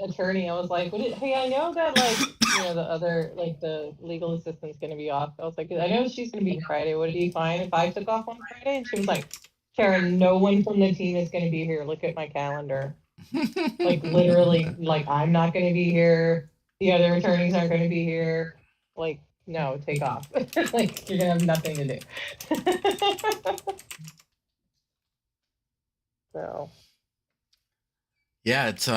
attorney. I was like, hey, I know that the other the legal assistant's going to be off. I was like, I know she's going to be Friday. Would it be fine if I took off on Friday? And she was like, Karen, no one from the team is going to be here. Look at my calendar. Like literally, like I'm not going to be here. The other attorneys aren't going to be here. Like, no, take off. Like you're going to have nothing to do. So. Yeah, it's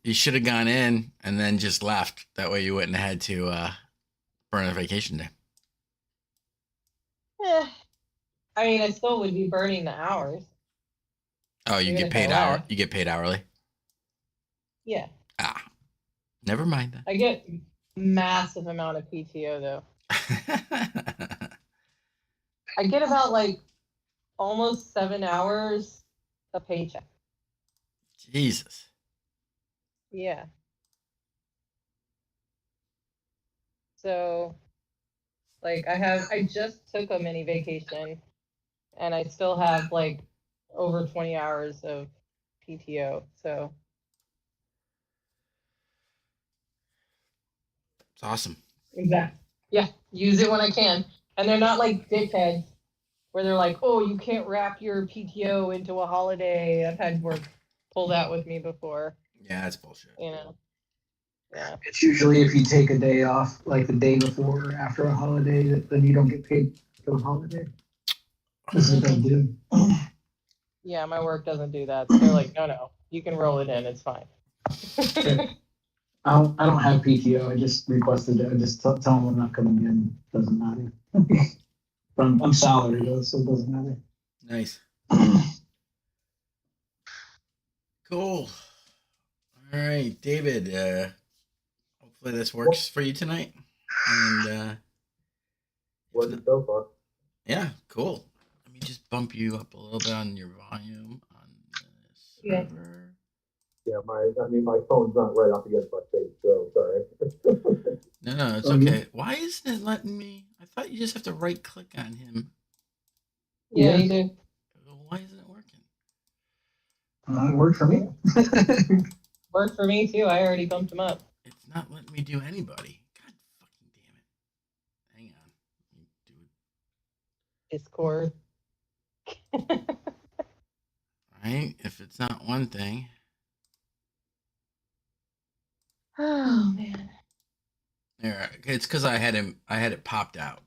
you should have gone in and then just left. That way you wouldn't have had to burn a vacation day. Yeah. I mean, I still would be burning the hours. Oh, you get paid You get paid hourly. Yeah. Ah, never mind that. I get massive amount of PTO though. I get about almost 7 hours a paycheck. Jesus. Yeah. So, I just took a mini vacation, and I still have over 20 hours of PTO. So. It's awesome. Exactly. Yeah, use it when I can. And they're not like dickheads where they're like, oh, you can't wrap your PTO into a holiday. I've had work pull that with me before. Yeah, that's bullshit. Yeah. It's usually if you take a day off, like the day before or after a holiday, then you don't get paid for the holiday. This is what they do. Yeah, my work doesn't do that. So they're like, no, you can roll it in. It's fine. I don't have PTO. I just requested it. I just tell them I'm not coming in. Doesn't matter. But I'm salary though, so it doesn't matter. Nice. Cool. All right, David. Hopefully this works for you tonight. And working so far. Yeah, cool. Let me just bump you up a little bit on your volume on this server. Yeah, my phone's not right up against my face, so sorry. No, it's okay. Why isn't it letting me? I thought you just have to right click on him. Yeah, you do. Why isn't it working? It worked for me. Worked for me too. I already bumped him up. It's not letting me do anybody. God fucking damn it. Hang on. Let me do it. Discord. Right? If it's not one thing. Oh man. There, it's because I had it popped out.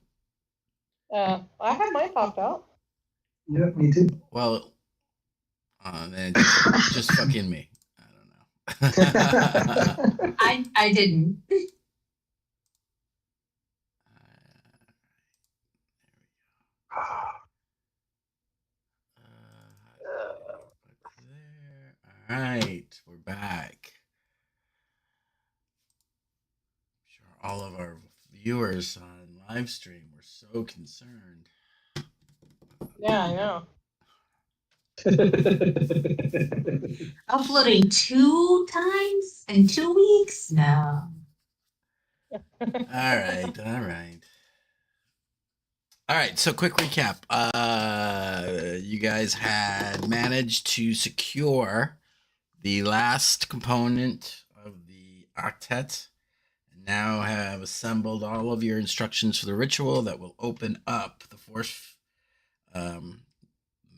I had mine popped out. Yeah, me too. Well, then just fucking me. I don't know. I didn't. All right, we're back. I'm sure all of our viewers on live stream were so concerned. Yeah, I know. Uploading 2 times in 2 weeks? No. All right. All right, so quick recap. You guys had managed to secure the last component of the octet, and now have assembled all of your instructions for the ritual that will open up the force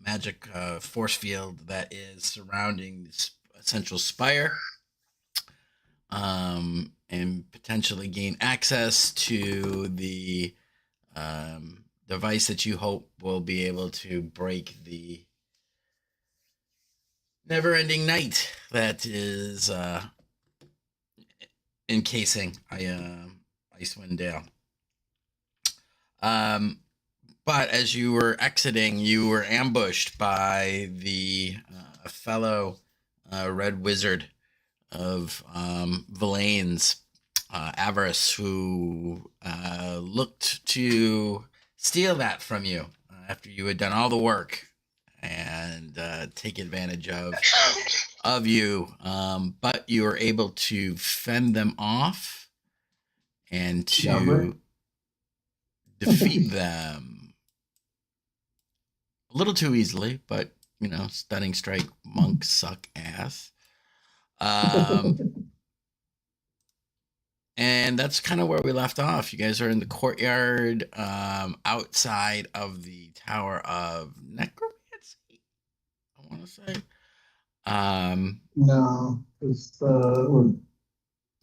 magic force field that is surrounding this central spire, and potentially gain access to the device that you hope will be able to break the never-ending night that is encasing Icewind Dale. But as you were exiting, you were ambushed by the fellow red wizard of Valane's, Avarice, who looked to steal that from you after you had done all the work and take advantage of you. But you were able to fend them off and to defeat them. A little too easily, but, stunning strike monks suck ass. And that's kind of where we left off. You guys are in the courtyard outside of the Tower of Necromancy, I want to say. No, it's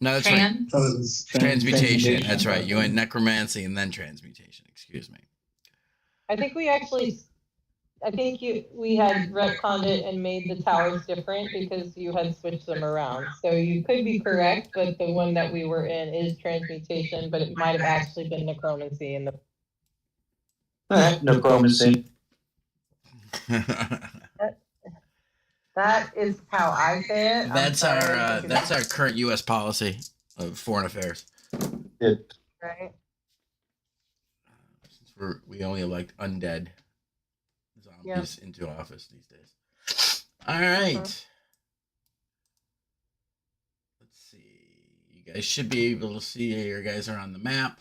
No, that's right. Transmutation. That's transmutation. right. You went necromancy and then transmutation. Excuse me. I think we actually, we had retconned it and made the towers different because you had switched them around. So you could be correct, but the one that we were in is transmutation, but it might have actually been necromancy in the. Necromancy. That is how I say it. That's our current U.S. policy of foreign affairs. Right. Since we only elect undead zombies into office these days. All right. Let's see. You guys should be able to see your guys are on the map.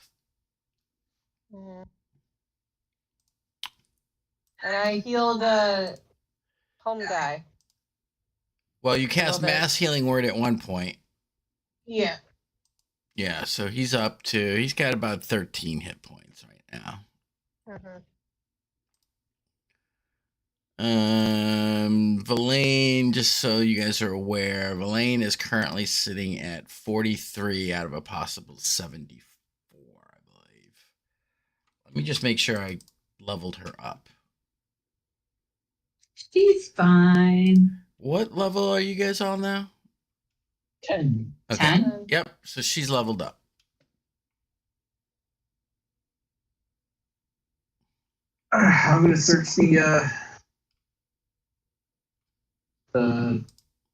And I healed the home guy. Well, you cast mass healing word at one point. Yeah. Yeah, so he's got about 13 hit points right now. Verlaine, just so you guys are aware, Verlaine is currently sitting at 43 out of a possible 74, I believe. Let me just make sure I leveled her up. She's fine. What level are you guys on now? 10. Okay. 10? Yep, so she's leveled up. I'm gonna search the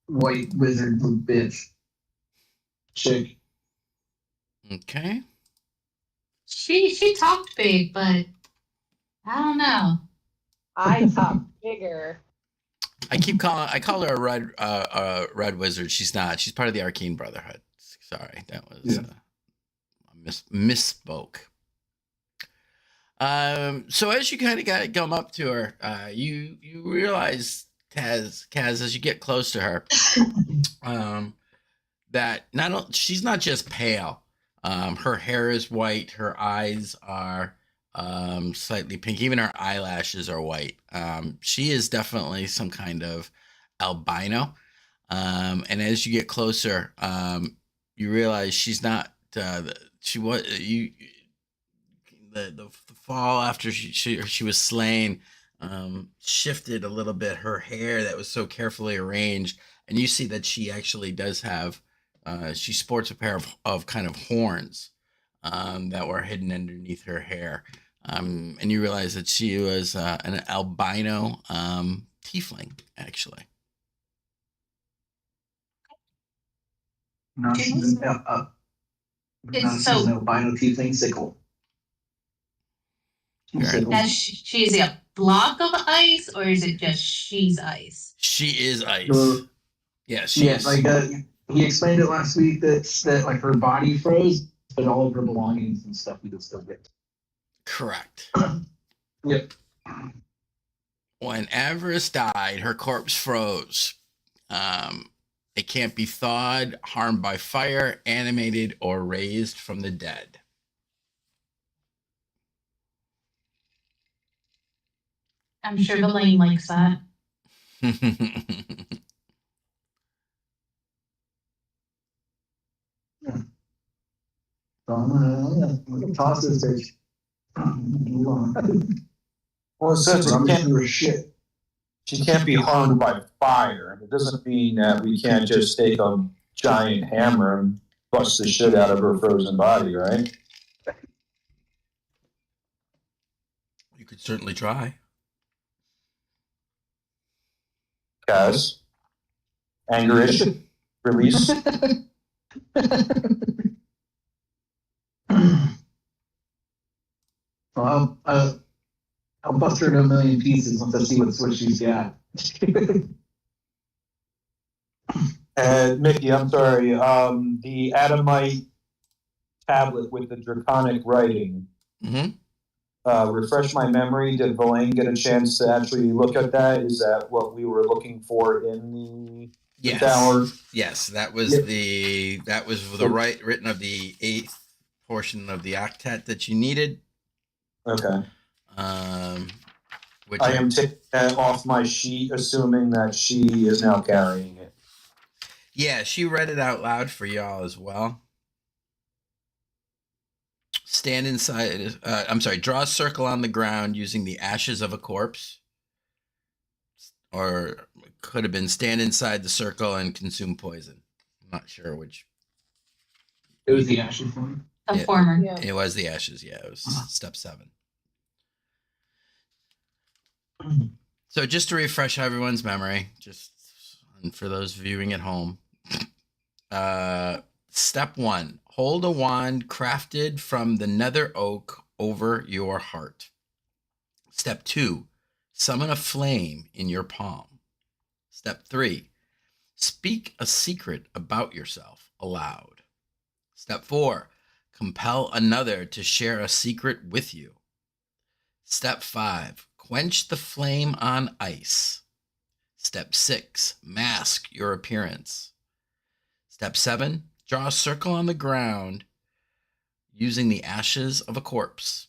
white wizard bitch chick. Okay. She talked big, but I don't know. I talk bigger. I call her a red wizard. She's not. She's part of the Arcane Brotherhood. Sorry, that was misspoke. So as you kind of come up to her, you realize, Kaz, as you get close to her, that she's not just pale. Her hair is white. Her eyes are slightly pink. Even her eyelashes are white. She is definitely some kind of albino. And as you get closer, you realize she's not. The fall after she was slain shifted a little bit her hair that was so carefully arranged, and you see that she actually does have she sports a pair of kind of horns that were hidden underneath her hair, and you realize that she was an albino tiefling actually. No, she's an albino tiefling sickle. Now, she's a block of ice, or is it just she's ice? She is ice. Yeah, she is. Like he explained it last week that like her body froze, but all of her belongings and stuff we could still get. Correct. Yep. When Avarice died, her corpse froze. It can't be thawed, harmed by fire, animated, or raised from the dead. I'm sure Verlaine likes that. So I'm gonna toss this bitch. Move on. Well, it says Shit. she can't be harmed by fire. It doesn't mean that we can't just take a giant hammer and bust the shit out of her frozen body, right? You could certainly try. Guys, anger-ish, release. Well, I'll bust her into a million pieces once I see what she's got. And Mickey, I'm sorry, the Adamite tablet with the draconic writing. Mm-hmm. Refresh my memory. Did Verlaine get a chance to actually look at that? Is that what we were looking for in the Yes. tower? Yes, that was Yeah. the right written of the 8th portion of the octet that you needed. Okay. Which I am taking that off my sheet, assuming that she is now carrying it. yeah, she read it out loud for y'all as well. Stand inside. Draw a circle on the ground using the ashes of a corpse. Or it could have been stand inside the circle and consume poison. I'm not sure which. It was the ashes one. The Yeah. former. Yeah. It was the ashes. Yeah, it was step 7. So just to refresh everyone's memory, just and for those viewing at home, step 1: hold a wand crafted from the nether oak over your heart. Step 2: summon a flame in your palm. Step 3: speak a secret about yourself aloud. Step 4: compel another to share a secret with you. Step 5: quench the flame on ice. Step 6: mask your appearance. Step 7: draw a circle on the ground using the ashes of a corpse.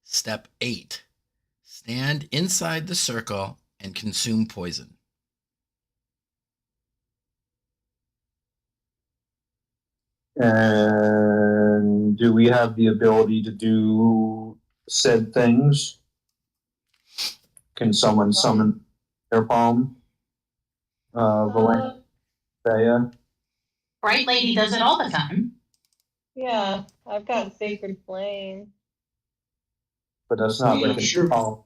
Step 8: stand inside the circle and consume poison. And do we have the ability to do said things? Can someone summon their palm? Valenia, Thea? Bright Lady does it all the time. Yeah, I've got Sacred Flame. But that's not Yeah, like a sure. palm.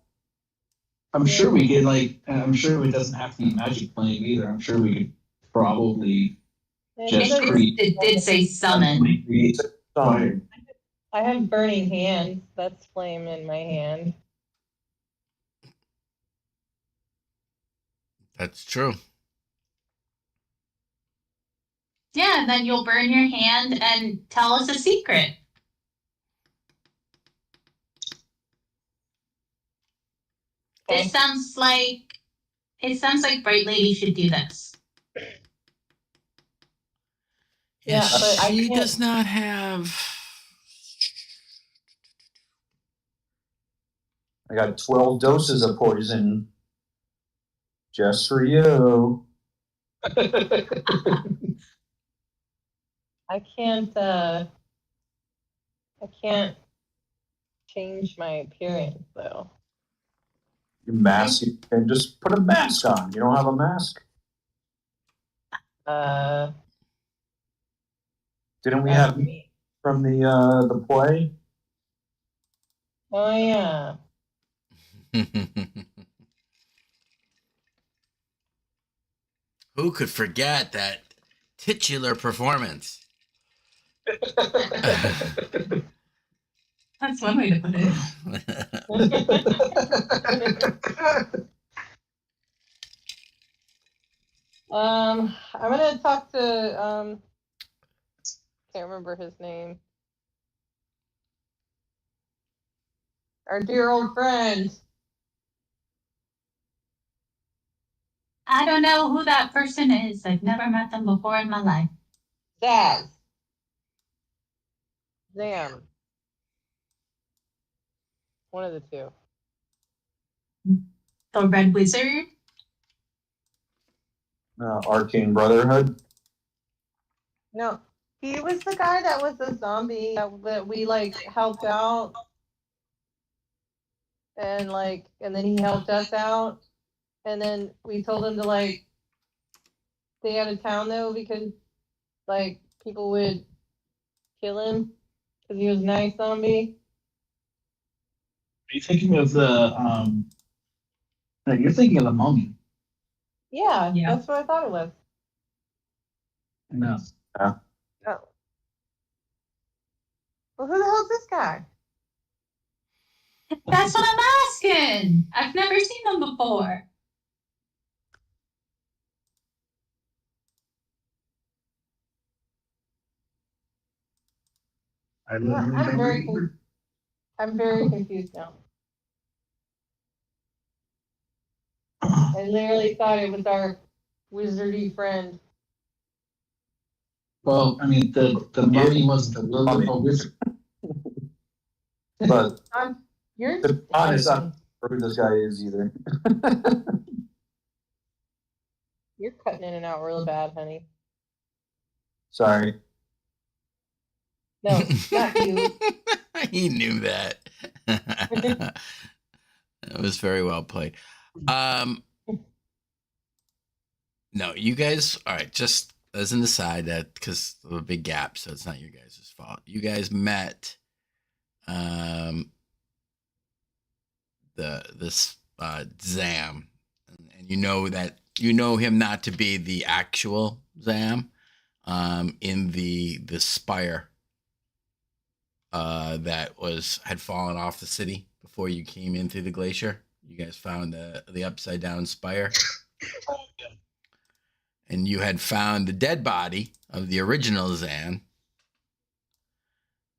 I'm sure we could I'm sure it doesn't have to be magic flame either. I'm sure we could probably Yeah, Just but create- It did say summon. create fire. I have Burning Hands. That's flame in my hand. That's true. Yeah, and then you'll burn your hand and tell us a secret. It sounds like Bright Lady should do this. Yeah, but I she can't- does not have. I got 12 doses of poison just for you. I can't change my appearance though. You mask it and just put a mask on. You don't have a mask? Didn't we have from the play? Oh yeah. Who could forget that titular performance? That's one way to put it. I'm gonna talk to can't remember his name. Our dear old friend. I don't know who that person is. I've never met them before in my life. Zaz. Zam. One of the two. The Red Wizard. Arcane Brotherhood. No, he was the guy that was a zombie that we like helped out. And then he helped us out. And then we told him to like stay out of town though because like people would kill him because he was a nice zombie. Are you thinking of the no, you're thinking of the mummy. Yeah, Yeah. that's what I thought it was. No. Oh. Well, who the hell's this guy? That's what I'm asking. I've never seen them before. I Yeah, literally I'm don't very remember. I'm very confused now. I literally thought it was our wizardy friend. Well, I mean, the mummy wasn't a wizard. But You're to be honest, I'm hunting. not sure who this guy is either. You're cutting in and out real bad, honey. Sorry. No, not you. He knew that. That was very well played. No, you guys, all right, just as an aside, that because of a big gap, so it's not your guys' fault. You guys met this Zam, and you know that you know him not to be the actual Zam in the spire that had fallen off the city before you came in through the glacier. You guys found the upside down spire. And you had found the dead body of the original Zan.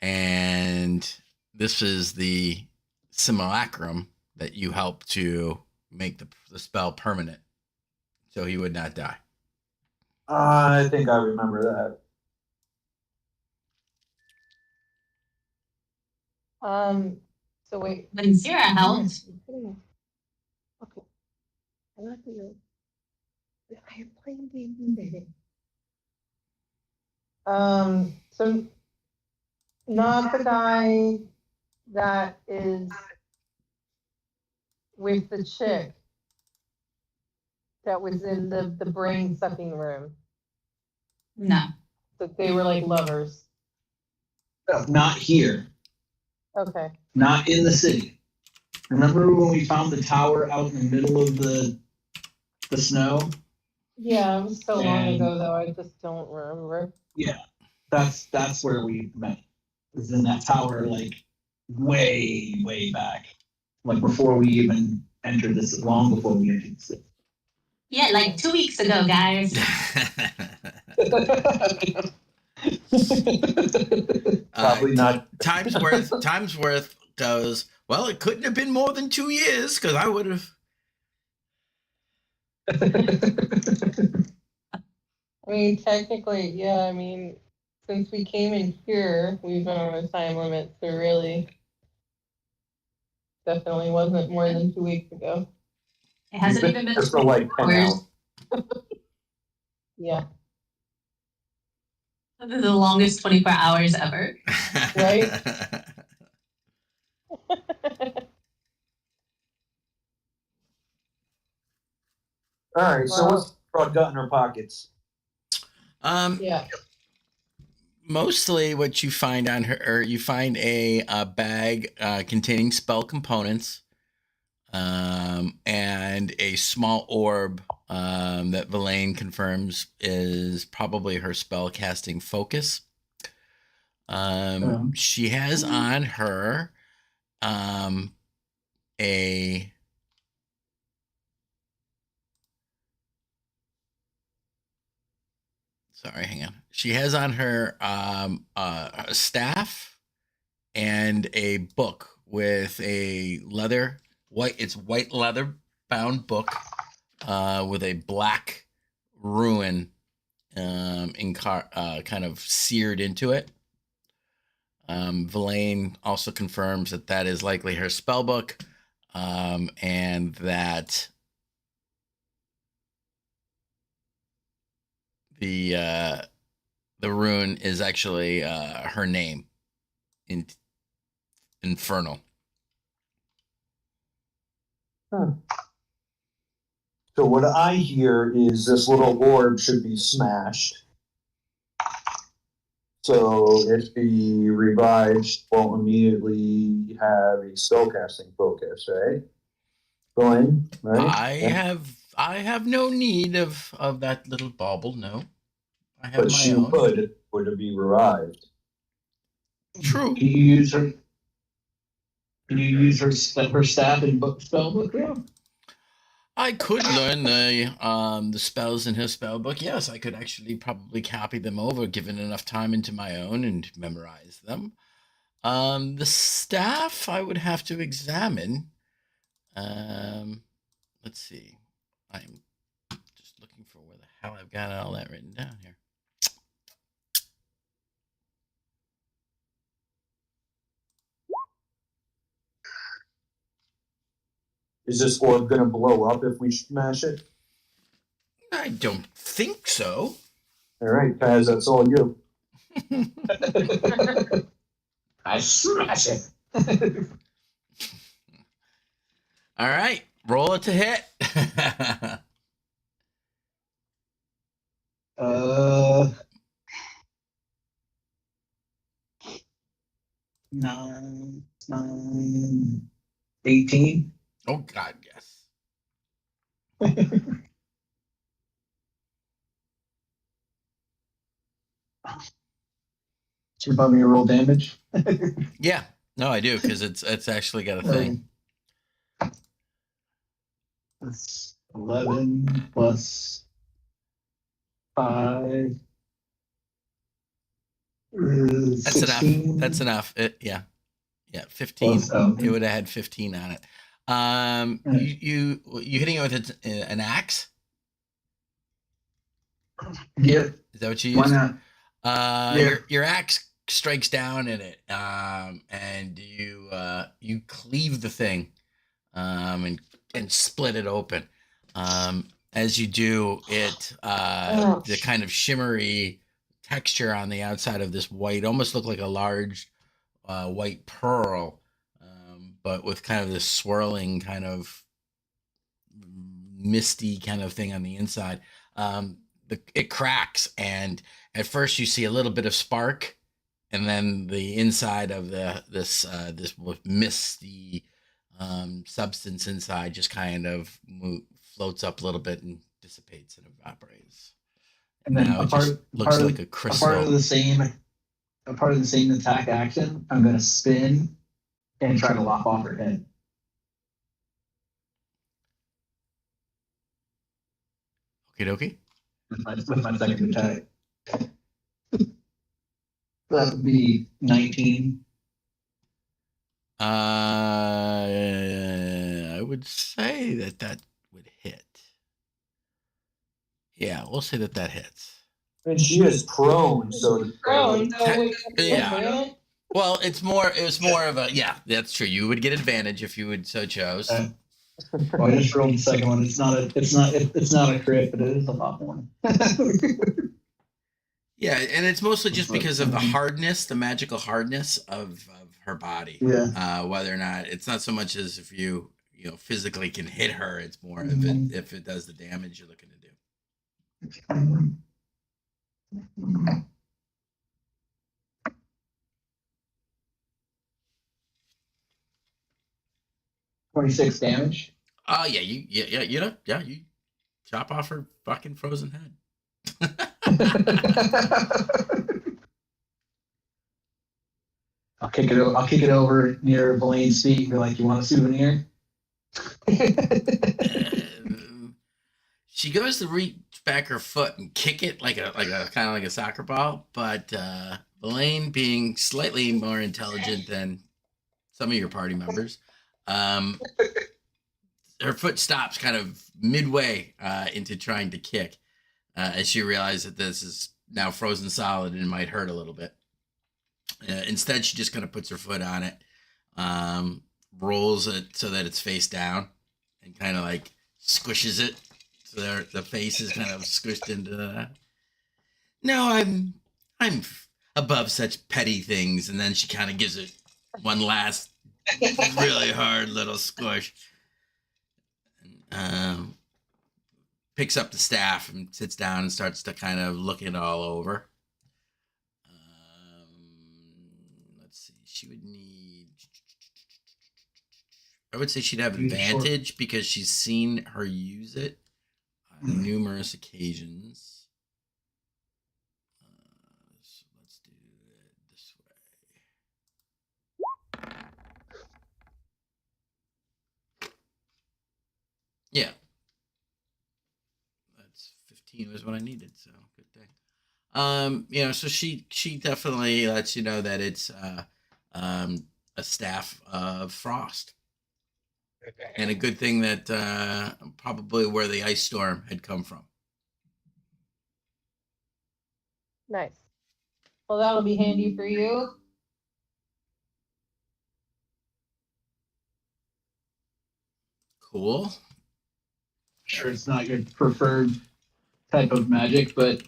And this is the simulacrum that you helped to make the spell permanent, so he would not die. I think I remember that. So wait. When Zira helped. Okay. I like you. I am playing D&D. So not the guy that is with the chick that was in the brain sucking room. No. That they were like lovers. Not here. Okay. Not in the city. Remember when we found the tower out in the middle of the snow? Yeah, it was so long And- ago though, I just don't remember. Yeah, that's where we met. It was in that tower, like way back, like before we even entered this. Long before we entered the city. Yeah, like 2 weeks ago, guys. Probably not. Timesworth goes, well, it couldn't have been more than 2 years because I would have. I mean, technically, yeah, I mean, since we came in here, we've been on a time limit, so really definitely wasn't more than 2 weeks ago. It hasn't even been Just for like 10 hours. hours. Yeah. The longest 24 hours ever. Right? All right, so Wow. what's Frog got in her pockets? Yeah. Mostly what you find on her, or you find a bag containing spell components, and a small orb that Villain confirms is probably her spell casting focus. She has on her a sorry, hang on. She has on her a staff and a book with a white leather bound book with a black ruin kind of seared into it. Villain also confirms that is likely her spell book, and that the rune is actually her name, Infernal. So what I hear is this little orb should be smashed. So if the revived won't immediately have a spellcasting focus, right? Going, right? I have no need of that little bauble. No, I have But my she own. would be revived. True. Can you use her? Can you use her staff and spell book? Yeah. I could learn the spells in her spell book. Yes, I could actually probably copy them over, given enough time into my own, and memorize them. The staff I would have to examine. Let's see. I'm just looking for where the hell I've got all that written down here. Is this orb gonna blow up if we smash it? I don't think so. All right, Paz, that's all you. I smash it. All right, roll it to hit. uh, 18. Oh God, yes. Do you want me to roll damage? Yeah, no, I do because it's actually got a thing. That's 11 plus 5. That's 16. enough. That's enough. Yeah, 15. Plus, It would have had 15 on it. You hitting it with an axe? Yep. Is that what you Why use? not? Yeah. Your axe strikes down in it, and you cleave the thing, and split it open. As you do, the kind of shimmery texture on the outside of this white almost looked like a large white pearl, but with kind of this swirling kind of misty kind of thing on the inside. It cracks, and at first you see a little bit of spark, and then the inside of this misty substance inside just kind of floats up a little bit and dissipates and evaporates. And then now it just looks like a crystal. A part of the same attack action, I'm gonna spin and try to lop off her head. Okie dokie. With my second attack. That would be 19. I would say that would hit. Yeah, we'll say that hits. And she is prone, so Yeah. Well, it was more of a, yeah, that's true. You would get advantage if you would so chose. Well, I just rolled the second one. It's not a crit, but it is a lot more. Yeah, and it's mostly just because of the hardness, the magical hardness of her body. Yeah. Whether or not it's not so much as if you physically can hit her, it's more if it does the damage you're looking to do. 26 damage. Oh yeah, you chop off her fucking frozen head. I'll kick it over near Blaine's feet and be like, "You want a souvenir?" She goes to reach back her foot and kick it like a kind of like a soccer ball, but Blaine, being slightly more intelligent than some of your party members, her foot stops kind of midway into trying to kick, as she realizes that this is now frozen solid and it might hurt a little bit. Instead, she just kind of puts her foot on it, rolls it so that it's face down, and kind of like squishes it so the face is kind of squished into that. No, I'm above such petty things. And then she kind of gives it one last really hard little squish. Picks up the staff and sits down and starts to kind of look it all over. Let's see. She would need. I would say she'd have advantage because she's seen her use it on numerous occasions. So let's do it this way. Yeah. That's 15 was what I needed, so good thing. So she definitely lets you know that it's a staff of frost. And a good thing that probably where the ice storm had come from. Nice. Well, that'll be handy for you. Cool. Sure, it's not your preferred type of magic, but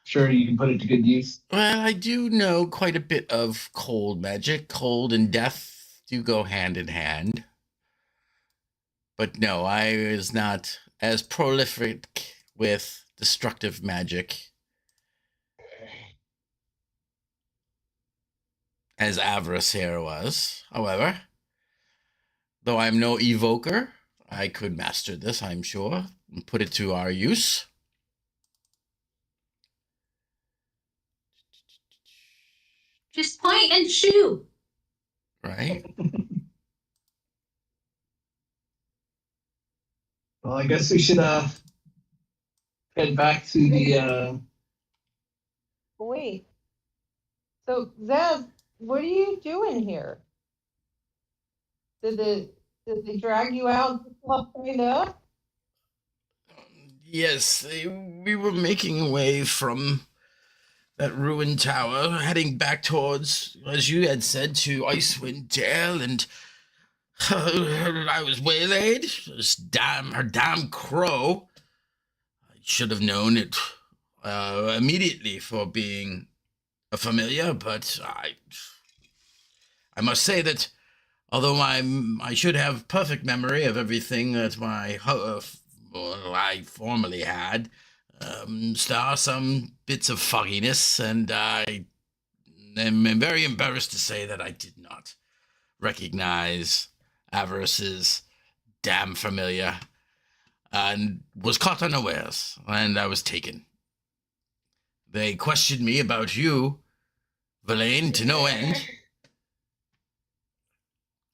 sure, you can put it to good use. Well, I do know quite a bit of cold magic. Cold and death do go hand in hand. But no, I was not as prolific with destructive magic as Avarice here was. However, though I'm no evoker, I could master this, I'm sure, and put it to our use. Just point and shoot. Right? Well, I guess we should head back to the Wait. So, Zev, what are you doing here? Did they drag you out to find out? Yes, we were making our way from that ruined tower, heading back towards, as you had said, to Icewind Dale, and I was waylaid. Her damn crow. I should have known it immediately for being a familiar, but I must say that although I should have perfect memory of everything that I formerly had, there are some bits of fogginess, and I am very embarrassed to say that I did not recognize Avarice's damn familiar, and was caught unawares, and I was taken. They questioned me about you, Verlaine, to no end.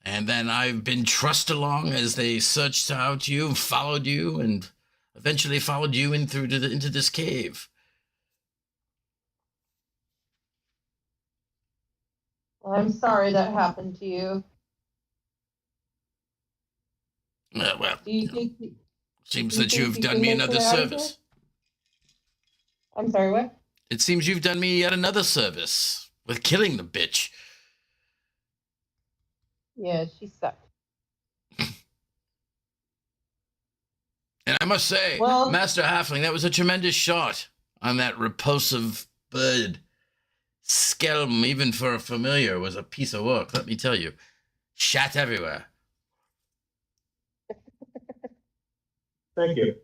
And then I've been trussed along as they searched out you, followed you, and eventually followed you into this cave. I'm sorry that happened to you. Well, Do you think? seems do you that think you've you done can me make another it out of service. I'm sorry, what? It seems you've done me yet another service with killing the bitch. Yeah, she sucked. And I must say, Well- Master Halfling, that was a tremendous shot on that repulsive bird. Skelm, even for a familiar, was a piece of work, let me tell you. Shat everywhere. Thank you.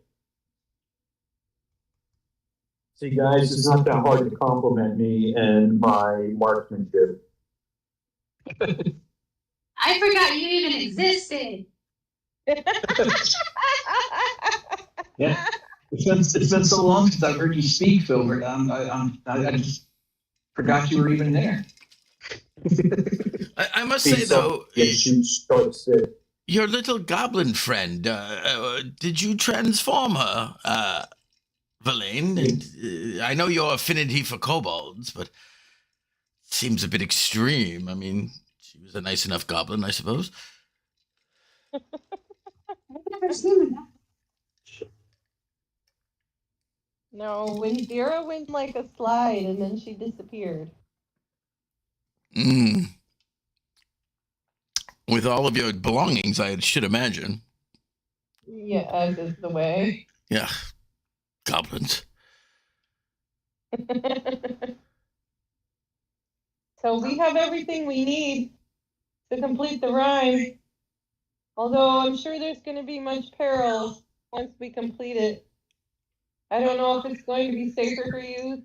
See, guys, it's not that hard to compliment me and my marksmanship. I forgot you even existed. yeah. It's been so long since I've heard you speak, Filbert. I just forgot you were even there. I must say, though, Starts it. your little goblin friend, did you transform her, Verlaine? And, I know your affinity for kobolds, but it seems a bit extreme. I mean, she was a nice enough goblin, I suppose. I've never seen that. No, when Vera went like a slide and then she disappeared. With all of your belongings, I should imagine. Yeah, as is the way. Yeah, goblins. So we have everything we need to complete the rhyme. Although I'm sure there's going to be much peril once we complete it. I don't know if it's going to be safer for you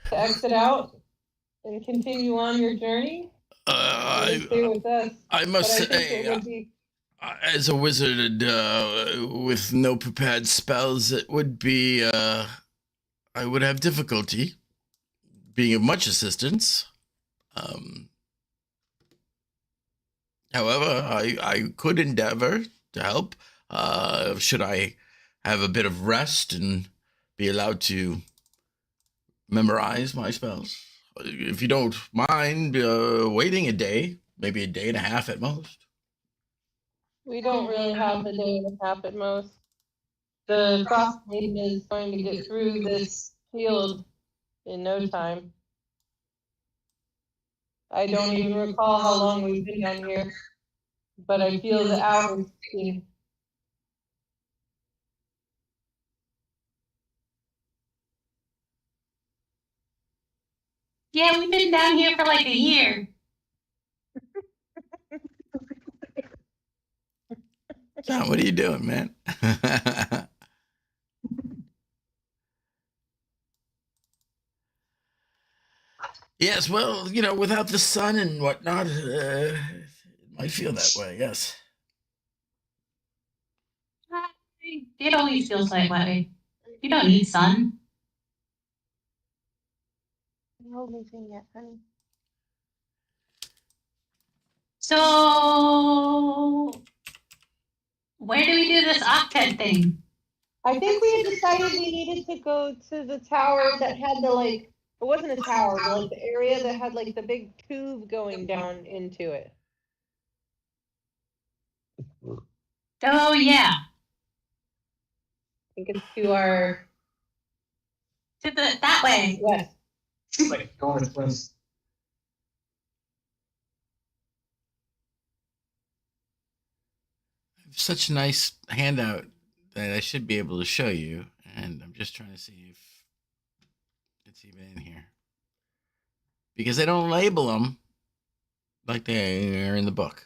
to exit out and continue on your journey. Or stay with us. I But must I think it say, would be. as a wizard with no prepared spells, it would be, I would have difficulty being of much assistance. However, I could endeavor to help, should I have a bit of rest and be allowed to memorize my spells. If you don't mind waiting a day, maybe a day and a half at most. We don't really have a day and a half at most. the Frostmaiden is going to get through this field in no time. I don't even recall how long we've been down here, but I feel the hours ticking. Yeah, we've been down here for like a year. John, what are you doing, man? Yes, well, without the sun and whatnot, it might feel that way, yes. It always feels that way. You don't need sun. Hold me yet, honey. So, where do we do this octet thing? I think we had decided we needed to go to the tower that had the it wasn't a tower, but like the area that had like the big tube going down into it. Oh yeah, I think it's to our to that way. west. Like northwest. I have such a nice handout that I should be able to show you, and I'm just trying to see if it's even in here. Because they don't label them like they are in the book.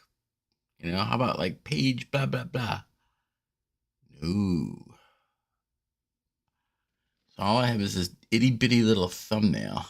How about like page blah blah blah? No. So all I have is this itty bitty little thumbnail.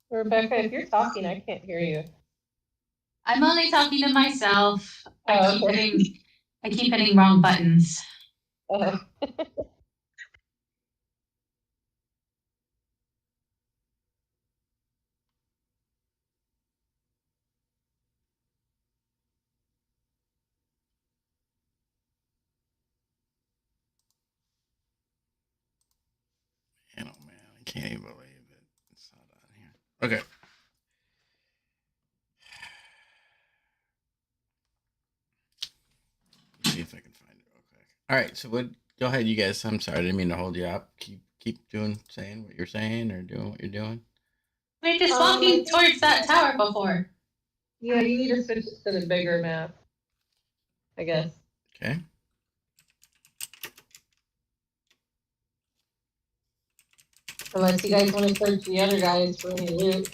Rebecca, if you're talking, I can't hear you. I'm only talking to myself. Oh, okay. I keep hitting wrong buttons. Oh. Man, oh man, I can't even believe it. It's not on here. Okay. Let's see if I can find it real quick. All right, so go ahead, you guys. I'm sorry, I didn't mean to hold you up. Keep saying what you're saying or doing what you're doing. We're just walking towards that tower before. Yeah, you need to switch it to the bigger map, I guess. Okay. Unless you guys want to search the other guys for any loot.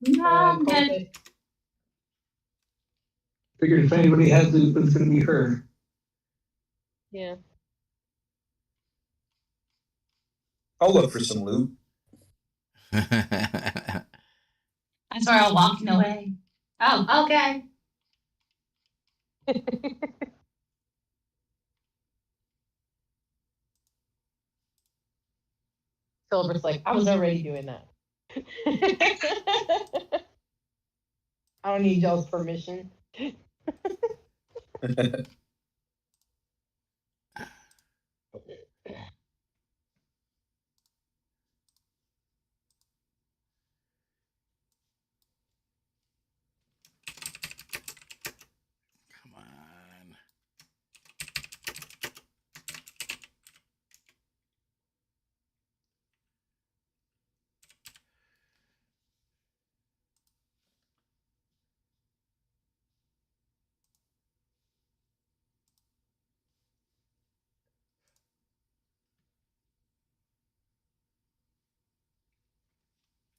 No, I'm good. Figured if anybody has loot, it's gonna be her. Yeah. I'll look for some loot. I saw her walking away. Oh, okay. Silver's like, I was already doing that. I don't need y'all's permission. Come on.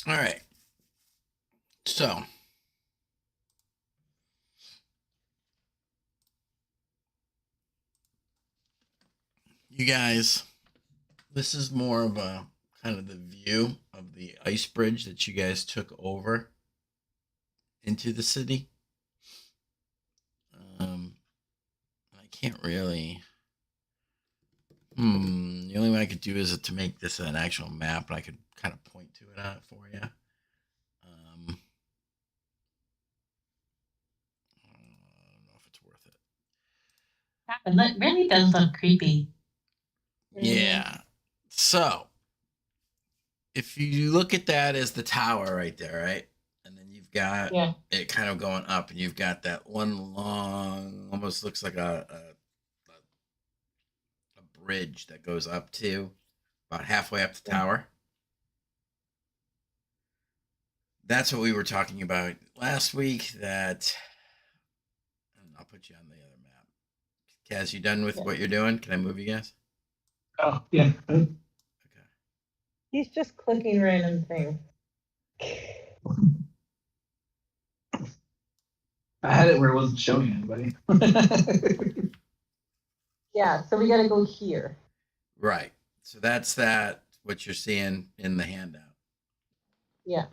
All right. So, You guys, this is more of a kind of the view of the ice bridge that you guys took over into the city. I can't really. The only way I could do is to make this an actual map, and I could kind of point to it for you. I don't know if it's worth it. It really does look creepy. Yeah. So, if you look at that as the tower right there, right? And then you've got it kind of going up, and you've got that one long, almost looks like a bridge that goes up to about halfway up the tower. That's what we were talking about last week. That I'll put you on the other map. Kaz, you done with what you're doing? Can I move you guys? Oh, yeah. Okay. He's just clicking random things. I had it where it wasn't showing anybody. Yeah, so we gotta go here. Right. So that's what you're seeing in the handout. Yeah.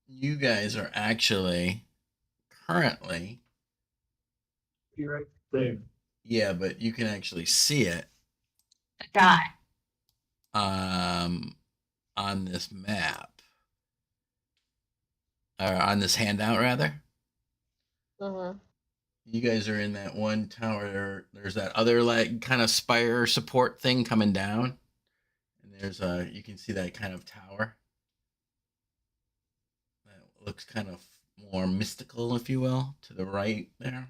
You guys are actually currently. You're right there. Yeah, but you can actually see it. The guy. On this map. Or on this handout, rather. Uh-huh. You guys are in that one tower. There's that other like kind of spire support thing coming down. And there's you can see that kind of tower. That looks kind of more mystical, if you will, to the right there.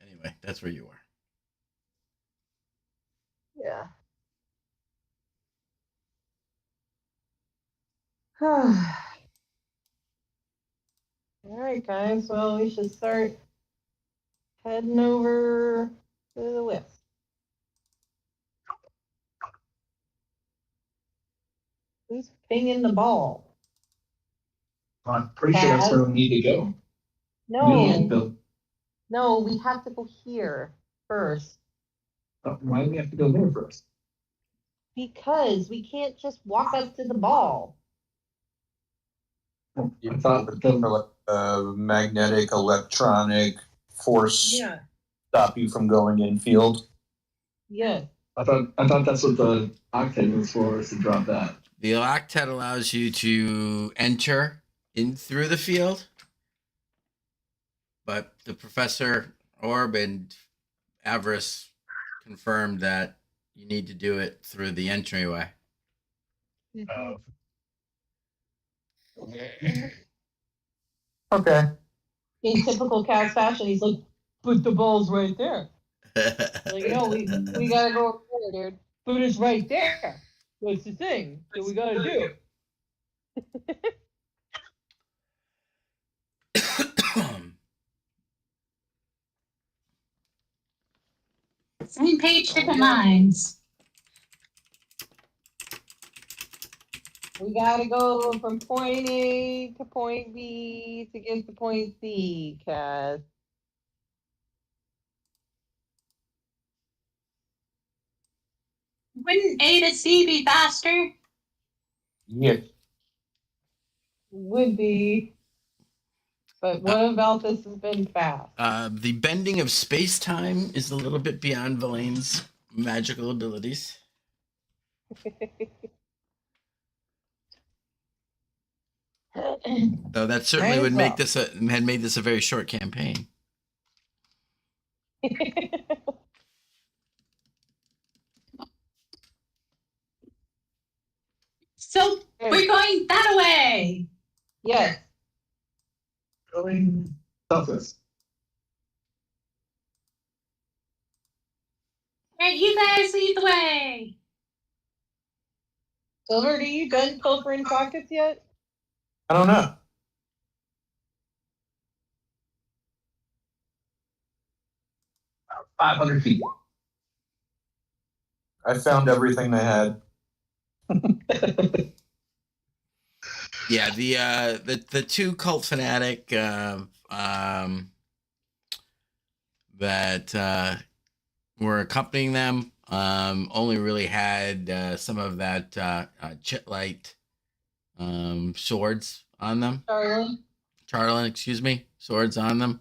Anyway, that's where you are. Yeah. All right, guys. Well, we should start heading over to the west. Who's pinging the ball? I'm pretty sure that's where we need to go. No, no, we have to go here first. Why do we have to go there first? Because we can't just walk up to the ball. I thought like magnetic, electronic force Yeah. stop you from going infield. Yeah. I thought that's what the octane was for, is to drop that. The octet allows you to enter in through the field, but the Professor Orb and Avarice confirmed that you need to do it through the entryway. Okay. In typical Cas fashion, he's like, but the ball's right there. Like, no, we gotta go over there, dude. But it's right there. What's the thing that we gotta do? Same page, different lines. We gotta go from point A to point B to get to point C, Cas. Wouldn't A to C be faster? Yeah. Would be. But what about this has been fast? The bending of space-time is a little bit beyond Valane's magical abilities. Though that certainly would make this had made this a very short campaign. So we're going that way. Yes. Going southwest. All right, you guys lead the way. Silver, do you done pilfering pockets yet? I don't know. About 500 feet. I found everything they had. Yeah, the two cult fanatic that were accompanying them only really had some of that chitlight swords on them. Charlin, excuse me, swords on them.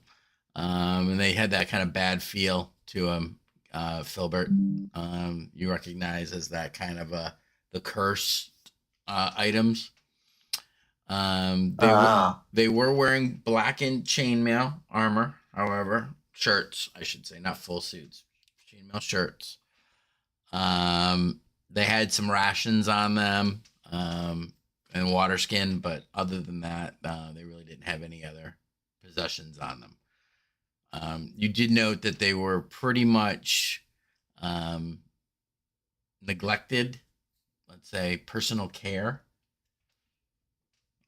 And they had that kind of bad feel to them. Filbert, you recognize as that kind of the cursed items. They were wearing blackened chainmail armor, however, shirts, I should say, not full suits, chainmail shirts. They had some rations on them and water skin, but other than that, they really didn't have any other possessions on them. You did note that they were pretty much neglected, let's say, personal care.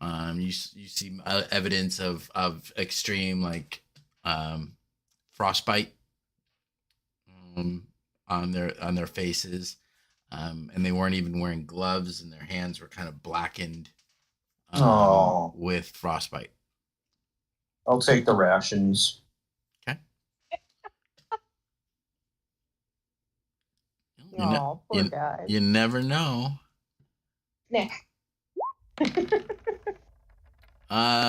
You see evidence of extreme frostbite on their faces, and they weren't even wearing gloves, and their hands were kind of blackened with frostbite. I'll take the rations. Oh, poor guy. You never know. Nah.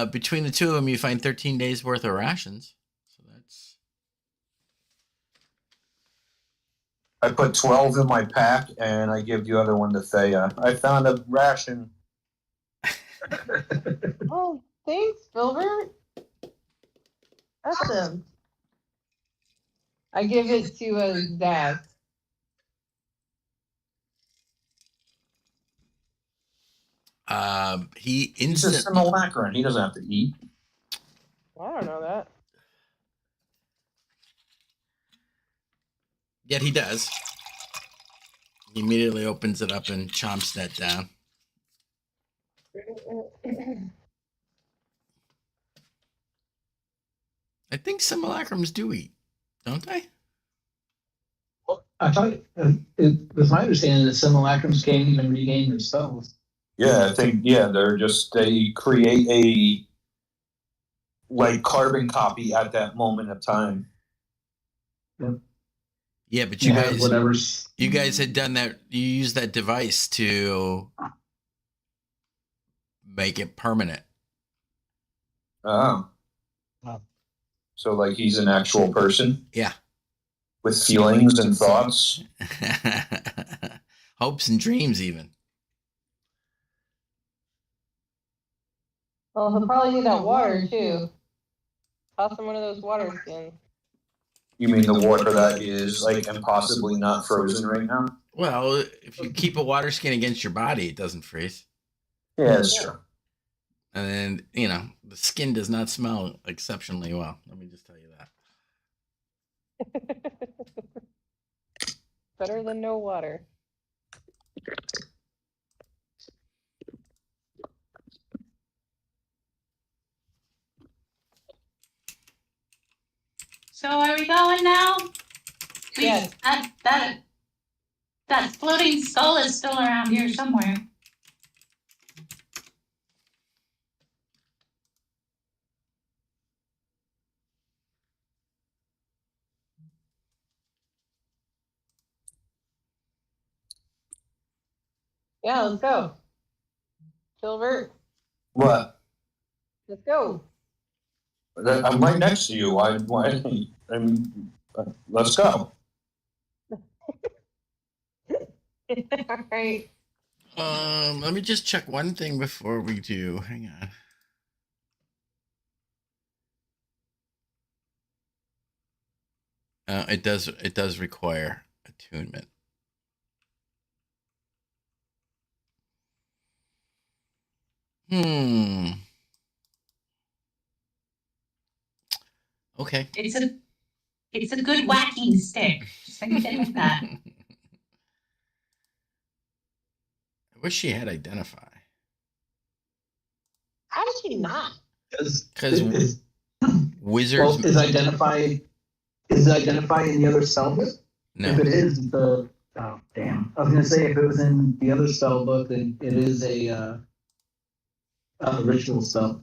Between the two of them, you find 13 days worth of rations. So that's. I put 12 in my pack, and I give the other one to Thea. I found a ration. Oh, thanks, Filbert. Awesome. I give it to Zach. He's a simulacrum. He doesn't have to eat. Well, I don't know that. Yet he does. He immediately opens it up and chomps that down. I think simulacrums do eat, don't they? Well, I thought it was my understanding that simulacrums can't even regain their spells. Yeah, I think, they create a carbon copy at that moment of time. Yeah, but you guys had done that. You used that device to make it permanent. Oh. So he's an actual person? Yeah. With feelings and thoughts? Hopes and dreams even. Well, he'll probably need that water too. Toss him one of those water skins. You mean the water that is impossibly not frozen right now? Well, if you keep a water skin against your body, it doesn't freeze. Yeah, that's true. And then, the skin does not smell exceptionally well. Let me just tell you that. Better than no water. So are we going now? Yes. That floating skull is still around here somewhere. Yeah, let's go. Silver, What? let's go. I'm right next to you. Let's go. All right. Let me just check one thing before we do. Hang on. It does require attunement. Okay. It's a good whacking stick. Just think of it like that. I wish she had identify. How did she not? Because wizards. Well, is identify in the other spell book? No. If it is oh damn. I was gonna say if it was in the other spell book, then it is a ritual spell.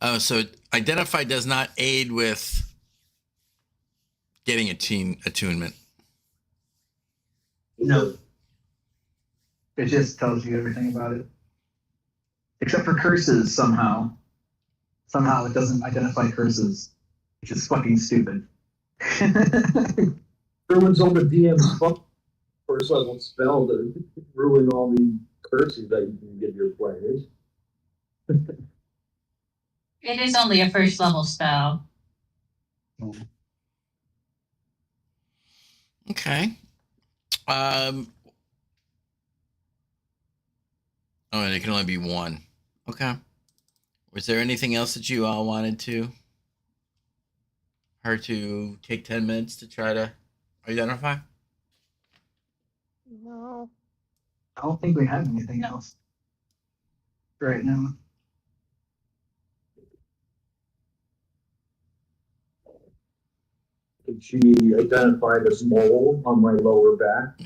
Oh, so identify does not aid with getting attunement. No. It just tells you everything about it. Except for curses somehow. Somehow it doesn't identify curses, which is fucking stupid. Ruins all the DM's first level spell to ruin all the curses that you can give your players. It is only a first level spell. Okay. Oh, and it can only be one. Okay. Was there anything else that you all wanted her to take 10 minutes to try to identify? No. I don't think we have anything else right now. Did she identify this mole on my lower back?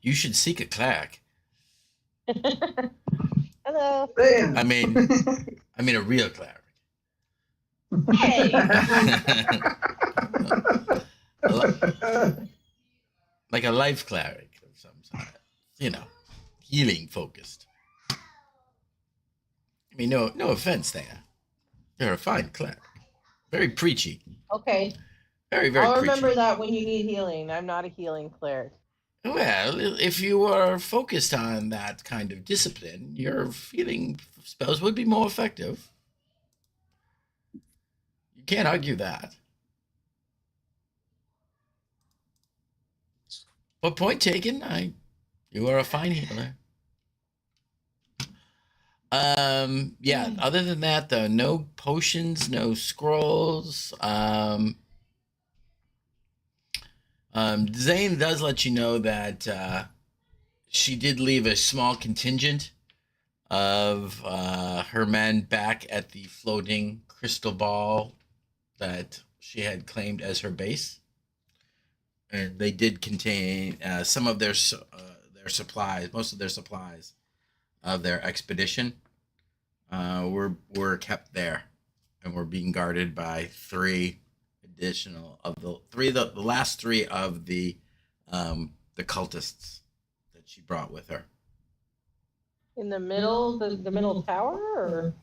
You should seek a cleric. Hello. Damn. I mean a real cleric. Hey. Like a life cleric of some sort. You know, healing focused. I mean, no offense there. You're a fine cleric. Very preachy. Okay. Very I'll preachy. remember that when you need healing. I'm not a healing cleric. Well, if you are focused on that kind of discipline, your healing spells would be more effective. You can't argue that. But point taken, you are a fine healer. Yeah, other than that though, no potions, no scrolls. Zane does let you know that she did leave a small contingent of her men back at the floating crystal ball that she had claimed as her base, and they did contain some of their supplies, most of their supplies of their expedition were kept there, and were being guarded by three additional of the last three of the cultists that she brought with her. In the middle, the middle tower, or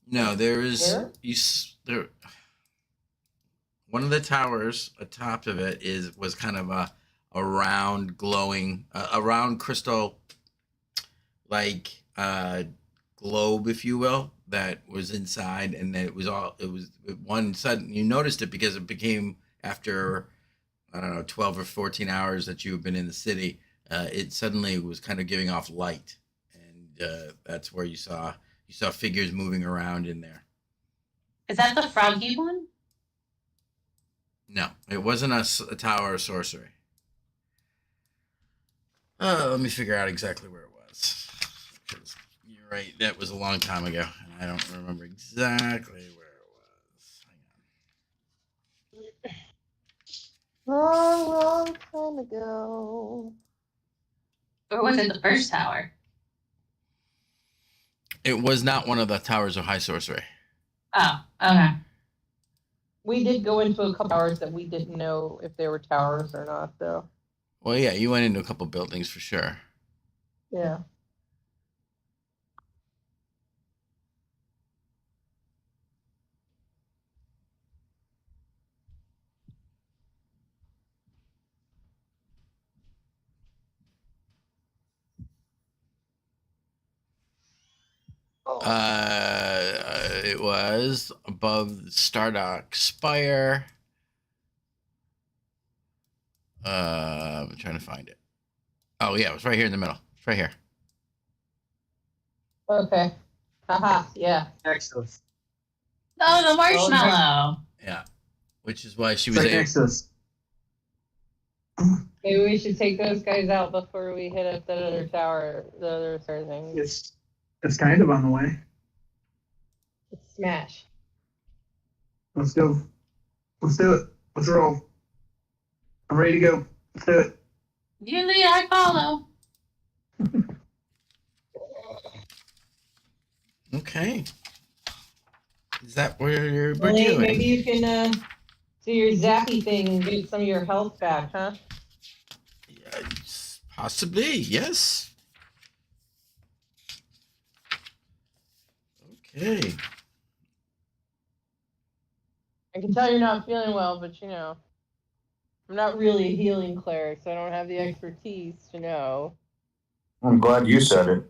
No, there is there? One of the towers atop of it was kind of a round glowing a round crystal like globe, if you will, that was inside, and it was one sudden you noticed it because it became, after I don't know 12 or 14 hours that you've been in the city, it suddenly was kind of giving off light, and that's where you saw figures moving around in there. Is that the froggy one? No, it wasn't a tower of sorcery. Let me figure out exactly where it was. You're right, that was a long time ago, and I don't remember exactly where it was. Long time ago. Or was it the first tower? It was not one of the towers of high sorcery. Oh, okay. We did go into a couple towers that we didn't know if they were towers or not, though. Well, yeah, you went into a couple buildings for sure. Yeah. It was above the Stardock Spire. I'm trying to find it. Oh yeah, it was right here in the middle. It's right here. Okay. Haha, yeah. Excellent. Oh, the marshmallow. Yeah, which is why she It's was like able. Exodus. Maybe we should take those guys out before we hit up that other tower, the other third thing. It's kind of on the way. Smash. Let's go. Let's do it. Let's roll. I'm ready to go. Let's do it. You lead, I follow. Okay. Is that where we're Elaine, doing? maybe you can do your zappy thing and get some of your health back, huh? Possibly, yes. Okay. I can tell you're not feeling well, but you know, I'm not really a healing cleric, so I don't have the expertise to know. I'm glad you said it.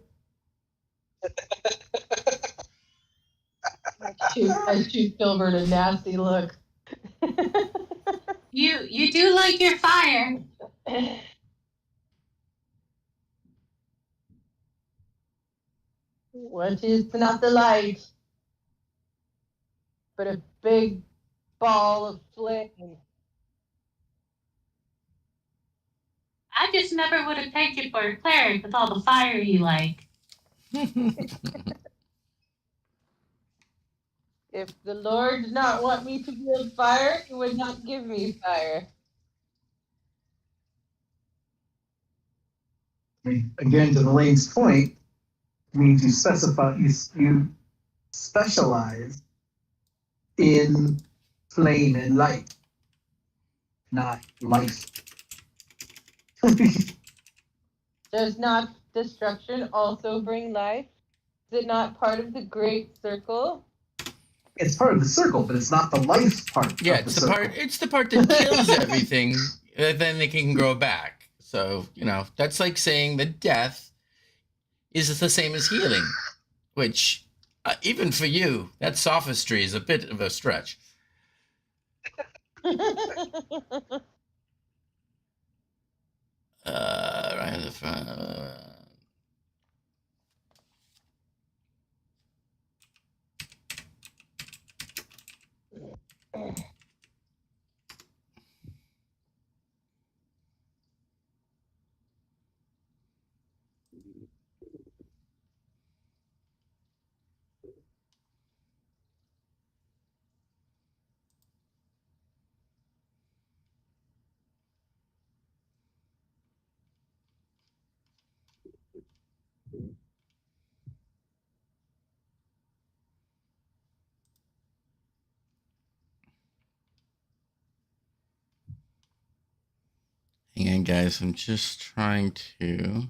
I shoot Filbert a nasty look. You do like your fire. What is not the light, but a big ball of flame? I just never would have taken you for a cleric with all the fire you like. If the Lord did not want me to build fire, he would not give me fire. I mean, again, to Elaine's point, means you specify, you specialize in flame and light, not life. Does not destruction also bring life? Is it not part of the great circle? It's part of the circle, but it's not the life part. Yeah, of it's the the circle. part. It's the part that kills everything. Then they can grow back. So that's like saying that death is the same as healing, which even for you, that sophistry is a bit of a stretch. Right in the front. Hang on, guys. I'm just trying to.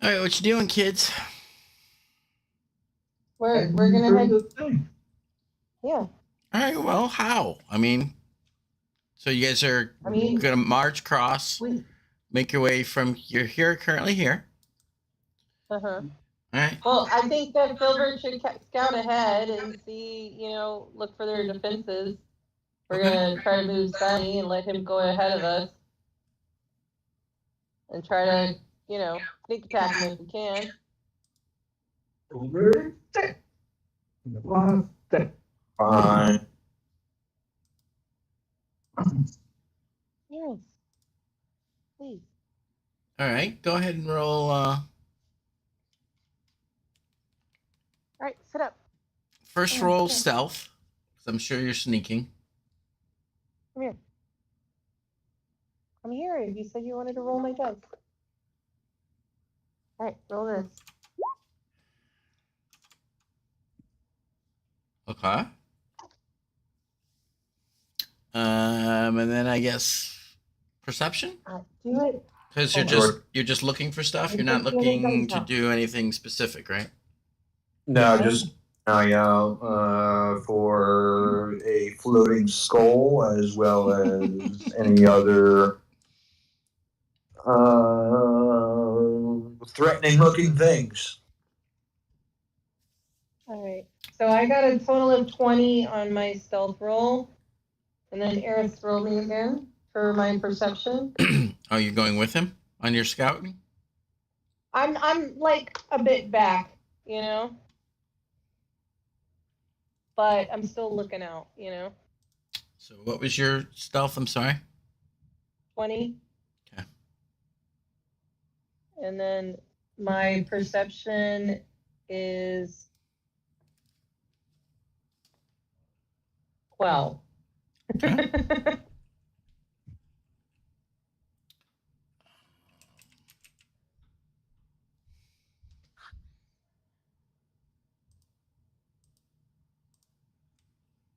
All right, what you doing, kids? we're gonna head. Yeah. All right. Well, how? I mean, so you guys are gonna march across, make your way from you're here currently here. Uh-huh. All right. Well, I think that Filbert should scout ahead and see, look for their defenses. We're gonna try to move Sunny and let him go ahead of us, and try to, sneak attack him if we can. Over there. Fine. Yes. Please. All right. Go ahead and roll. All right, sit up. First Come on, roll sit up. stealth, because I'm sure you're sneaking. Come here. I'm here. You said you wanted to roll my dice. All right, roll this. Okay. And then I guess perception. Do it. Because Hold you're just looking for stuff. I'm You're not just getting looking things to up. do anything specific, right? No, just eye out for a floating skull as well as any other threatening looking things. All right. So I got a total of 20 on my stealth roll, and then Eric rolled me again for my perception. Are you going with him on your scouting? I'm like a bit back, you know, but I'm still looking out, you know. So what was your stealth? I'm sorry. 20. Okay. And then my perception is 12. Okay.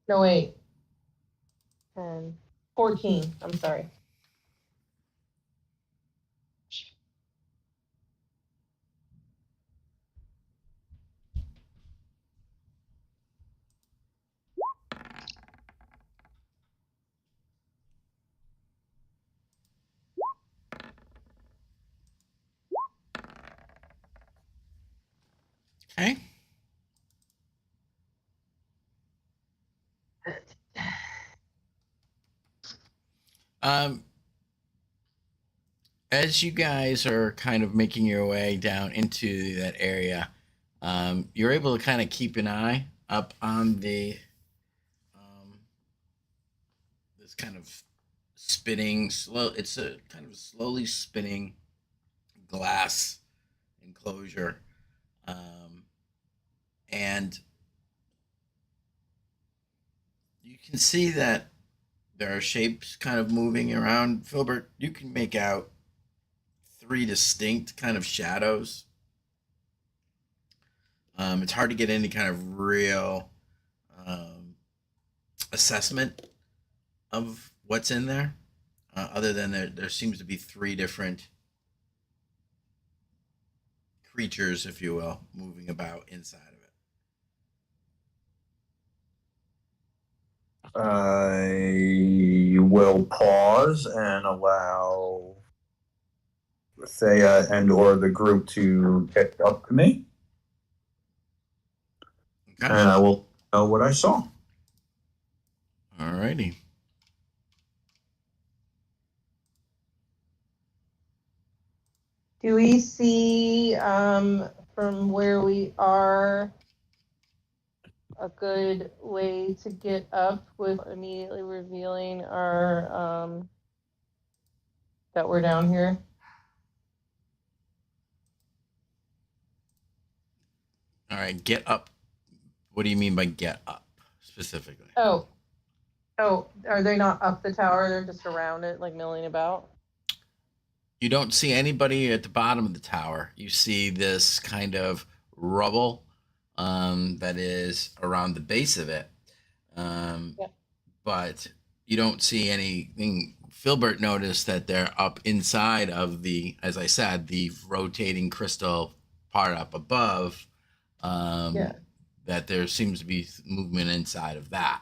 No, wait. 14. I'm sorry. Okay. Um, as you guys are kind of making your way down into that area, you're able to kind of keep an eye up on the this kind of spinning slow. It's a kind of slowly spinning glass enclosure, and you can see that there are shapes kind of moving around. Filbert, you can make out three distinct kind of shadows. It's hard to get any kind of real um, assessment of what's in there, other than there seems to be three different creatures, if you will, moving about inside of it. I will pause and allow Thea and or the group to pick up to me, Okay. and I will know what I saw. Alrighty. Do we see from where we are a good way to get up with immediately revealing our that we're down here? All right. Get up. What do you mean by get up specifically? Oh, are they not up the tower? They're just around it, like milling about. You don't see anybody at the bottom of the tower. You see this kind of rubble that is around the base of it. Yeah. But you don't see anything. Filbert noticed that they're up inside of the, as I said, the rotating crystal part up above. Yeah. That there seems to be movement inside of that.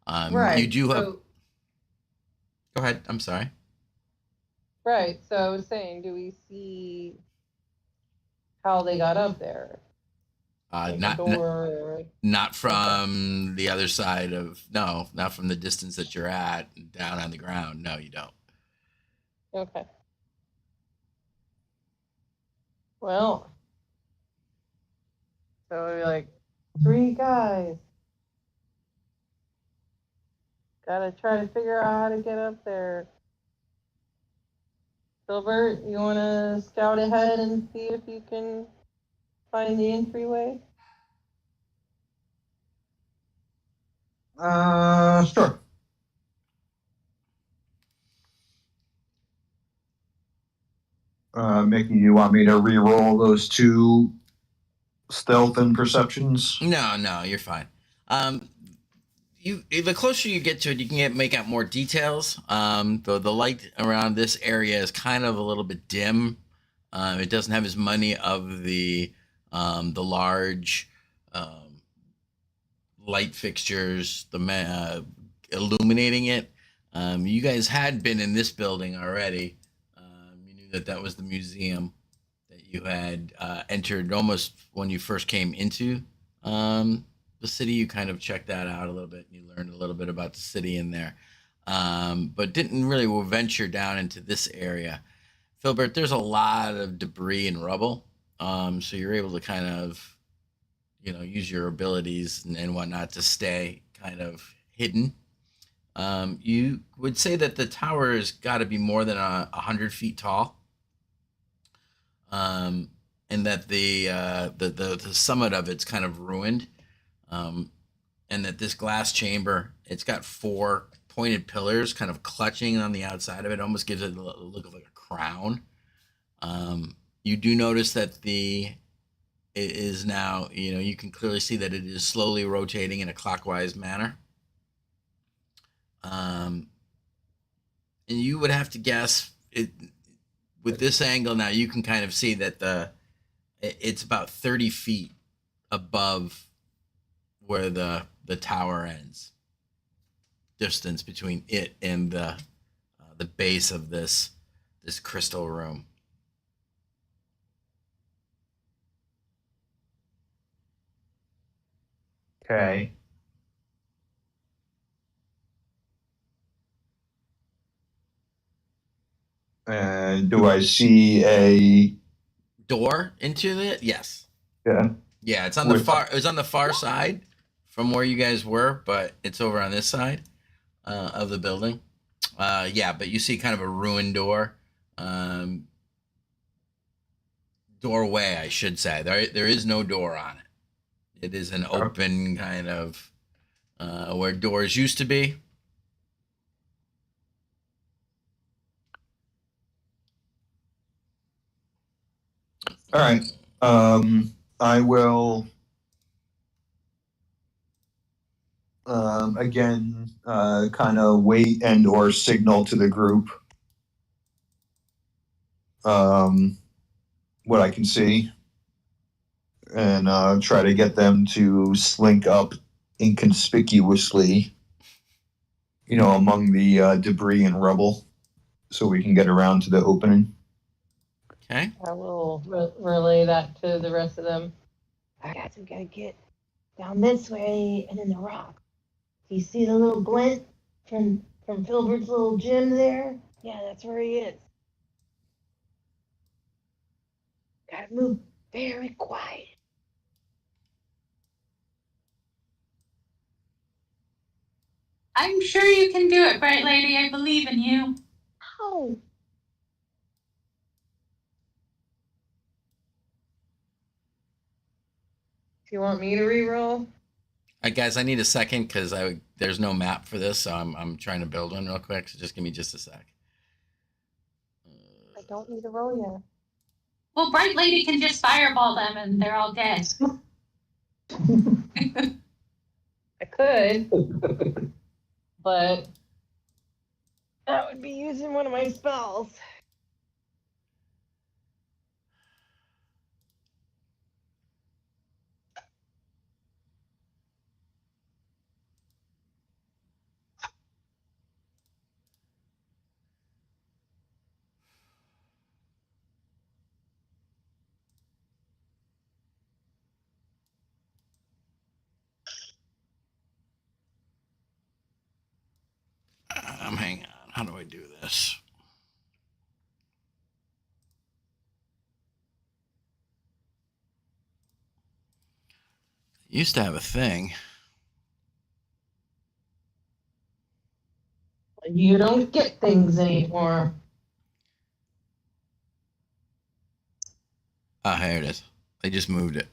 Right. You do have. So, Go ahead. I'm sorry. right. So I was saying, do we see how they got up there? Like a door or... Not from the other side of, no, not from the distance that you're at down on the ground. No, you don't. Okay. Well, so we're like, 3 guys. Gotta try to figure out how to get up there. Silbert, you wanna scout ahead and see if you can find the entryway? Sure. Mickey, you want me to re-roll those two stealth and perceptions? No, you're fine. the closer you get to it, you can make out more details. The light around this area is kind of a little bit dim. It doesn't have as many of the large light fixtures, illuminating it. You guys had been in this building already. You knew that was the museum that you had entered almost when you first came into the city. You kind of checked that out a little bit. And you learned a little bit about the city in there, but didn't really venture down into this area. Filbert, there's a lot of debris and rubble, so you're able to kind of, use your abilities and whatnot to stay kind of hidden. You would say that the tower has got to be more than 100 feet tall, and that the summit of it's kind of ruined, and that this glass chamber, it's got 4 pointed pillars kind of clutching on the outside of it. Almost gives it a look of like a crown. You do notice that it is now, you can clearly see that it is slowly rotating in a clockwise manner. And you would have to guess it with this angle. Now you can kind of see that it's about 30 feet above where the tower ends. Distance between it and the base of this crystal room. Okay. And do I see a door into it? Yes. Yeah. Yeah, it's on the far. It was on the far side from where you guys were, but it's over on this side of the building. Yeah, but you see kind of a ruined door. Doorway, I should say. There is no door on it. It is an open kind of where doors used to be. All right. I will again kind of wait and or signal to the group what I can see, and try to get them to slink up inconspicuously, among the debris and rubble, so we can get around to the opening. Okay. I will relay that to the rest of them. All right, guys, we gotta get down this way and in the rock. Do you see the little glint from Filbert's little gym there? Yeah, that's where he is. Gotta move very quiet. I'm sure you can do it, Bright Lady. I believe in you. Ow. Do you want me to re-roll? Guys, I need a second because there's no map for this, so I'm trying to build one real quick. So just give me just a sec. I don't need to roll yet. Well, Bright Lady can just fireball them and they're all dead. I could, but that would be using one of my spells. Hang on. How do I do this? Used to have a thing. You don't get things anymore. Ah, here it is. They just moved it.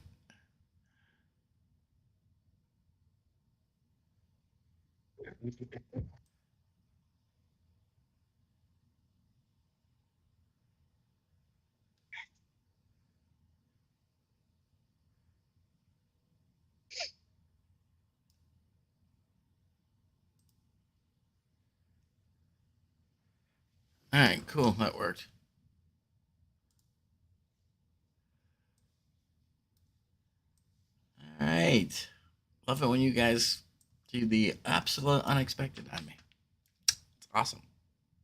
All right, cool. That worked. All right. Love it when you guys do the absolute unexpected on me. It's awesome.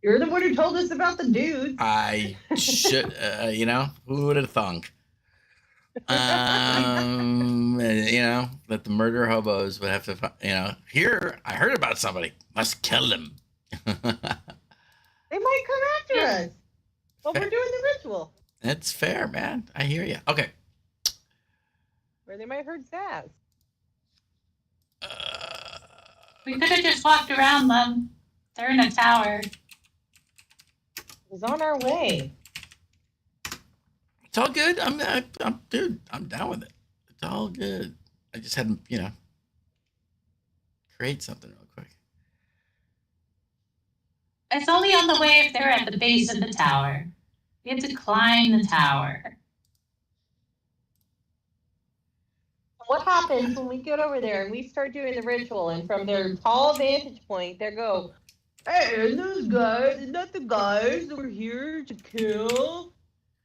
You're the one who told us about the dudes. I should, who would have thunk? That the murder hobos would have to, here, I heard about somebody. Must kill them. They might come after us while we're doing the ritual. That's fair, man. I hear you. Okay. Or they might hurt Zaz. We could have just walked around them. They're in a tower. It was on our way. It's all good. Dude, I'm down with it. It's all good. I just had to, create something real quick. It's only on the way if they're at the base of the tower. We have to climb the tower. What happens when we get over there and we start doing the ritual, and from their tall vantage point, they go, "Hey, and those guys, isn't that the guys that were here to kill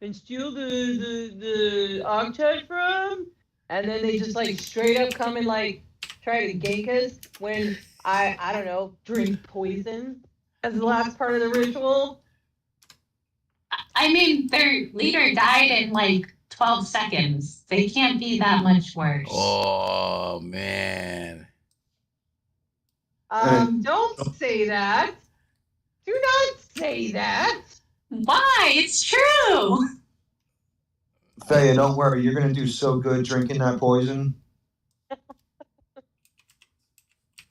and steal the octet from?" And then they just like straight up come and like try to gank us when I don't know, drink poison as the last part of the ritual. I mean, their leader died in like 12 seconds. They can't be that much worse. Oh, man. Don't say that. Do not say that. Why? It's true. Thea, don't worry. You're going to do so good drinking that poison.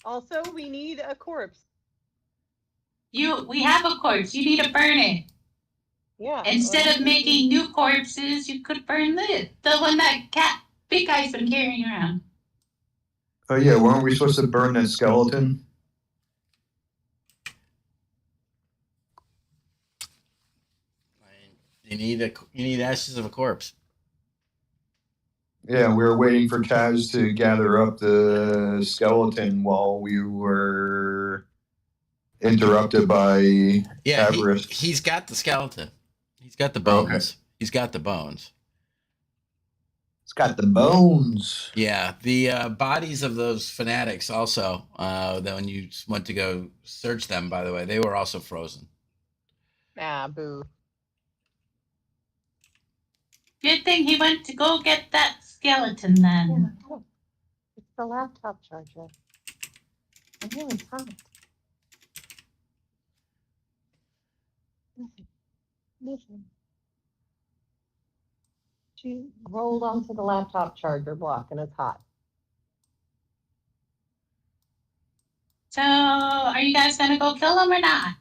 Also, we need a corpse. We have a corpse. You need to burn it. Yeah. Instead of making new corpses, you could burn the one that Big Guy's been carrying around. Oh yeah, weren't we supposed to burn that skeleton? You need ashes of a corpse. Yeah, we were waiting for Kaz to gather up the skeleton while we were interrupted by Avarice. He's got the skeleton. He's got the bones. Okay. He's got the bones. It's got the bones. Yeah, the bodies of those fanatics also, that when you went to go search them, by the way, they were also frozen. Ah, boo. Good thing he went to go get that skeleton then. Yeah. It's the laptop charger. I know it's hot. Listen. She rolled onto the laptop charger block and it's hot. So, are you guys gonna go kill him or not?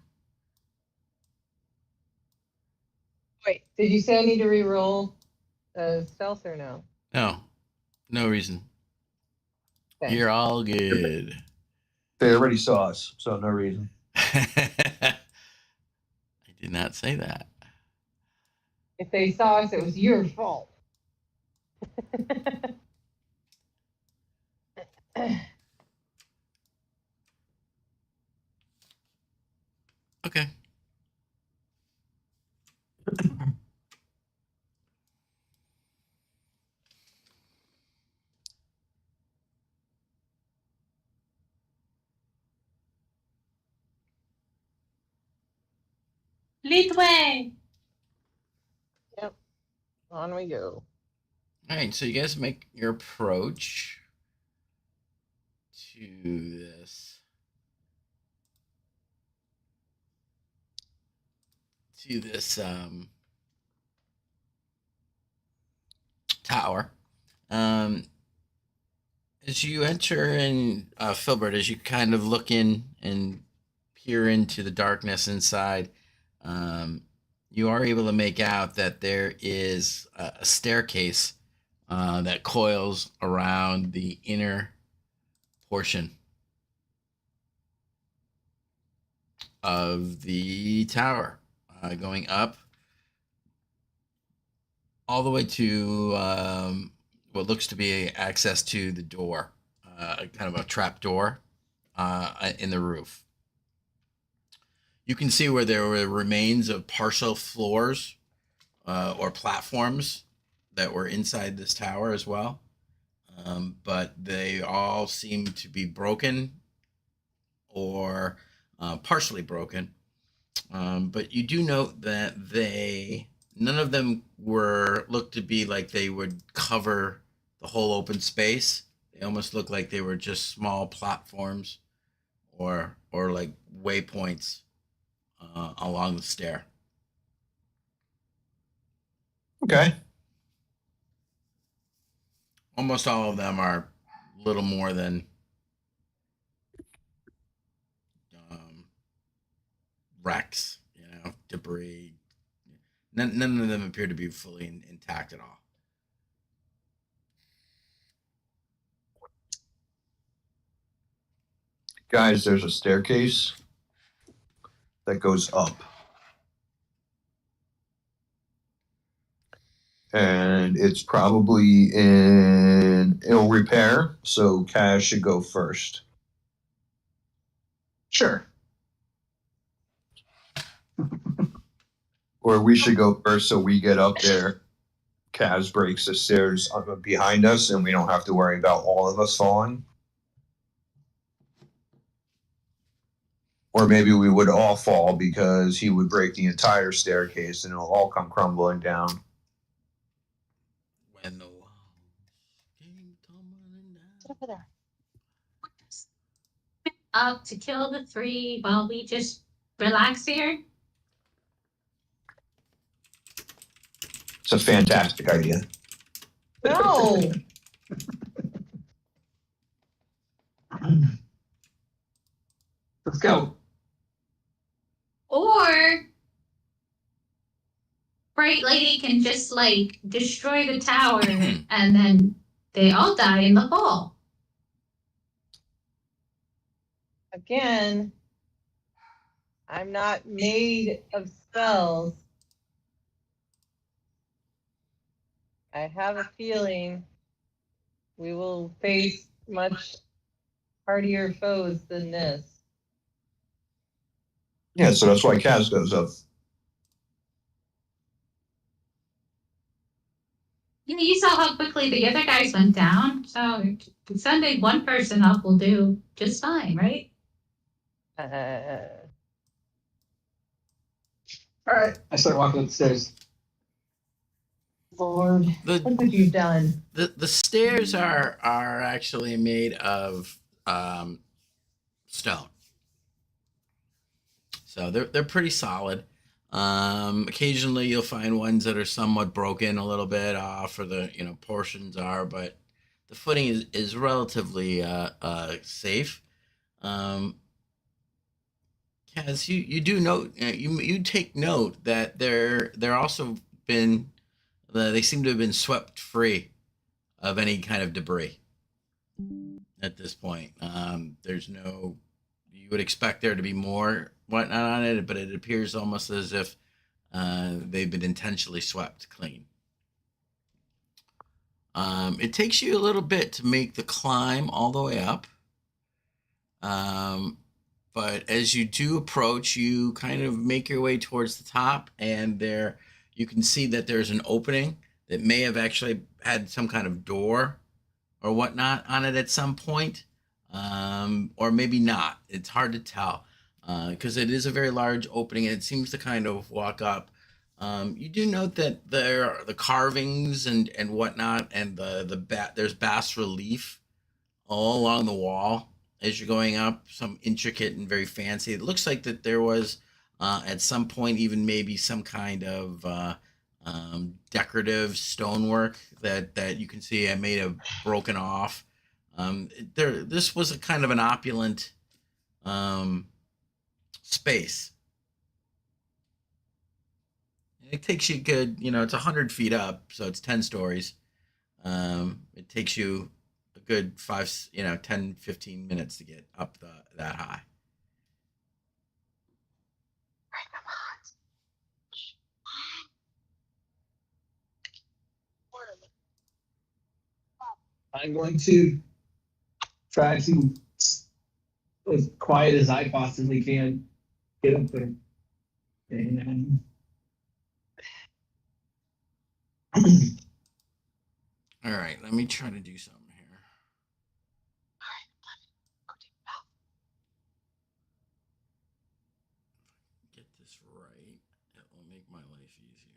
Wait, did you say I need to re-roll stealth or no? No reason. Okay. You're all good. They already saw us, so no reason. I did not say that. If they saw us, it was your fault. Okay. Lead the way. Yep. On we go. All right, so you guys make your approach to this tower. As you enter in, Filbert, as you kind of look in and peer into the darkness inside, you are able to make out that there is a staircase that coils around the inner portion of the tower, going up all the way to what looks to be access to the door, kind of a trap door in the roof. You can see where there were remains of partial floors or platforms that were inside this tower as well. But they all seem to be broken or partially broken. But you do note that none of them looked to be like they would cover the whole open space. They almost looked like they were just small platforms or like waypoints along the stair. Okay. Almost all of them are little more than wrecks, debris. None of them appear to be fully intact at all. Guys, there's a staircase that goes up. And it's probably in ill repair, so Kaz should go first. Sure. Or we should go first so we get up there. Kaz breaks the stairs behind us and we don't have to worry about all of us falling. Or maybe we would all fall because he would break the entire staircase and it'll all come crumbling down. When the walls came tumbling down. Over there. Up to kill the three while we just relax here. It's a fantastic idea. No. Let's go. Or Bright Lady can just like destroy the tower and then they all die in the fall. Again, I'm not made of spells. I have a feeling we will face much hardier foes than this. Yeah, so that's why Kaz goes up. Yeah, you saw how quickly the other guys went down. So sending one person up will do just fine, right? All right. I start walking up the stairs. Lord, look what you've done. The stairs are actually made of stone, so they're pretty solid. Occasionally you'll find ones that are somewhat broken a little bit off, or the portions are, but the footing is relatively safe. Kaz, you do note, you take note that they're also been they seem to have been swept free of any kind of debris at this point. There's no, you would expect there to be more whatnot on it, but it appears almost as if they've been intentionally swept clean. It takes you a little bit to make the climb all the way up. But as you do approach, you kind of make your way towards the top, and there you can see that there's an opening that may have actually had some kind of door or whatnot on it at some point, or maybe not. It's hard to tell because it is a very large opening, and it seems to kind of walk up. You do note that there are the carvings and whatnot, and there's bas relief all along the wall as you're going up, some intricate and very fancy. It looks like that there was at some point even maybe some kind of decorative stonework that you can see I may have broken off. This was a kind of an opulent space. It takes you good, it's 100 feet up, so it's 10 stories. It takes you a good 10, 15 minutes to get up that high. I'm going to try to, as quiet as I possibly can, Get up there. And All right, let me try to do something here. Get this right. It will make my life easier.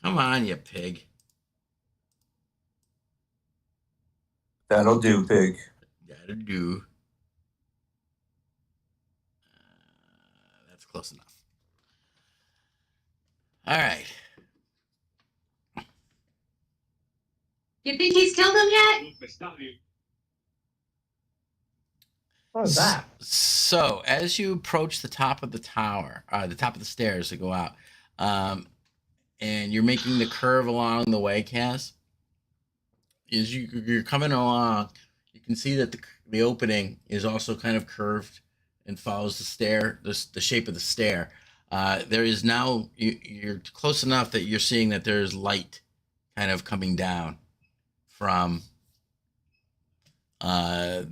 Come on, you pig. That'll do, pig. Gotta do. That's close enough. All right. You think he's killed him yet? What was that? So as you approach the top of the tower, the top of the stairs to go out, and you're making the curve along the way, Kaz, as you're coming along, you can see that the opening is also kind of curved and follows the stair, the shape of the stair. There is now, you're close enough that you're seeing that there's light kind of coming down from the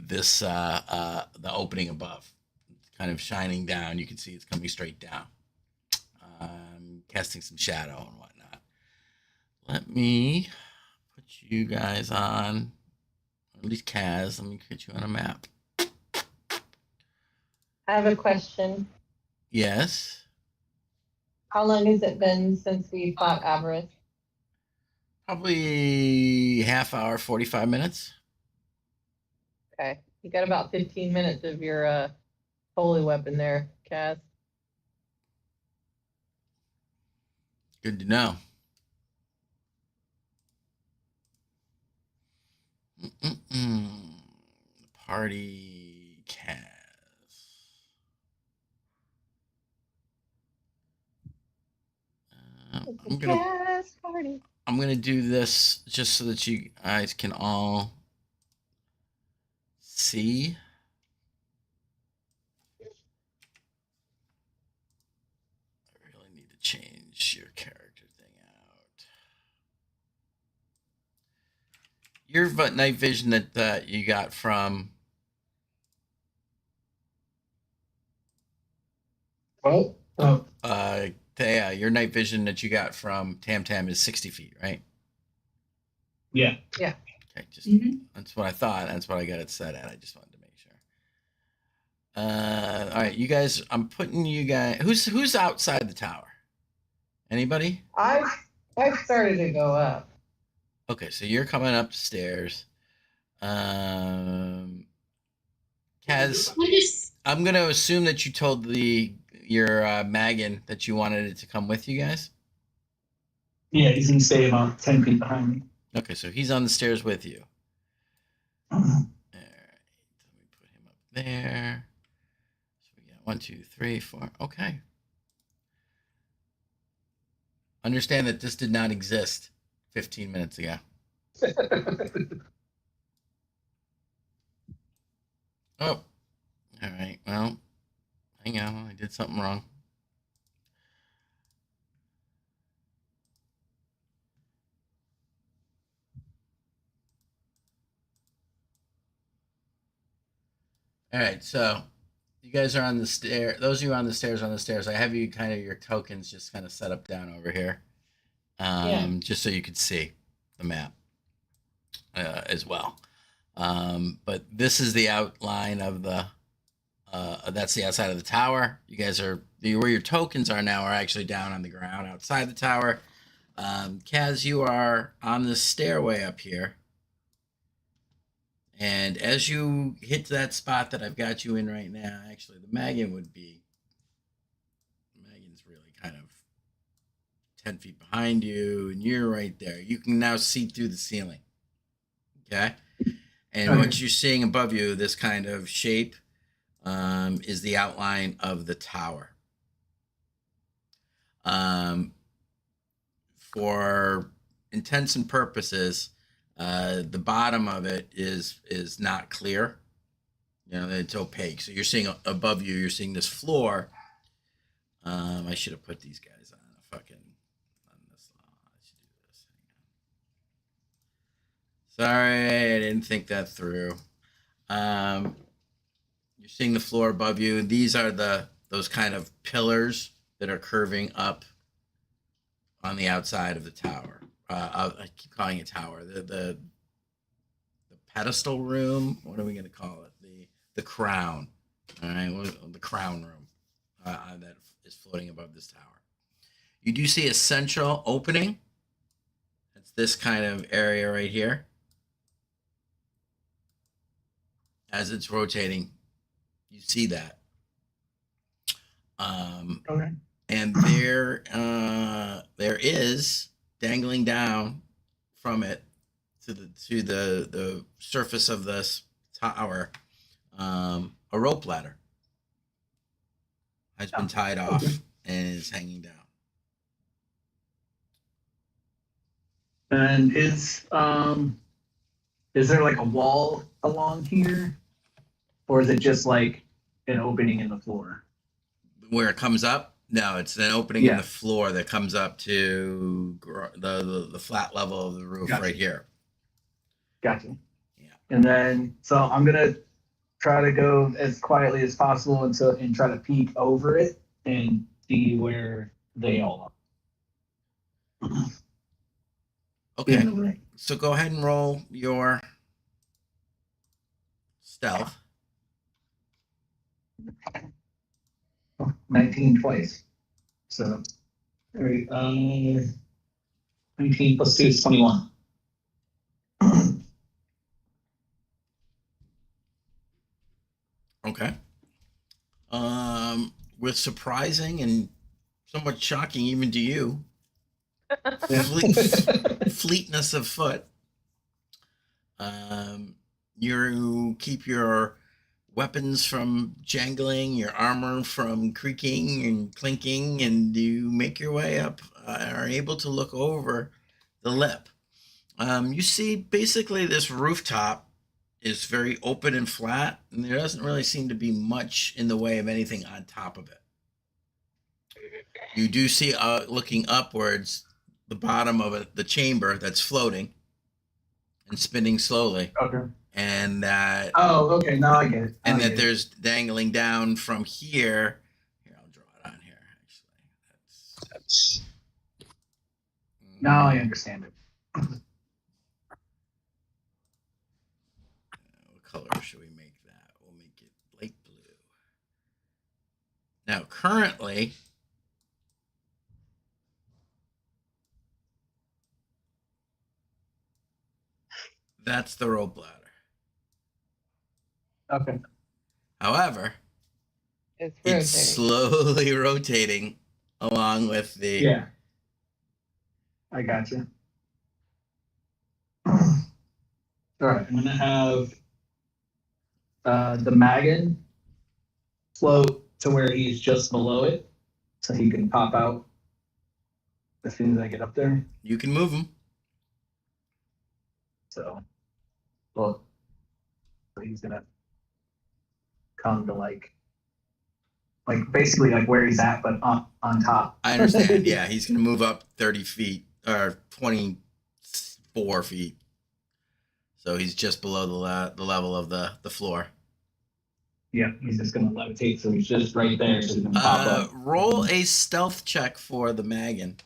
opening above. It's kind of shining down. You can see it's coming straight down, casting some shadow and whatnot. Let me put you guys on, or at least Kaz, let me put you on a map. I have a question. Yes. How long has it been since we fought Avarice? Probably half hour, 45 minutes. Okay. You got about 15 minutes of your holy weapon there, Kaz. Good to know. Party Kaz. Kaz party. I'm gonna do this just so that you guys can all see. I really need to change your character thing out. Your night vision that you got from Thea, your night vision that you got from Tam Tam is 60 feet, right? yeah. Yeah. Okay, just Mhm. that's what I thought. That's what I got it set at. I just wanted to make sure. All right, you guys. I'm putting you guys. Who's outside the tower? Anybody? I started to go up. Okay, so you're coming up the stairs. Kaz, We just I'm gonna assume that you told your Megan that you wanted it to come with you guys. Yeah, he's gonna stay about 10 feet behind me. Okay, so he's on the stairs with you. Uh, All right, let me put him up there. So we got 1, 2, 3, 4. Okay. Understand that this did not exist 15 minutes ago. Oh, all right. Well, hang on. I did something wrong. All right. So you guys are on the stair. Those of you on the stairs, I have you kind of your tokens just kind of set up down over here, just so you could see the map as well. But this is the outline of the. That's the outside of the tower. You guys are where your tokens are now are actually down on the ground outside the tower. Kaz, you are on the stairway up here. And as you hit that spot that I've got you in right now, actually, the Megan's really kind of 10 feet behind you, and you're right there. You can now see through the ceiling. Okay? And what you're seeing above you, this kind of shape, is the outline of the tower. For intents and purposes, The bottom of it is not clear. You know, it's opaque. So you're seeing above you, you're seeing this floor. I should have put these guys on a fucking on this. I should do this. Sorry, I didn't think that through. You're seeing the floor above you. These are those kind of pillars that are curving up on the outside of the tower. I keep calling it tower. The pedestal room. What are we going to call it? The crown. All right, the crown room that is floating above this tower. You do see a central opening. It's this kind of area right here. As it's rotating, you see that. Okay. And there is dangling down from it to the surface of this tower, a rope ladder has been tied off and is hanging down. And is there like a wall along here, or is it just like an opening in the floor? Where it comes up? No, it's an opening in Yeah. the floor that comes up to the flat level of the roof Gotcha. right here. Gotcha. Yeah. And then, so I'm gonna try to go as quietly as possible and try to peek over it and see where they all are. Okay. In the room. So go ahead and roll your stealth. 19 twice. So, all right, 19 plus 2 is 21. Okay. With surprising and somewhat shocking even to you, fleetness of foot. You keep your weapons from jangling, your armor from creaking and clinking, and you make your way up, are able to look over the lip. You see basically this rooftop is very open and flat, and there doesn't really seem to be much in the way of anything on top of it. You do see, looking upwards, the bottom of it, the chamber that's floating and spinning slowly, Okay. and that Oh, okay. Now I get it. and that there's dangling down from here. Here, I'll draw it on here. Actually, that's Now I understand it. What color should we make that? We'll make it light blue. Now, currently, that's the rope ladder. Okay. However, It's it's rotating. slowly rotating along with the. Yeah. I got you. All right. I'm gonna have the Magan float to where he's just below it, so he can pop out as soon as I get up there. You can move them. So, well, so he's gonna come to like basically like where he's at, but on top. I understand. Yeah, he's going to move up 30 feet or 24 feet. So he's just below the level of the floor. Yeah, he's just gonna levitate, so he's just right there, so he can pop up. Roll a stealth check for the Magan.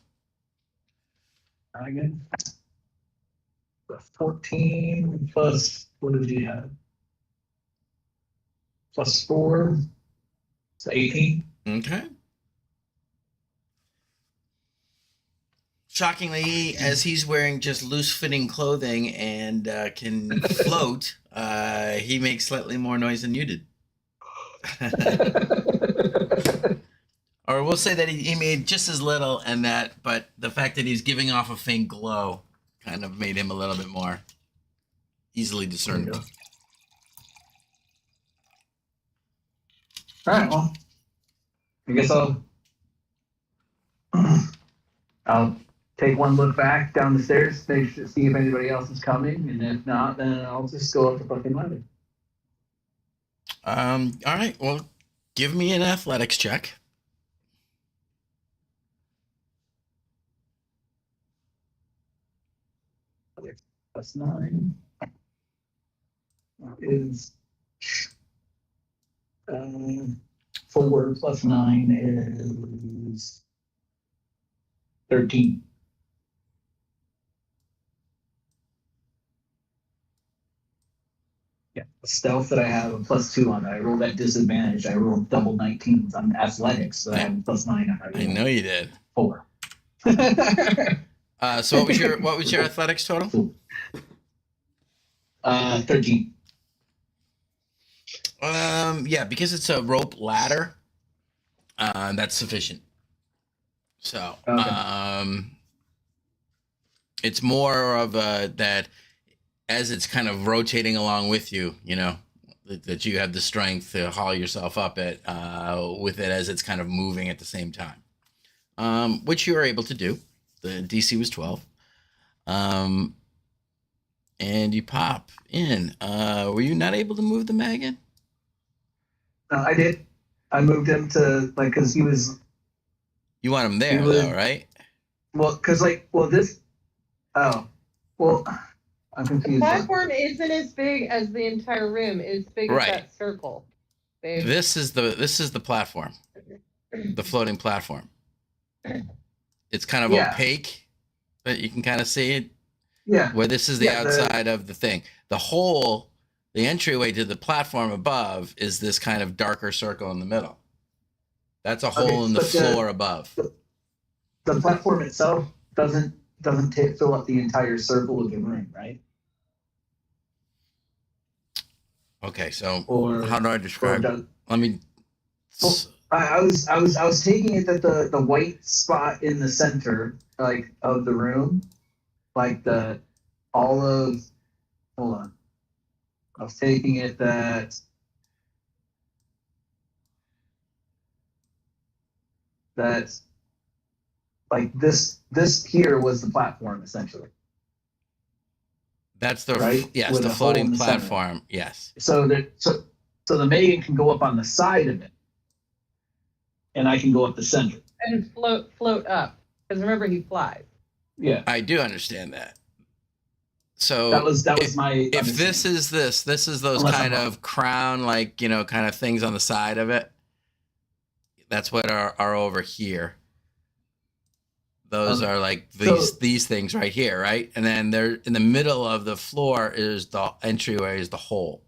Again. 14 plus, what did he have? Plus 4, so 18. Okay. Shockingly, as he's wearing just loose-fitting clothing and can float, he makes slightly more noise than you did. Or we'll say that he made just as little, and that, but the fact that he's giving off a faint glow kind of made him a little bit more easily discernible. All right, well, I guess I'll take one look back down the stairs, see if anybody else is coming, and if not, then I'll just go up the fucking ladder. All right. Well, give me an athletics check. Plus 9 is 4 plus 9 is 13. Yeah, the stealth that I have a plus 2 on that. I rolled at disadvantage. I rolled double 19s on athletics, so I have a plus 9 on I know you did. 4. So what was your athletics total? 13. Yeah, because it's a rope ladder, that's sufficient. So, Okay. it's more of a that as it's kind of rotating along with you, you know, that you have the strength to haul yourself up it with it as it's kind of moving at the same time, which you were able to do. The DC was 12. And you pop in. Were you not able to move the Magan? No, I did. I moved him to, like, because he was, You want him there, was- though, right? well, because, like, I'm The confused. platform isn't as big as the entire room. It's big Right. as that circle. Babe. This is the platform, the floating platform. It's kind of Yeah. opaque, but you can kind of see it. Yeah. Where this is the Yeah, outside of the thing. The entryway to the platform above is this kind of darker circle in the middle. That's a hole in the but floor above. The platform itself doesn't fill up the entire circle of the room, right? Okay, so Or how do I or describe? does, Let me. Well, I was taking it that the white spot in the center, like, of the room, like hold on. I was taking it that like this here was the platform essentially. That's the Right? yes, With the a hole floating in the center. platform. Yes. So the Megan can go up on the side of it, and I can go up the center. And float up. Because remember, he flies. Yeah, I do understand that. So that was my. if this is those Unless kind I'm wrong. of crown, like, you know, kind of things on the side of it, that's what are over here. Those are like these things right here, right? And then they're in the middle of the floor is the entryway, is the hole.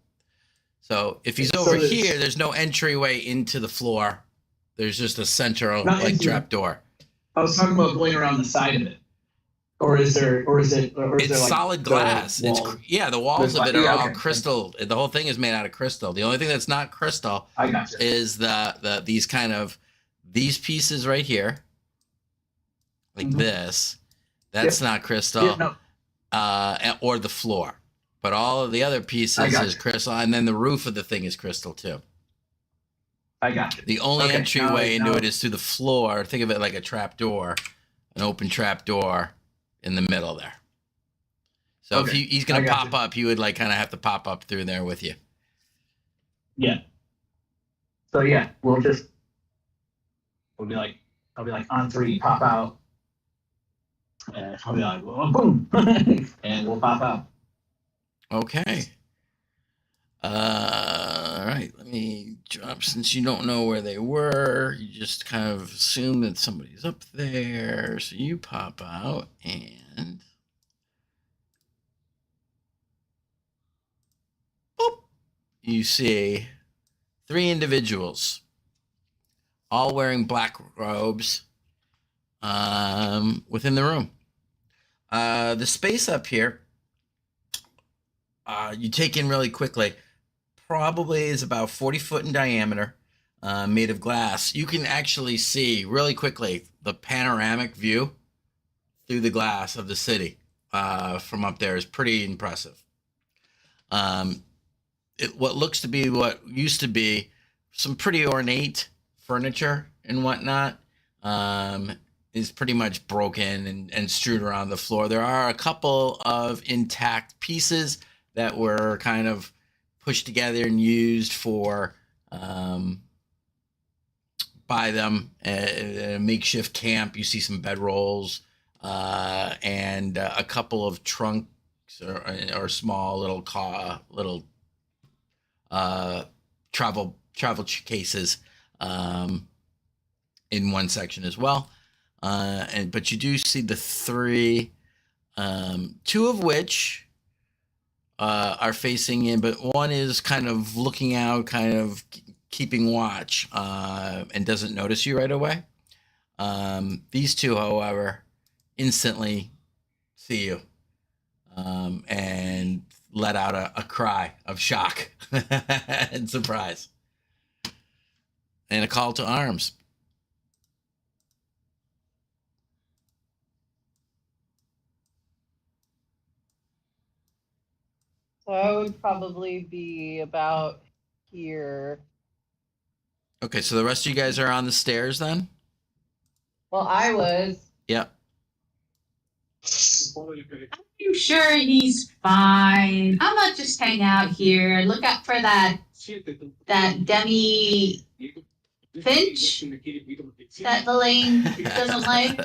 So if he's over here, there's no entryway into the floor. There's just a central like trap door. I was talking about going around the side of it, or is it? It's like solid glass. the It's wall? the walls There's of it are all okay. crystal. The whole thing is made out of crystal. The only thing that's not crystal I got you. is these pieces right here, like Mhm. this. That's not crystal, Yeah, no, or the floor. But all of the other I pieces got is you. crystal, and then the roof of the thing is crystal too. I got you. The only Okay, entryway now- into it is through the floor. Think of it like a trap door, an open trap door in the middle there. So Okay, if he's going I to got pop you. up, you would like kind of have to pop up through there with you. Yeah. So yeah, we'll be like, I'll be like on 3, pop out, and I'll be like, oh, boom, and we'll pop out. Okay. All right. Let me drop, since you don't know where they were, you just kind of assume that somebody's up there. So you pop out and boop, you see 3 individuals all wearing black robes within the room. The space up here, you take in really quickly, probably is about 40 foot in diameter, made of glass. You can actually see really quickly the panoramic view through the glass of the city from up there is pretty impressive. What looks to be what used to be some pretty ornate furniture and whatnot is pretty much broken and strewed around the floor. There are a couple of intact pieces that were kind of pushed together and used for by them a makeshift camp. You see some bedrolls and a couple of trunks or small little travel cases in one section as well. But you do see the three, two of which are facing in, but one is kind of looking out, kind of keeping watch, and doesn't notice you right away. These two, however, instantly see you and let out a cry of shock and surprise and a call to arms. So I would probably be about here. Okay, so the rest of you guys are on the stairs then? Well, I was. Yep. I'm sure he's fine. I'm gonna just hang out here, look out for that demi finch that Elaine doesn't like.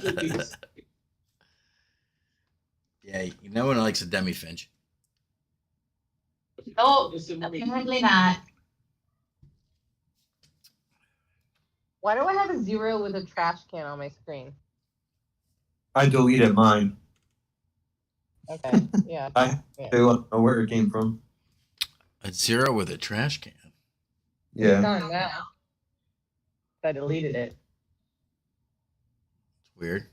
Yeah, no one likes a demi finch. Oh, apparently not. Why do I have a 0 with a trash can on my screen? I deleted mine. Okay, yeah. I don't know where it came from. A 0 with a trash can. It's Yeah. done now. I deleted it. It's weird.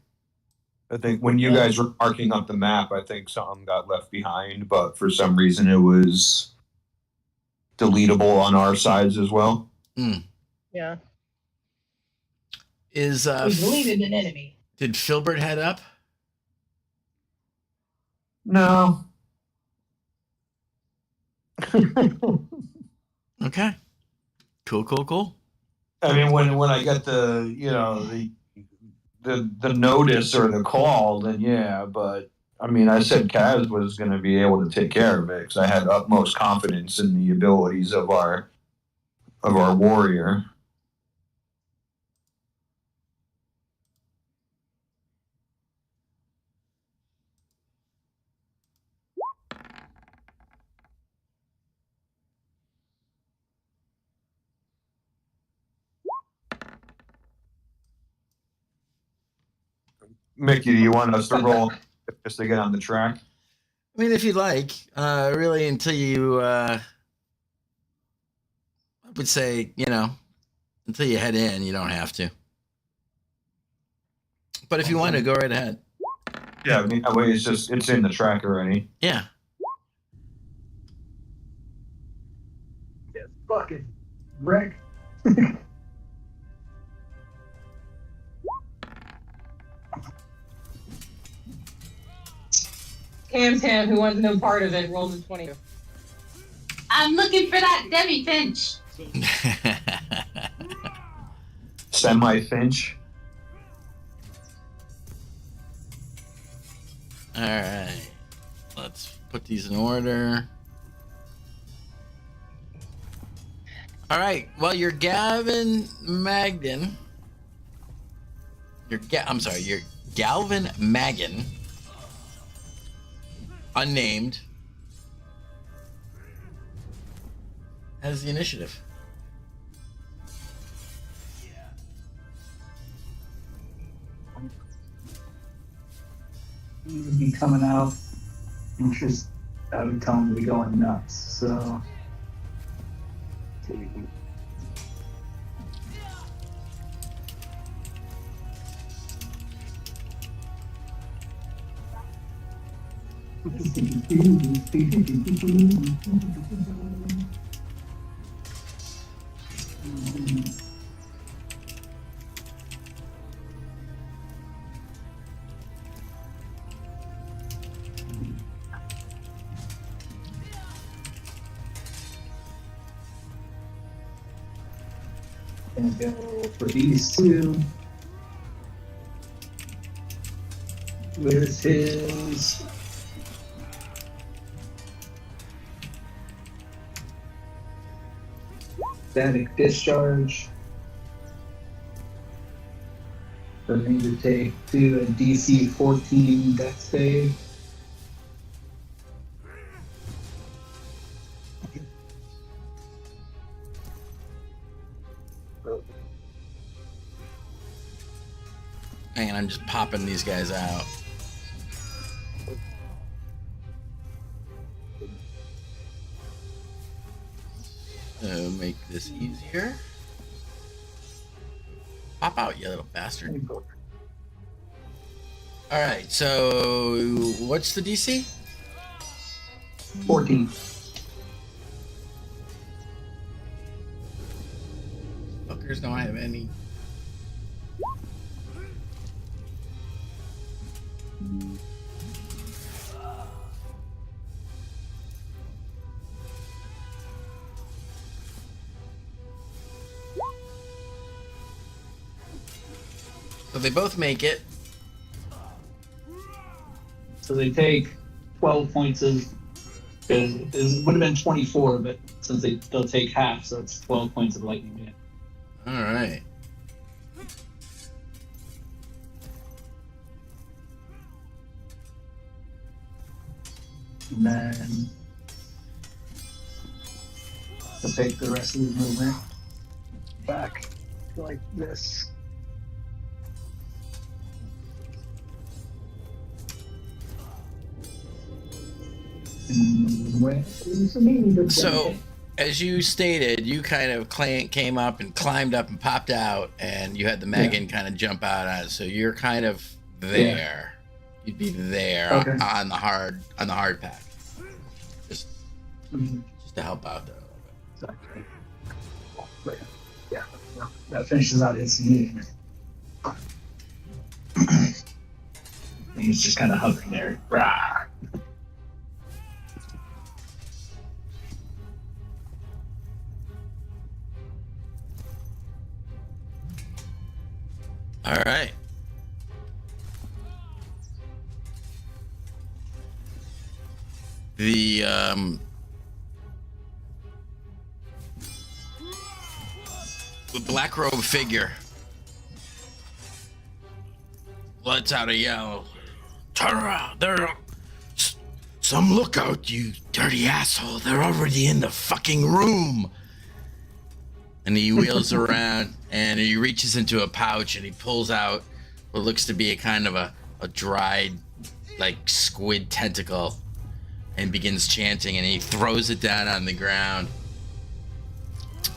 I think when you guys were marking up the map, I think something got left behind, but for some reason it was deletable on our sides as well. Yeah. Is We deleted an enemy. did Filbert head up? No. Okay. Cool. I mean, when I got the the notice or the call, then yeah. But I mean, I said Kaz was going to be able to take care of it because I had utmost confidence in the abilities of our warrior. Mickey, do you want us to roll just to get on the track? I mean, if you'd like, really, until you, I would say, until you head in, you don't have to. But if you want to, go right ahead. Yeah, I mean, that way it's in the track already. Yeah. Yes, fucking wreck. Tam, who wants no part of it, rolls a 20. I'm looking for that demi finch. Semi-finch. All right. Let's put these in order. All right. Well, you're Gavin Magden. You're Galvin Magan. Unnamed. Has the initiative. He would be coming out and just I would tell him to be going nuts. So gonna go for these two. with his static discharge. For me to do a DC 14 death save. Hang on, I'm just popping these guys out. Make this easier. Pop out, you little bastard. Alright, so what's the DC? 14. Fuckers don't have any. So they both make it. So they take 12 points of. It would have been 24, but since they'll take half, so it's 12 points of lightning damage. Alright. And then they'll take the rest of his movement back like this. So, as you stated, you kind of came up and climbed up and popped out, and you had the Megan kind of jump out on it. So you're kind of there. You'd be there on the hard pack, just to help out there a little bit. Yeah, that finishes out his movement. He's just kind of hovering there. Rah. All right. The black robe figure lets out a yell. Turn around! Some lookout, you dirty asshole! They're already in the fucking room. And he wheels around and he reaches into a pouch and he pulls out what looks to be a kind of a dried, like, squid tentacle and begins chanting, and he throws it down on the ground,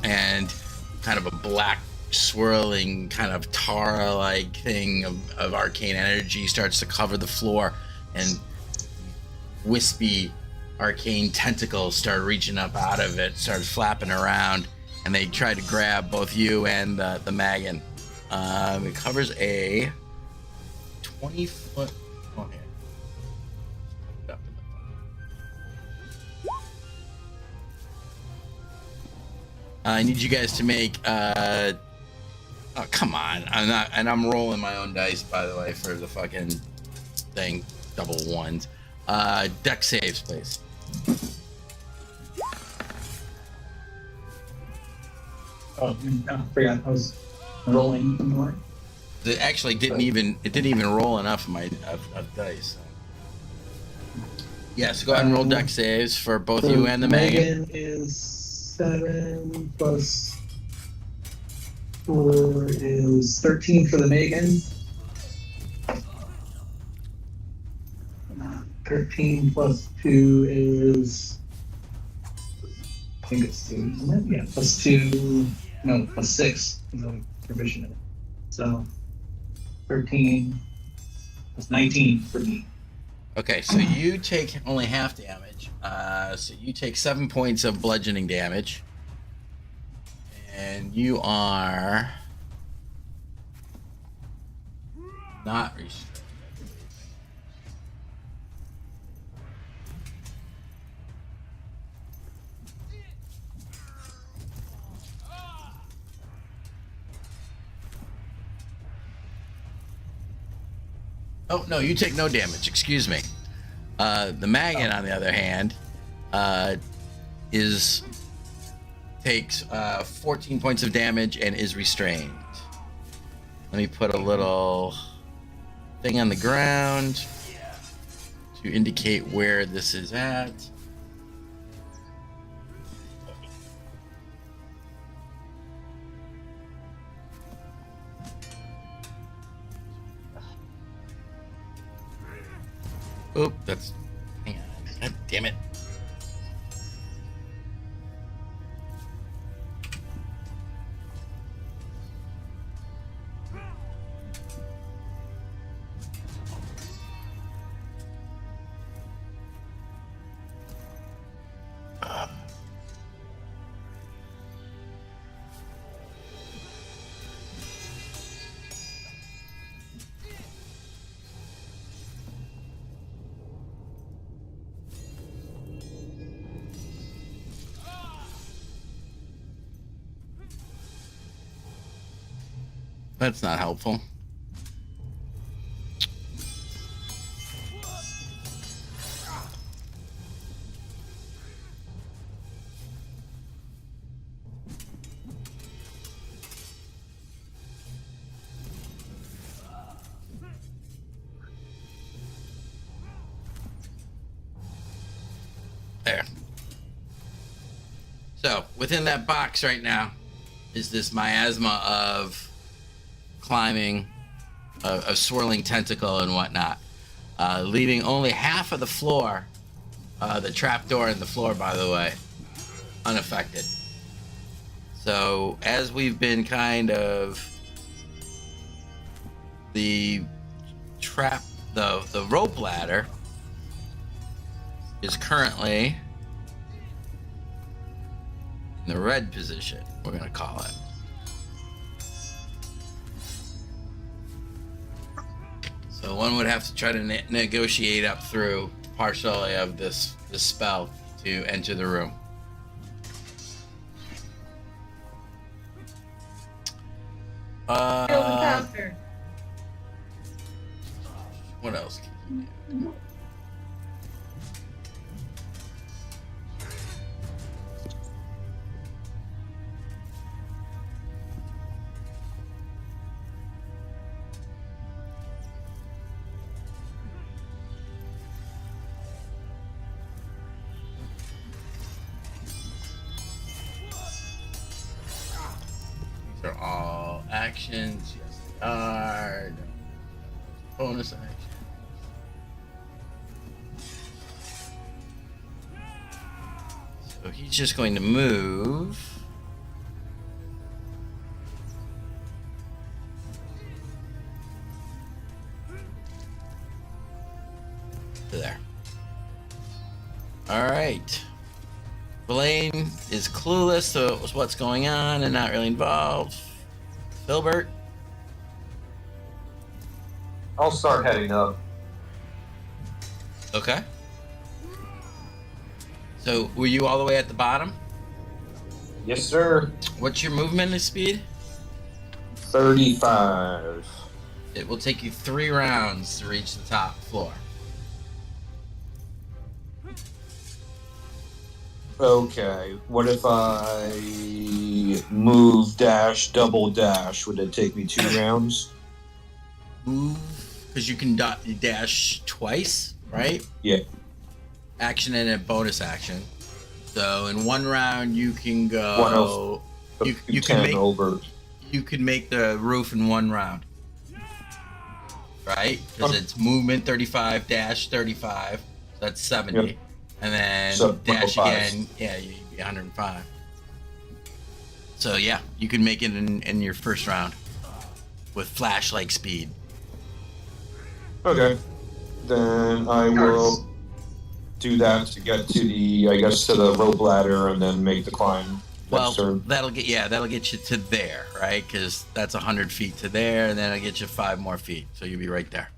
and kind of a black swirling kind of tar-like thing of arcane energy starts to cover the floor, and wispy arcane tentacles start reaching up out of it, start flapping around, and they try to grab both you and the Magan. It covers a 20-foot. Oh, here. Put it up in the front. I need you guys to make. Oh, come on! I'm not, and I'm rolling my own dice, by the way, for the fucking thing. Double ones. Dex saves, please. Oh, I forgot. I was rolling more. It actually didn't even roll enough of my dice. So. Yeah, so go ahead and roll dex saves for both you and the Megan. Megan is 7 plus 4 is 13 for the Megan. 13 plus 2 is, I think it's 2, isn't it? Yeah, plus 2, no, plus 6 is a provision in it. So 13 plus 19 for me. Okay, so you take only half damage. So you take 7 points of bludgeoning damage. And you are not restrained. Oh, no, you take no damage. Excuse me. The Magan, on the other hand, takes 14 points of damage and is restrained. Let me put a little thing on the ground to indicate where this is at. Oop, that's... Hang on. God damn it. That's not helpful. There. So, within that box right now is this miasma of climbing, a swirling tentacle and whatnot, leaving only half of the floor, the trapdoor in the floor, by the way, unaffected. So as we've been kind of the rope ladder is currently in the red position, we're gonna call it. So one would have to try to negotiate up through partially of this spell to enter the room. What else can you do? These are all actions. Yes, they are. Bonus action. So he's just going to move. There. All right. Blaine is clueless to what's going on and not really involved. Filbert. I'll start heading up. Okay. So were you all the way at the bottom? Yes, sir. What's your movement speed? 35. It will take you 3 rounds to reach the top floor. Okay. What if I move, dash, double dash? Would it take me 2 rounds? Move, because you can dash twice, right? Yeah. Action and a bonus action. So in 1 round you can go. You can make over. You can make the roof in 1 round, right? Because it's movement 35 dash 35. So that's 70. Yep. And then So, dash 105. again, yeah, you'd be 105. So yeah, you can make it in your first round with flash-like speed. Okay. Then I will do that to get to to the rope ladder and then make the climb. Well, turn. that'll get you to there, right? Because that's 100 feet to there, and then it'll get you 5 more feet, so you'll be right there.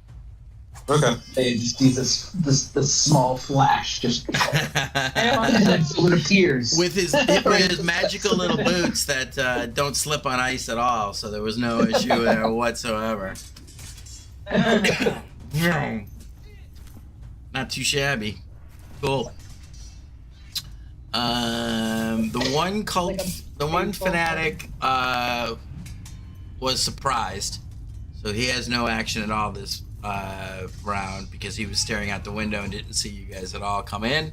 Okay. They just do this small flash, just and then it appears. with his magical little boots that don't slip on ice at all, so there was no issue there whatsoever. Not too shabby. Cool. The one cult, Like the one baseball fanatic, was surprised, so he has no action at all this round because he was staring out the window and didn't see you guys at all come in.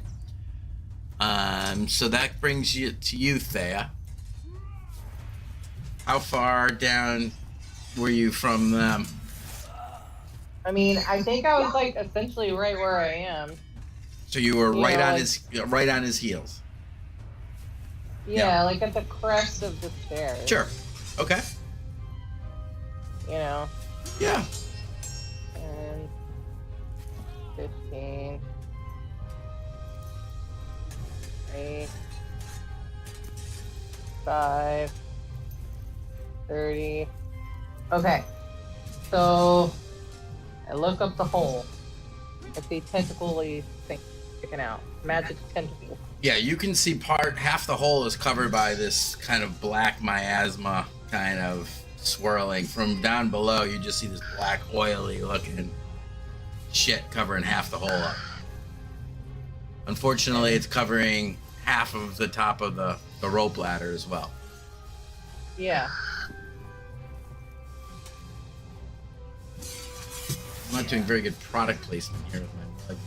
So that brings you to you, Thea. How far down were you from them? I mean, I think I was like essentially right where I am. So you were Yeah, right on like- right on his heels. Yeah, like at the crest of the stairs. Sure. Okay. You know, Yeah. and 15. 3, 5, 30. Okay. So I look up the hole. I see tentacly thing sticking out. Magic tentacle. Yeah, you can see half the hole is covered by this kind of black miasma kind of swirling. From down below, you just see this black, oily looking shit covering half the hole up. Unfortunately, it's covering half of the top of the rope ladder as well. Yeah. I'm not doing very good product placement here with my plug.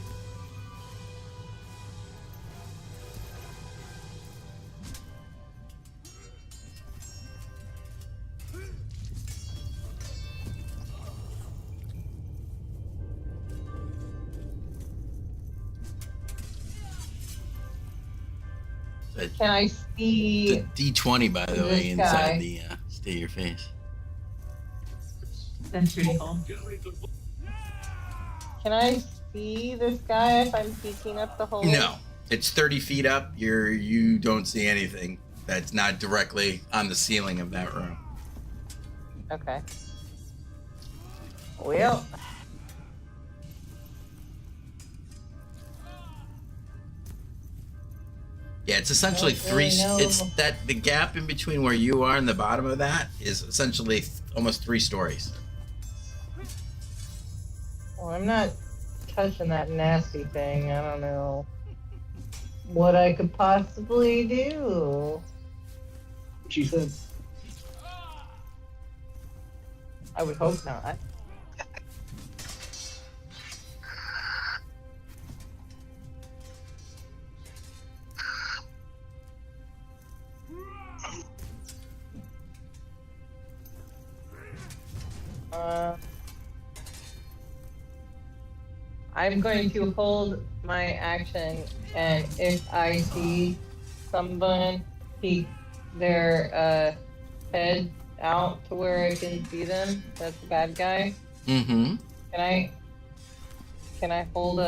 Can I see? It's a D20, by the This way, guy. inside the stay your face. That's pretty cool. Can I see this guy if I'm peeking up the hole? No, it's 30 feet up. You don't see anything that's not directly on the ceiling of that room. Okay. Well. Yeah, it's essentially Don't really know. It's that the gap in between where you are and the bottom of that is essentially almost 3 stories. Well, I'm not touching that nasty thing. I don't know what I could possibly do. She said. I would hope not. I'm going to hold my action, and if I see someone peek their head out to where I can see them, that's the bad guy. Mm-hmm. Can I hold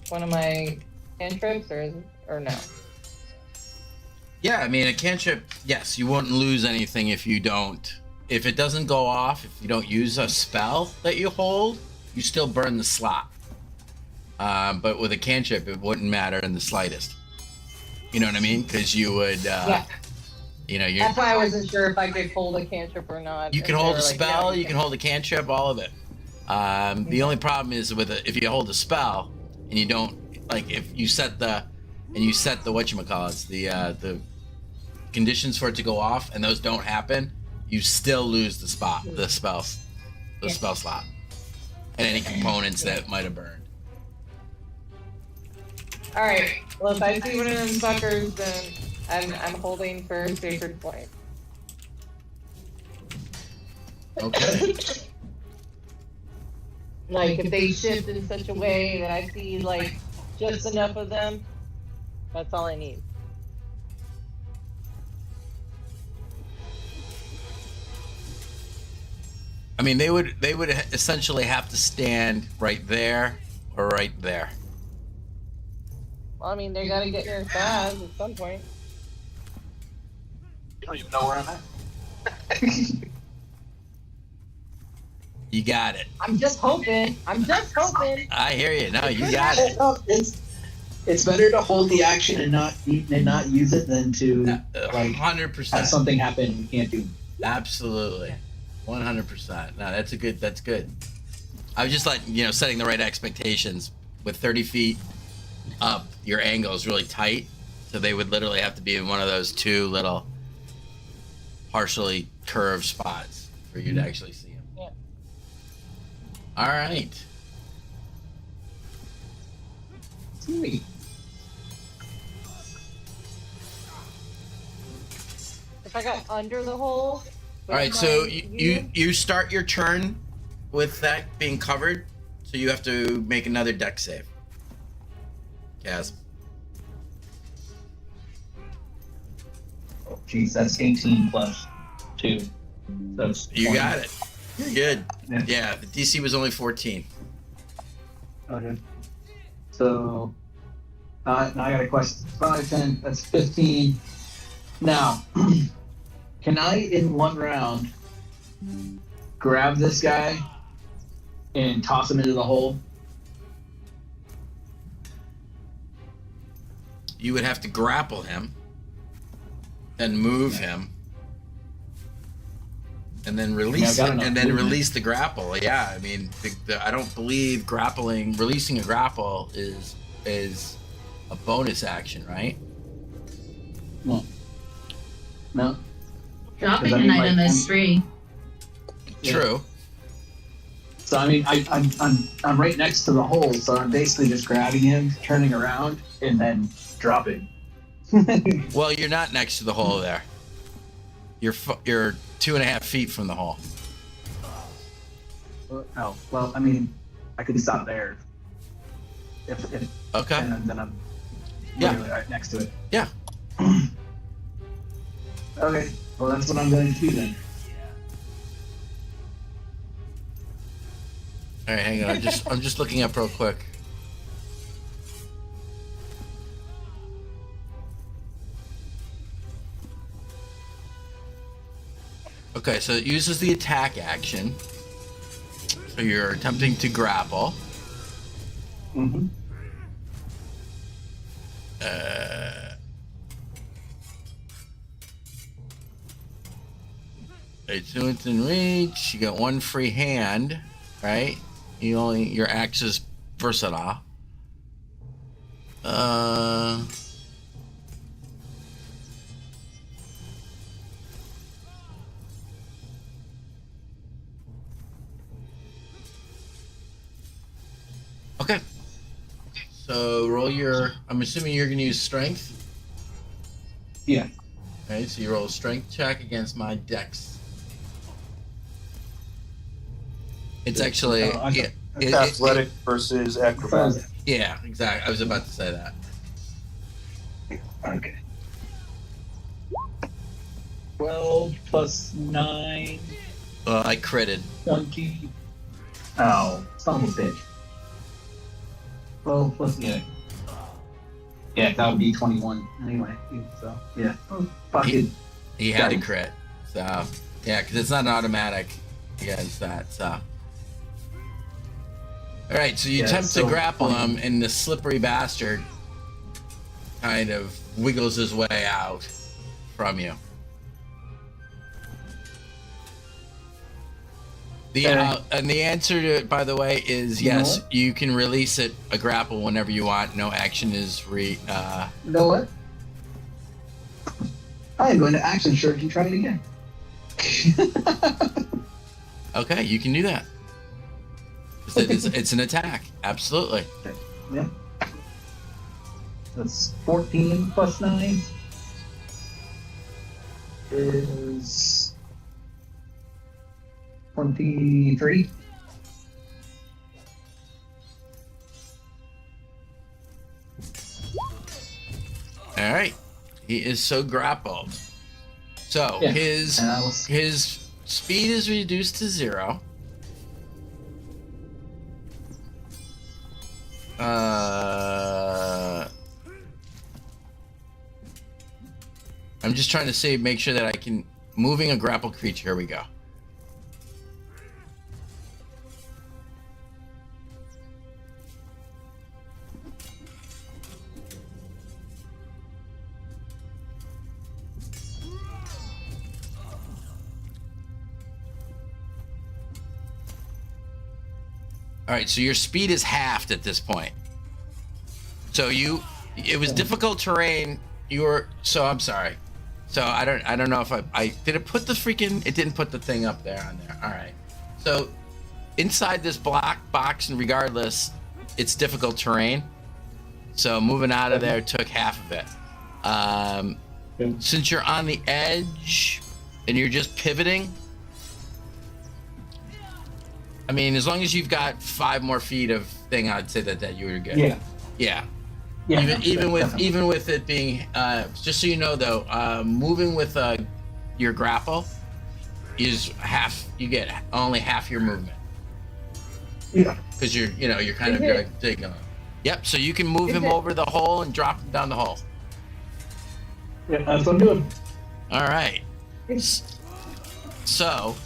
one of my cantrips or no? Yeah, I mean, a cantrip, yes, you wouldn't lose anything if you don't. If it doesn't go off, if you don't use a spell that you hold, you still burn the slot. But with a cantrip, it wouldn't matter in the slightest. You know what I mean? Because you would, Yeah. you know, That's why I wasn't sure if I could hold a cantrip or not. you and can they hold were a like, spell, yeah, you can hold a cantrip, all of it. The only problem is if you hold a spell and you don't, like, if you set the whatchamacallits, the conditions for it to go off, and those don't happen, you still lose the spell slot, and any components that might have burned. All right. Well, if I see one of them suckers, then I'm holding for sacred flame. Okay. Like if they shift in such a way that I see like just enough of them, that's all I need. I mean, they would essentially have to stand right there or right there. Well, I mean, they gotta get near fast at some point. You don't even know where I'm at. You got it. I'm just hoping. I hear you. No, you got it. It's better to hold the action and not use it than to like 100%. have something happen you can't do. Absolutely. 100%. No, that's good. I was just setting the right expectations. With 30 feet up, your angle is really tight, so they would literally have to be in one of those two little partially curved spots for you to actually see them. Yeah. All right. Sweet. If I got under the hole. All right, so you start your turn with that being covered, so you have to make another dex save. Kaz. Oh, geez, that's 18 plus 2. That's You 20. got it. You're good. Yeah. Yeah, the DC was only 14. Okay. So, now I got a question. 5, 10, that's 15. Now, can I, in one round, grab this guy and toss him into the hole? You would have to grapple him, then move him, and then release got it, enough and then movement. release the grapple. Yeah, I mean, I don't believe releasing a grapple is a bonus action, right? No. No? Dropping Because I an mean, item like, is free. Yeah. True. So I mean, I'm right next to the hole, so I'm basically just grabbing him, turning around, and then dropping. Well, you're not next to the hole there. You're 2.5 feet from the hole. Oh, well, I mean, I could stop there. If Okay. and then I'm Yeah. literally right next to it. Yeah. Okay, well that's what I'm going to do then. All right, hang on. I'm just looking up real quick. Okay, so it uses the attack action. So you're attempting to grapple. Mm-hmm. So it's in reach. You got one free hand, right? Your axe is versatile. Okay. So roll your. I'm assuming you're gonna use strength. Yeah. Right. So you roll a strength check against my dex. It's actually I It's athletic versus acrobatic. yeah, exactly. I was about to say that. Okay. 12 plus 9, I critted. 20. Oh, son of a bitch. 12 plus, yeah. Yeah, that would be 21 anyway. So, yeah. Fucking. He had a Nice. crit. So yeah, because it's not an automatic against that. So. All right, so you Yeah, attempt to so grapple funny. him, and the slippery bastard kind of wiggles his way out from you. And the answer to it, by the way, is You know yes. what? You can release a grapple whenever you want. No action is You know what? I am going to action surge and try it again. Okay, you can do that. It's an attack. Absolutely. Yeah. That's 14 plus 9 is 23. All right. He is so grappled. So Yeah. his And I was his speed is reduced to 0. I'm just trying to make sure that I can moving a grapple creature. Here we go. All right, so your speed is halved at this point. So it was difficult terrain. I'm sorry. So I don't know if I did it put the freaking, it didn't put the thing up there on there. All right. So inside this black box, and regardless, it's difficult terrain. So moving out of there took half of it. Since you're on the edge and you're just pivoting, I mean, as long as you've got 5 more feet of thing, I'd say that you were good. Yeah. Even with it being, just so you know though, moving with your grapple is half. You get only half your movement. Yeah. Because you're kind of taking. Yep. So you can move him over the hole and drop him down the hole. Yeah, that's what I'm doing. All right. So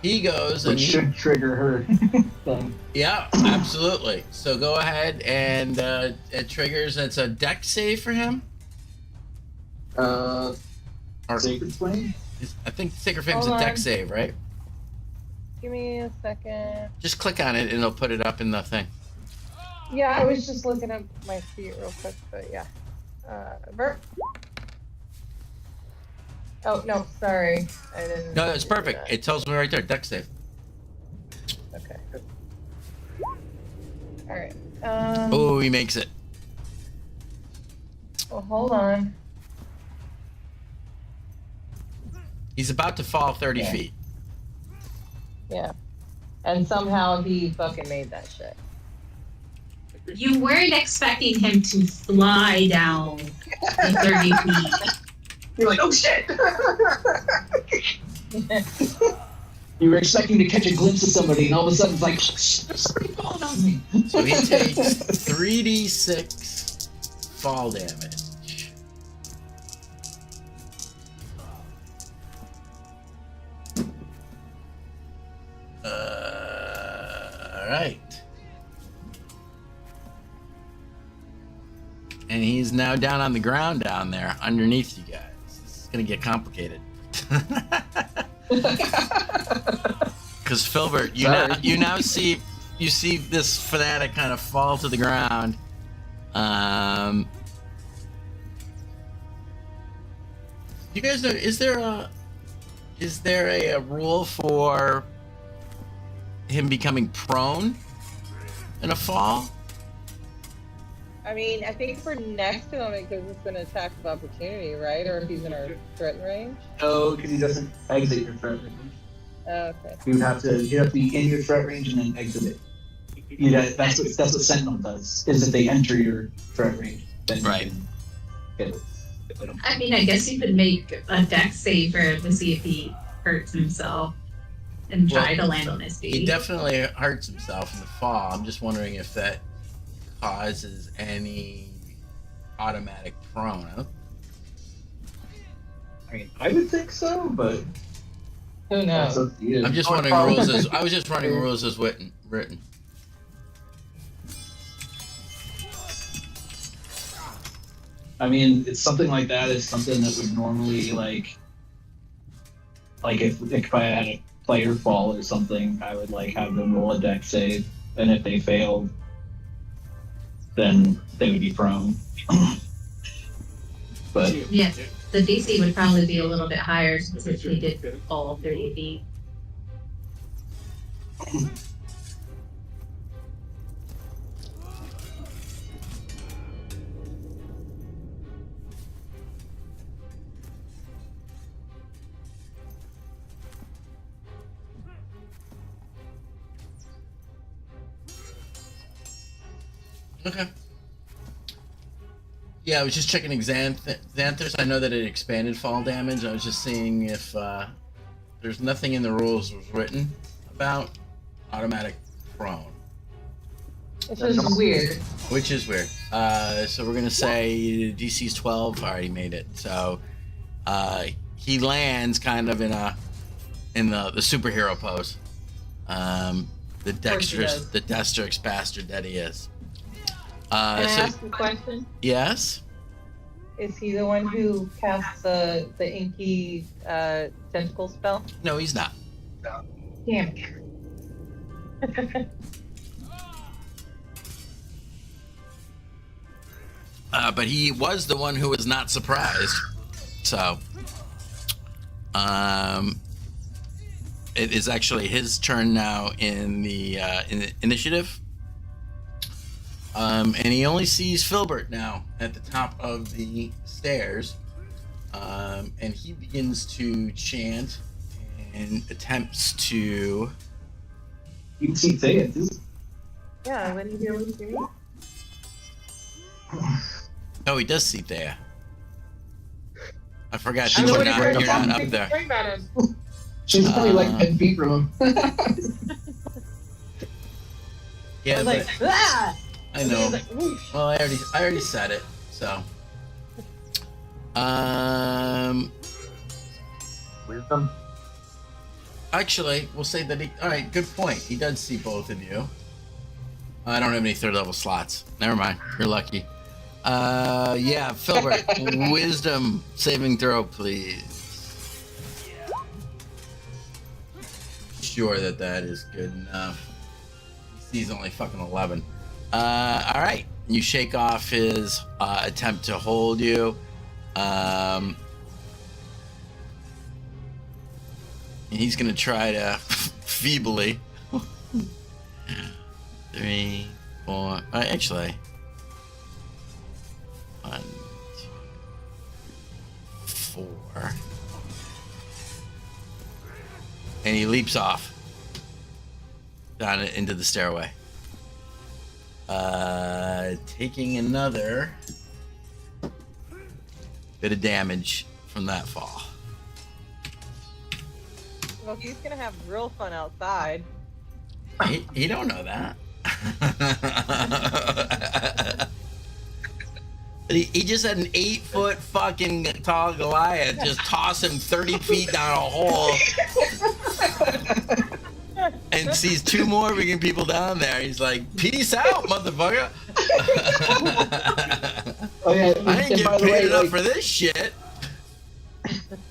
he goes and Which should trigger her thing. Yeah, absolutely. So go ahead and it triggers. It's a dex save for him. Or Sacred Flame? I think Sacred Flame's Hold a dex on. save, right? Give me a second. Just click on it and it'll put it up in the thing. Yeah, I was just looking up my feet real quick, but yeah. Burp. Oh, no, sorry. I didn't. No, that's do perfect. that. It tells me right there, dex save. Okay. Alright. Oh, he makes it. Well, hold on. He's about to fall 30 Yeah. feet. Yeah. And somehow he fucking made that shit. You weren't expecting him to fly down the 30 feet. You're like, oh shit! You were expecting to catch a glimpse of somebody, and all of a sudden it's like, shh, there's somebody falling on me. So he takes 3d6 fall damage. All right. And he's now down on the ground down there underneath you guys. This is gonna get complicated. Because Filbert, you now see this fanatic kind of fall to the ground. You guys know, is there a rule for him becoming prone in a fall? I mean, I think for next to him, because it's an attack of opportunity, right? Or if he's in our threat range. Oh, because he doesn't exit your threat range. Okay. You'd have to be in your threat range and then exit it. That's what Sentinel does, is if they enter your threat range, then Right. you can hit them. I mean, I guess you could make a dex save for him to see if he hurts himself and try to land on his He feet. definitely hurts himself in the fall. I'm just wondering if that causes any automatic prone. I mean, I would think so, but Who that's knows? up to you. I'm just wondering rules as I was just running rules as written. I mean, it's something like that is something that would normally like if I had a player fall or something, I would like have them roll a dex save, and if they failed, then they would be prone. But Yeah, the DC would probably be a little bit higher since he did fall 30 feet. Okay. Yeah, I was just checking Xanthers. I know that it expanded fall damage. I was just seeing if there's nothing in the rules was written about automatic prone, It's just weird. which is weird. So we're gonna say DC's 12. Already made it. So he lands kind of in the superhero pose. The dexterous bastard that he is. Can I So ask a question? yes. Is he the one who casts the inky tentacle spell? No, he's not. Damn it. But he was the one who was not surprised. So, it is actually his turn now in the initiative. And he only sees Filbert now at the top of the stairs. And he begins to chant and attempts to. You can see Thea too. Yeah, when you hear what you mean. Oh, he does see Thea. I forgot I'm you're the one who not up there. Worry about him. She's probably like 10 feet from him. Yeah, I was like, but ah! I And then know. he's like, whoosh. Well, I already said it. So, Wisdom. actually, we'll say that he. All right, good point. He does see both of you. I don't have any third level slots. Never mind. You're lucky. Yeah, Filbert, wisdom saving throw, please. Sure that is good enough. He's only fucking 11. All right. You shake off his attempt to hold you. And he's gonna try to feebly. 3, 4. Actually. 1, 2, 4. And he leaps off down into the stairway. Taking another bit of damage from that fall. Well, he's gonna have real fun outside. He don't know that. He just had an 8-foot fucking tall Goliath just toss him 30 feet down a hole and sees 2 more freaking people down there. He's like, peace out, motherfucker. Oh yeah, I ain't and by getting the way, paid enough like, for this shit.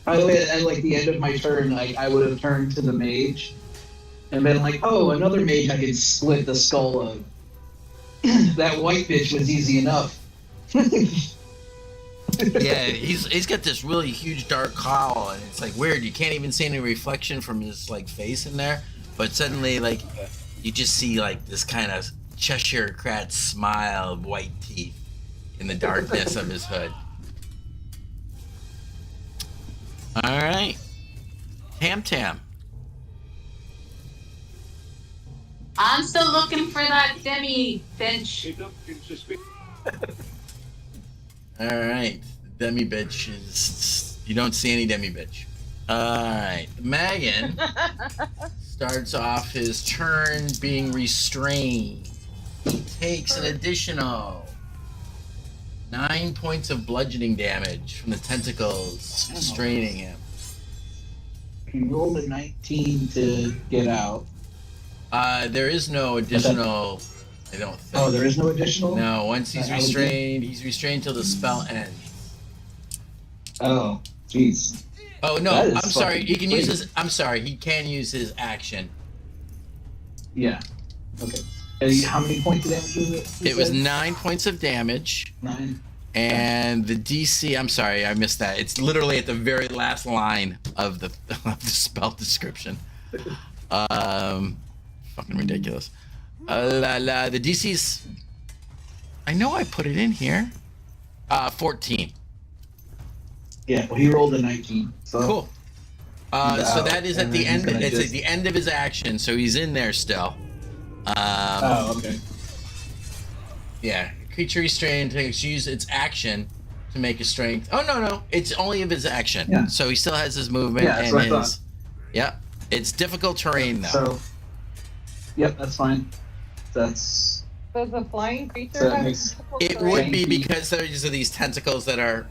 by the way, at like the end of my turn, like I would have turned to the mage and been like, "Oh, another mage I could split the skull of." That white bitch was easy enough. Yeah, he's got this really huge dark cowl, and it's like weird. You can't even see any reflection from his like face in there. But suddenly, like, you just see like this kind of Cheshire Cat smile of white teeth in the darkness of his hood. All right, Tam. I'm still looking for that demi bitch. All right, the demi bitch is. You don't see any demi bitch. All right, Megan starts off his turn being restrained. He takes an additional 9 points of bludgeoning damage from the tentacles straining him. He rolled a 19 to get out. There is no additional. I don't think. Oh, there is no additional? No, once he's I would think- restrained, he's restrained till the spell ends. Oh, jeez. Oh no, That is I'm sorry. fucking He can use crazy. his. I'm sorry. He can use his action. Yeah. Okay. And how many points of damage was it? you It was said? 9 points of damage, 9. and the DC. I'm sorry, I missed that. It's literally at the very last line of the spell description. Fucking ridiculous. The DC's. I know I put it in here. 14. Yeah, well, he rolled a 19. So Cool. So out, that is at and the then end. he's gonna It's at just- the end of his action, so he's in there still. Oh, okay. Yeah, creature restrained takes use its action to make a strength. Oh no, it's only of his action. Yeah. So he still has his movement Yeah, that's and what I his. thought. Yeah, it's difficult terrain though. So, yep, that's fine. That's Does a flying creature So that have makes- tentacles It for would it? be because there's these tentacles that are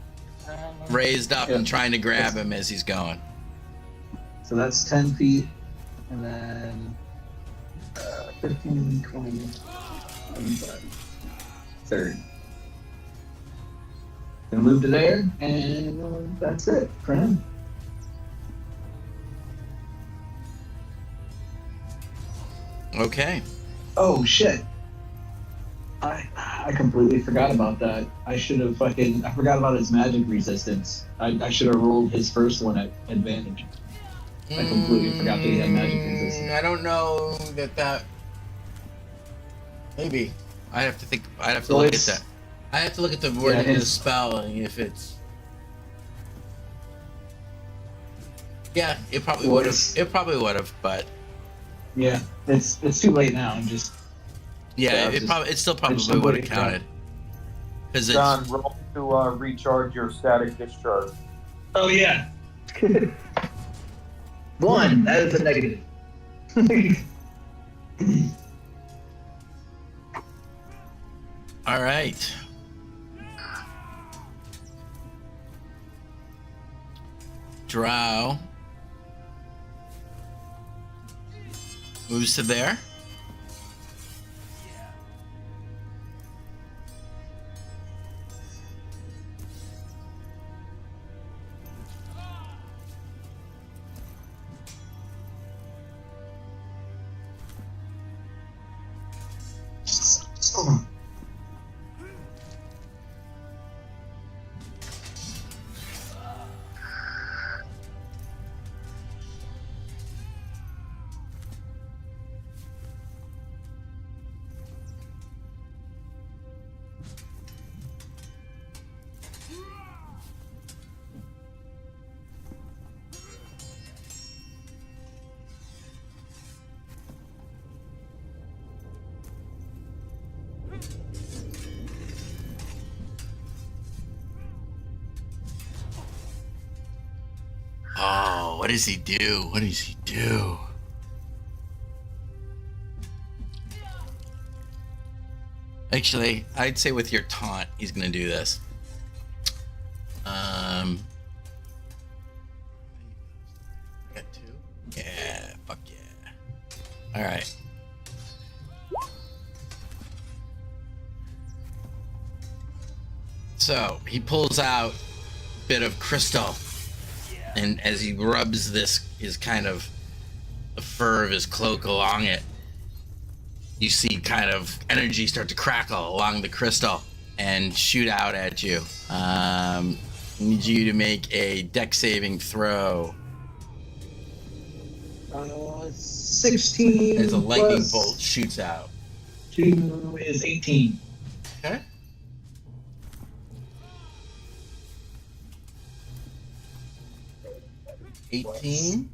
raised up and trying to grab him as he's going. so that's 10 feet, and then 15, 20, 25, 30. Gonna move to there, and that's it for him. Okay. Oh shit! I completely forgot about that. I should have I forgot about his magic resistance. I should have rolled his first one at advantage. I completely forgot that he had magic resistance. I don't know that. Maybe. I have to think. I have to look at that. I have to look at the wording of the spell and if it's. Yeah, it probably would have. It probably would have, but. Yeah, it's too late now. I'm just. Yeah, it still probably would have counted. Because John, roll to recharge your static discharge. Oh yeah. 1. That is a negative. All right. Drow moves to there. Oh, what does he do? What does he do? Actually, I'd say with your taunt, he's gonna do this. Got 2? Yeah, fuck yeah. All right. So he pulls out a bit of crystal, and as he rubs his kind of the fur of his cloak along it, you see kind of energy start to crackle along the crystal and shoot out at you. I need you to make a dex saving throw. 16. As a lightning bolt shoots out. 2 is 18. Okay. $18.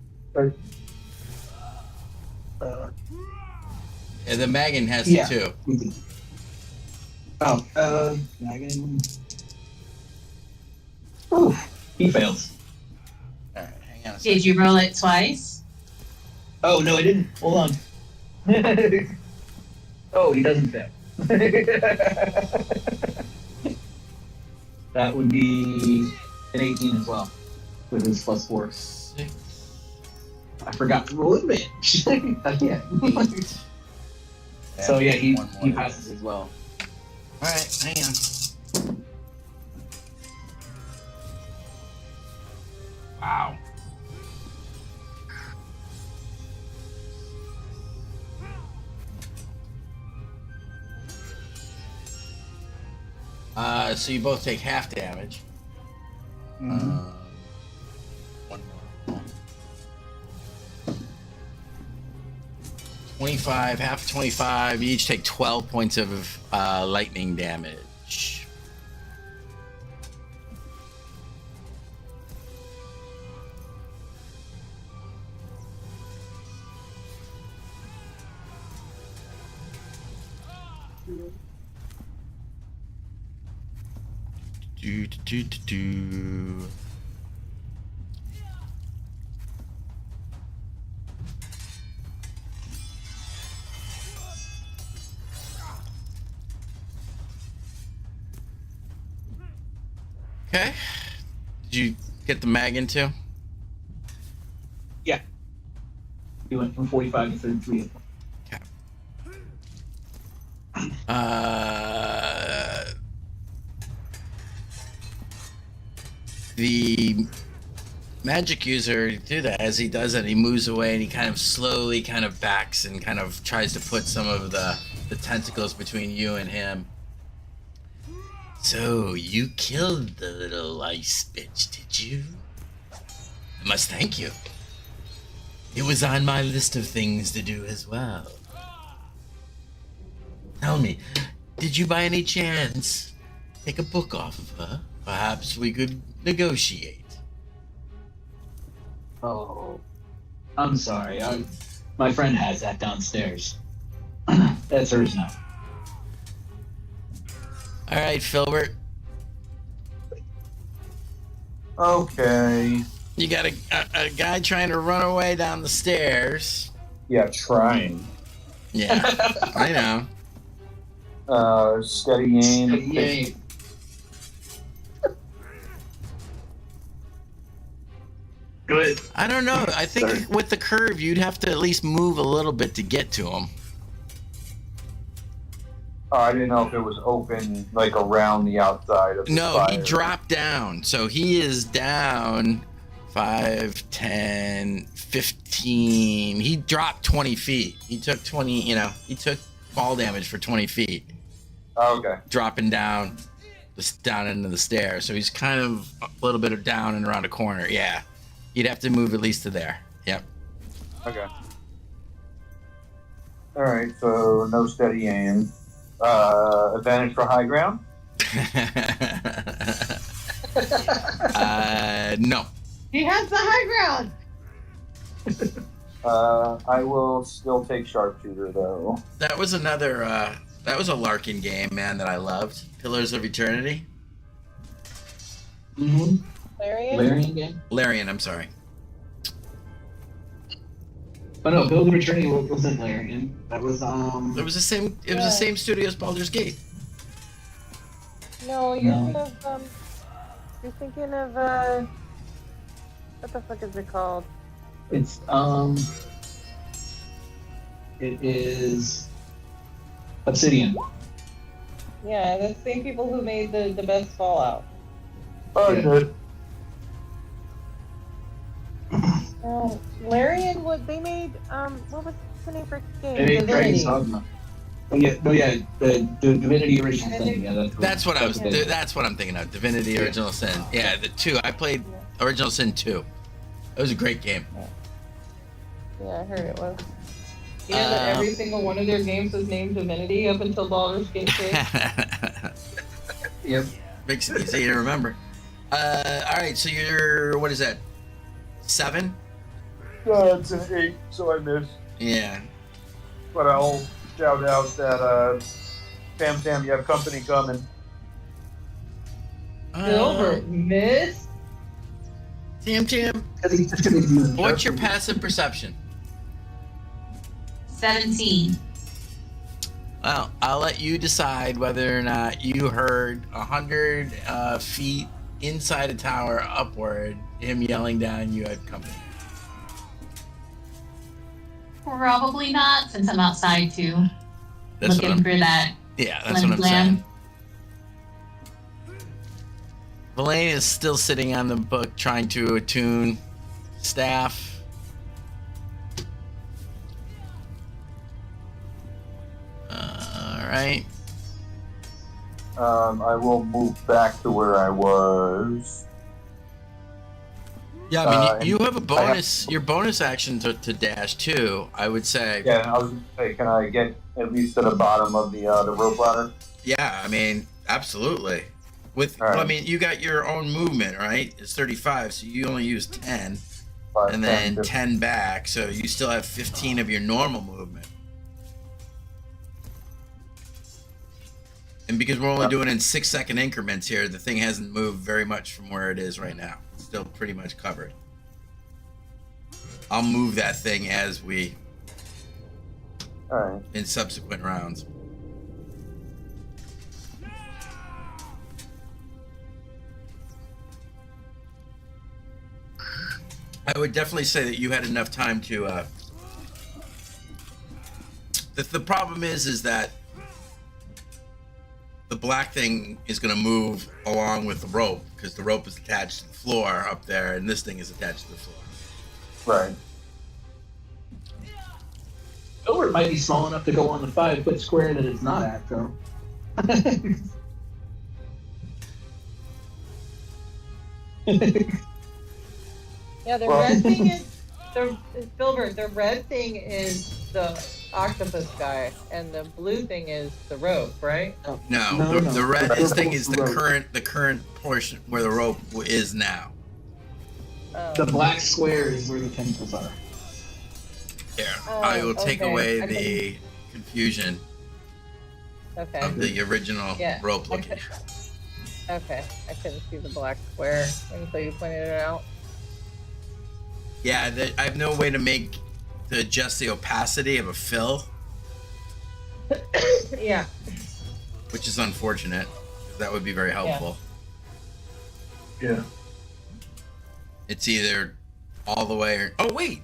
And the Magan has to too. Oh, Magan. Ooh, he fails. All right, hang on a second. Did you roll it twice? Oh, no, I didn't. Hold on. Oh, he doesn't fail. That would be an 18 as well, with his +4. 6, I forgot to roll advantage. Again. 8. So yeah, he One more. passes as well. All right, hang on. Wow. So you both take half damage. One more. 25, half of 25. You each take 12 points of lightning damage. Do. Okay. Did you get the Magan too? Yeah. He went from 45 to 33. The magic user do that. As he does that, he moves away and he kind of slowly kind of backs and kind of tries to put some of the the tentacles between you and him. So, you killed the little ice bitch, did you? I must thank you. It was on my list of things to do as well. Tell me, did you by any chance take a book off of her? Perhaps we could negotiate. Oh, I'm sorry. My friend has that downstairs. That's hers now. All right, Filbert. Okay. You got a guy trying to run away down the stairs. Yeah, trying. Yeah, I know. Steady aim. Yay. Good. I don't know. I think Sorry. with the curve, you'd have to at least move a little bit to get to him. Oh, I didn't know if it was open, like, around the outside of the No, he fire. dropped down. So he is down 5, 10, 15. He dropped 20 feet. He took 20, he took fall damage for 20 feet, Oh, okay. dropping down, just down into the stairs. So he's kind of a little bit of down and around a corner. Yeah. You'd have to move at least to there. Yep. Okay. Alright, so no steady aim. Advantage for high ground? No. He has the high ground. I will still take sharpshooter, though. That was another, that was a Larkin game, man, that I loved. Pillars of Eternity. Mm-hmm. Larian? Larian game? Larian, I'm sorry. Oh no, Build of Eternity wasn't Larian. That was It was the same. It was the same studio as Baldur's Gate. No, you're No. thinking of you're thinking of what the fuck is it called? It's it is Obsidian. Yeah, the same people who made the best Fallout. Oh, Yeah. good. No, Larian, what they made, what was the name for the game? They made Dragon's Divinity. Dogma. Oh yeah, the Divinity original thing. Yeah, That's what I was. it. That's what I'm thinking of. Divinity: Yeah. Original Sin. Yeah, the 2. I played Original Sin 2. It was a great game. Yeah, I heard it was. Yeah, that every single one of their games was named Divinity up until Baldur's Gate 3. Yep. Makes it easy to remember. All right, so you're what is that? 7? It's an 8, so I missed. Yeah. But I'll shout out that, Tam, you have company coming. Silver, miss. Tam. What's your passive perception? 17. Well, I'll let you decide whether or not you heard 100 feet inside a tower upward, him yelling down, you had company. Probably not, since I'm outside too. That's what Looking I'm, for that. yeah, that's what I'm saying. Verlaine is still sitting on the book trying to attune staff. All right. I will move back to where I was. Yeah, I mean, you and have a bonus. Your bonus action to dash too. I would say. Yeah, I was gonna say, can I get at least to the bottom of the rope ladder? Yeah, I mean, absolutely. With, All right. I mean, you got your own movement, right? It's 35, so you only use 10, 5, and then 10, 10 back, so you still have 15 of your normal movement. And because we're only doing in 6-second increments here, the thing hasn't moved very much from where it is right now. It's still pretty much covered. I'll move that thing as we, All right. in subsequent rounds. I would definitely say that you had enough time to. The problem is that the black thing is going to move along with the rope because the rope is attached to the floor up there, and this thing is attached to the floor. Right. Or it might be small enough to go on the 5-foot square that it's not at, though. Yeah, the Well- red thing is Filbert. The red thing is the octopus guy, and the blue thing is the rope, right? No, the red The thing is the rope. current portion where the rope is now. The black square is where the tentacles are. Here, Oh, I will take okay. away I the confusion Okay. of the original Yeah, rope I location. Okay. I couldn't see the black square until you pointed it out. Yeah, I have no way to adjust the opacity of a fill, Yeah. which is unfortunate. That would be very helpful. Yeah. It's either all the way or oh wait,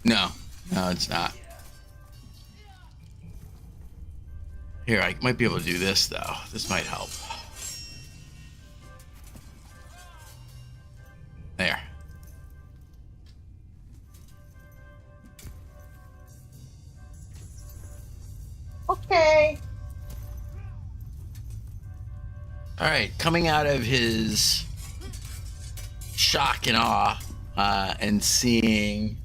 no, it's not. Here, I might be able to do this though. This might help. There. Okay. All right, coming out of his shock and awe and seeing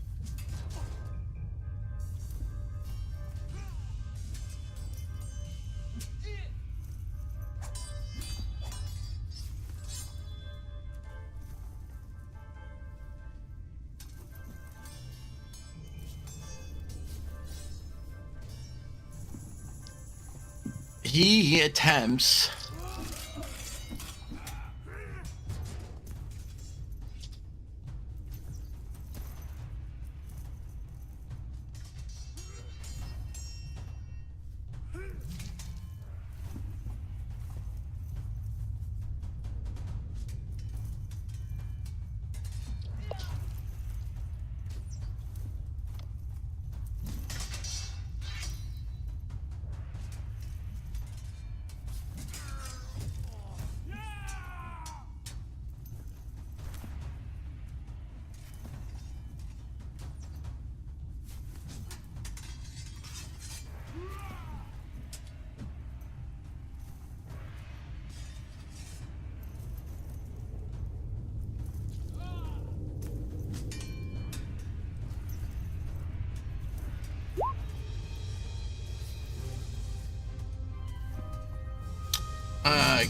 he attempts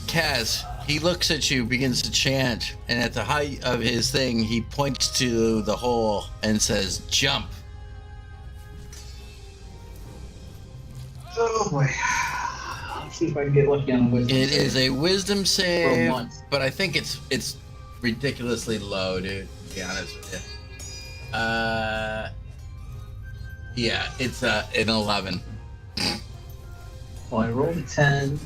Kaz, he looks at you, begins to chant, and at the height of his thing, he points to the hole and says, "Jump." Oh boy. Let's see if I can get lucky on a wisdom. It is a wisdom save, once. but I think it's ridiculously low, dude. To be honest with you. Yeah, it's an 11. Well, I rolled a 10.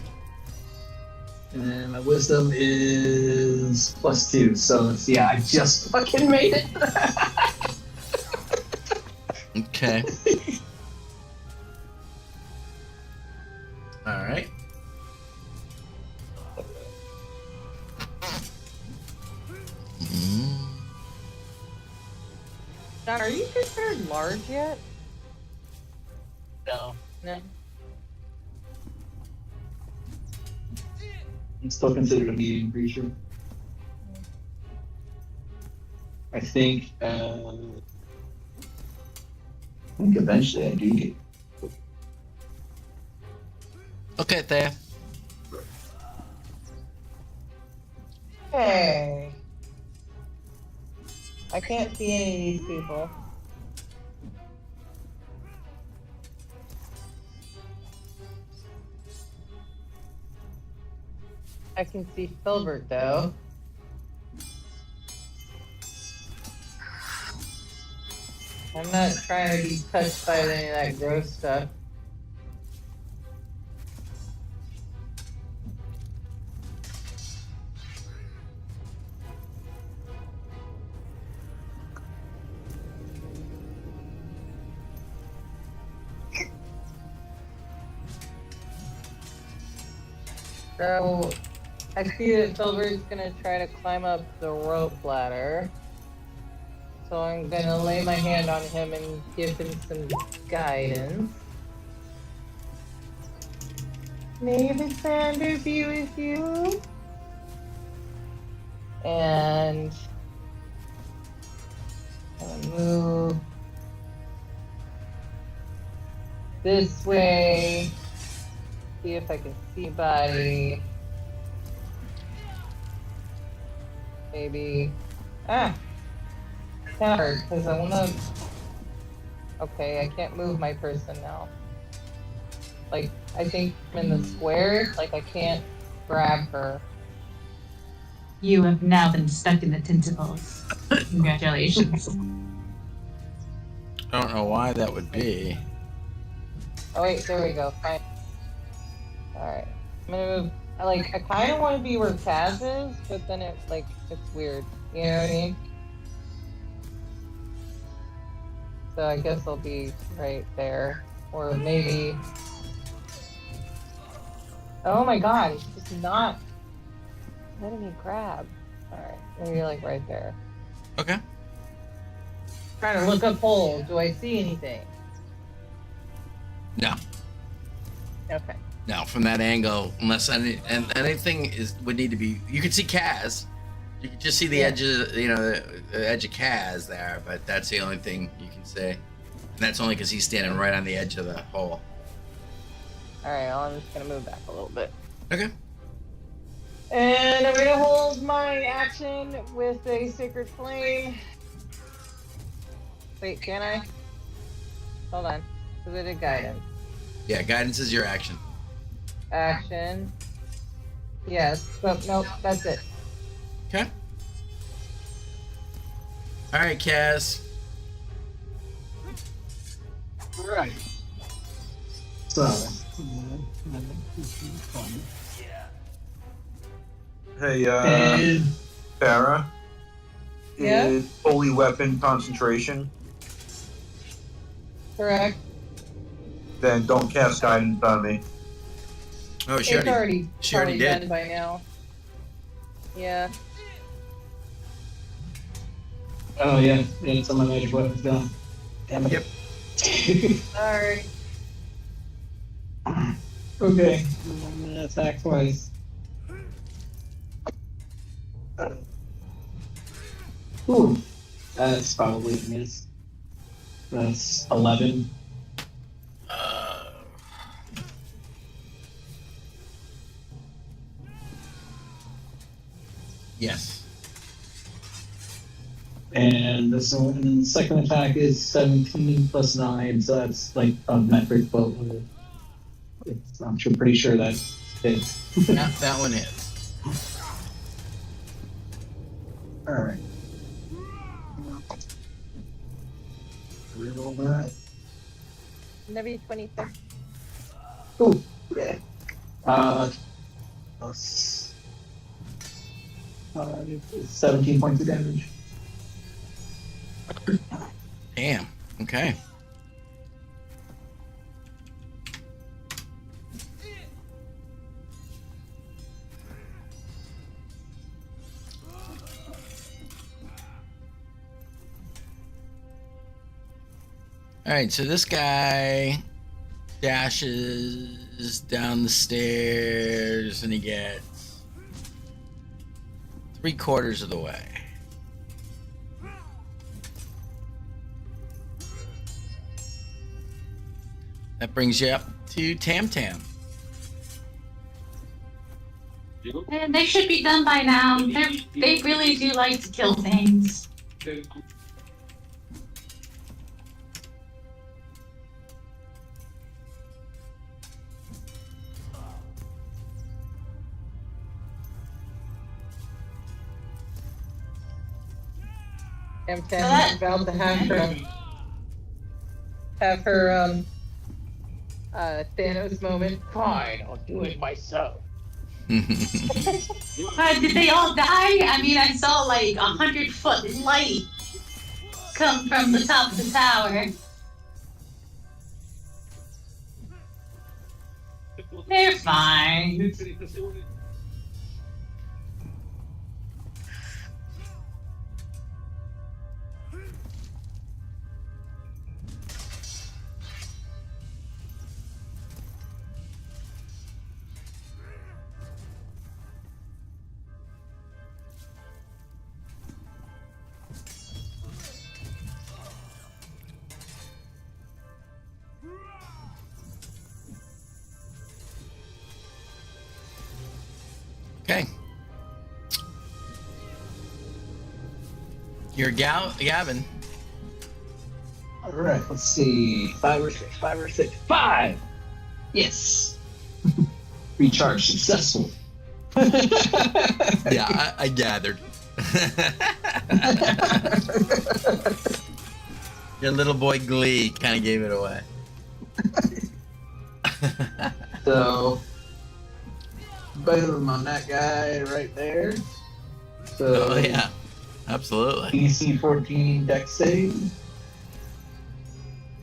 And my wisdom is +2. So it's, yeah, I just fucking made it. Okay. All right. John, are you considered large yet? No. No. I'm still considered a medium creature. I think eventually I do get. Okay, there. Hey. I can't see any of these people. I can see Filbert though. I'm not trying to be touched by any of that gross stuff. So, I see that Filbert's gonna try to climb up the rope ladder. So I'm gonna lay my hand on him and give him some guidance. May the Sander be with you. And I'm gonna move this way. See if I can see body. Maybe. Ah! That hurt, because I wanna. Okay, I can't move my person now. Like, I think I'm in the square, like I can't grab her. You have now been stuck in the tentacles. Congratulations. I don't know why that would be. Oh wait, there we go. Fine. Alright. I'm gonna move. I kind of want to be where Kaz is, but then it's weird. You know what I mean? So I guess I'll be right there. Or maybe. Oh my god, it's just not letting me grab. Alright, maybe like right there. Okay. Trying to look up holes. Do I see anything? No. Okay. No, from that angle, unless anything would need to be. You can see Kaz. You can just see the edge of the edge of Kaz there, but that's the only thing you can see. And that's only because he's standing right on the edge of the hole. Alright, well, I'm just gonna move back a little bit. Okay. And I'm gonna hold my action with a Sacred Flame. Wait, can I? Hold on. Because I did guidance. Yeah, guidance is your action. Action. Yes, but nope, that's it. Okay. All right, Kaz. All right. So. Hey, And Farah. Yeah? Is holy weapon concentration? Correct. Then don't cast guidance on me. Oh, It's already she already probably did. done by now. Yeah. oh yeah, it's on my magic weapons down. Damn it. Yep. Alright. Okay. I'm gonna attack twice. Ooh, that's probably a miss. That's 11. Yes. And this one, and then the second attack is 17 plus 9, so that's like a metric, but I'm pretty sure that hits. That one hits. Alright. Reroll that. Maybe 26. Ooh, yeah. Plus 17 points of damage. Damn. Okay. All right, so this guy dashes down the stairs and he gets 3/4 of the way. That brings you up to Tam Tam. And they should be done by now. They really do like to kill things. I'm about to have her Thanos moment. Fine, I'll do it myself. Did they all die? I mean, I saw like 100-foot light come from the top of the tower. They're fine. Okay. You're Gavin. All right, let's see. 5 or 6, 5 or 6. 5! Yes! Recharge successful. Yeah, I gathered. Your little boy Glee kind of gave it away. So, boom on that guy right there. So, Oh yeah, absolutely. DC 14 dex save.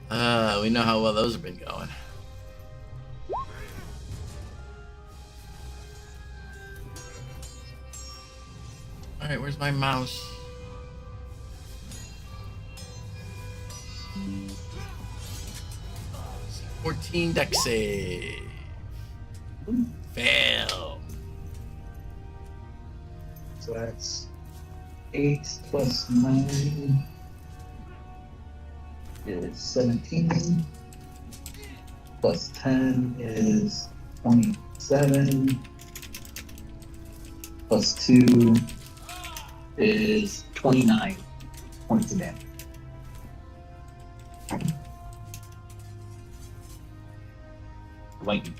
We know how well those have been going. All right, where's my mouse? C14 dex save. Fail. So that's 8 plus 9 is 17. Plus 10 is 27. Plus 2 is 29 points of damage. Lightning.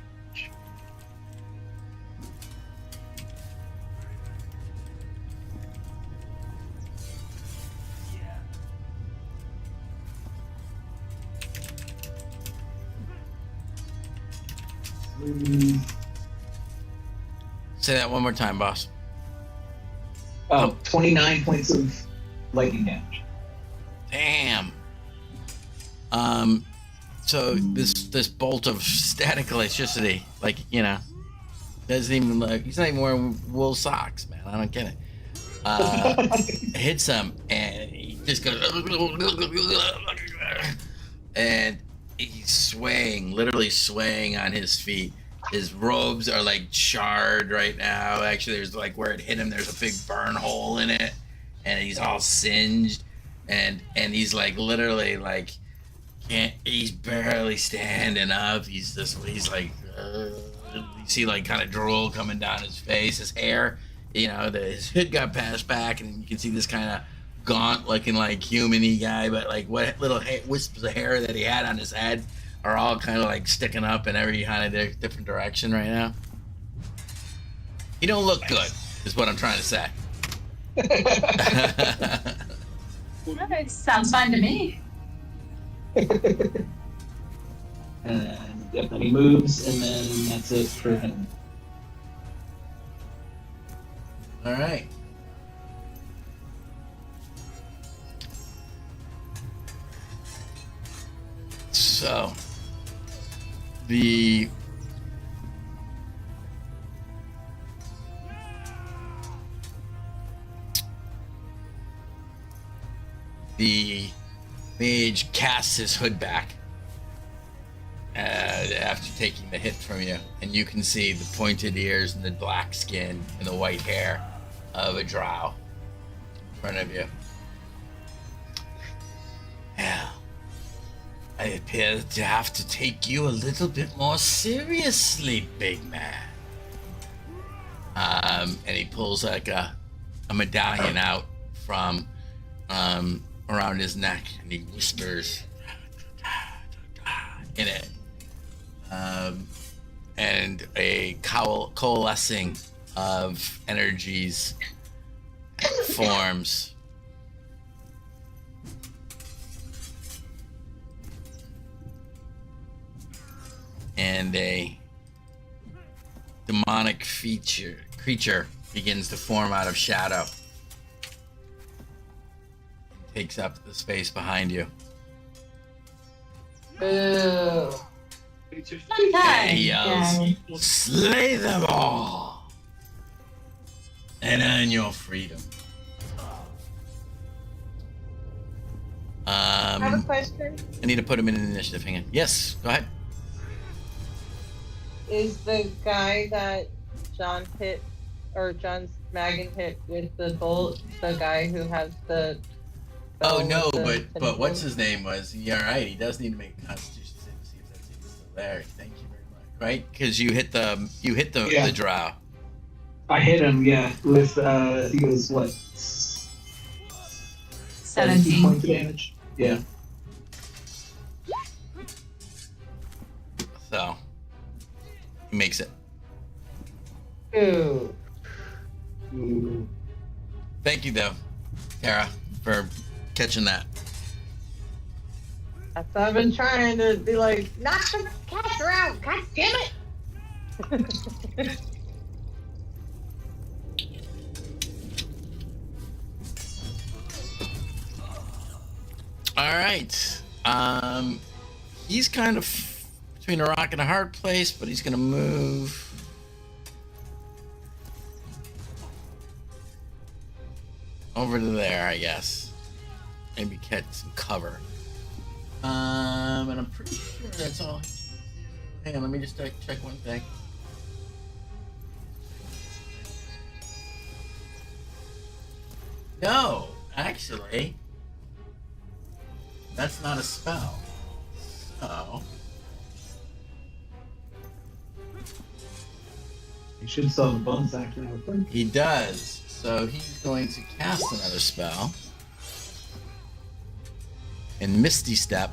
Say that one more time, boss. Oh, 29 points of lightning damage. Damn. So this bolt of static electricity, like, you know, doesn't even look. He's not even wearing wool socks, man. I don't get it. Hits him, and he just goes, and he's swaying, literally swaying on his feet. His robes are like charred right now. Actually, there's like where it hit him, there's a big burn hole in it, and he's all singed, and he's like literally like he's barely standing up. He's like you see like kind of drool coming down his face. His hair, you know, his hood got passed back, and you can see this kind of gaunt looking like human-y guy, but like what little wisps of hair that he had on his head are all kind of like sticking up in every kind of different direction right now. He don't look good, is what I'm trying to say. That sounds fine to me. And yep, then he moves, and then that's it for him. All right. So the mage casts his hood back after taking the hit from you, and you can see the pointed ears and the black skin and the white hair of a drow in front of you. Yeah. I appear to have to take you a little bit more seriously, big man. And he pulls like a medallion out from around his neck, and he whispers in it. And a coalescing of energies forms. And a demonic creature begins to form out of shadow. And takes up the space behind you. Boo. Fun time. And he yells, "Slay them all! And earn your freedom." I have a question. I need to put him in an initiative. Hang on. Yes, go ahead. Is the guy that John hit, or John's Magan hit with the bolt, the guy who has the... Oh no, with the but what's his name was? Yeah, right. He does need to make a Constitution save to see if that's even still there. Thank you very much. Right, because you hit the Yeah. the drow. I hit him, yeah, with I think it was what 17 points of damage. Yeah. So he makes it. Ooh. Ooh. Thank you though, Tara, for catching that. That's why I've been trying to be like, knock the caster out. God damn it. All right. He's kind of between a rock and a hard place, but he's gonna move. Over to there, I guess. Maybe catch some cover. And I'm pretty sure that's all. Hang on, let me just check one thing. No, actually, that's not a spell. So, You should sell the bonus action real quick. he does. So he's going to cast another spell. And Misty Step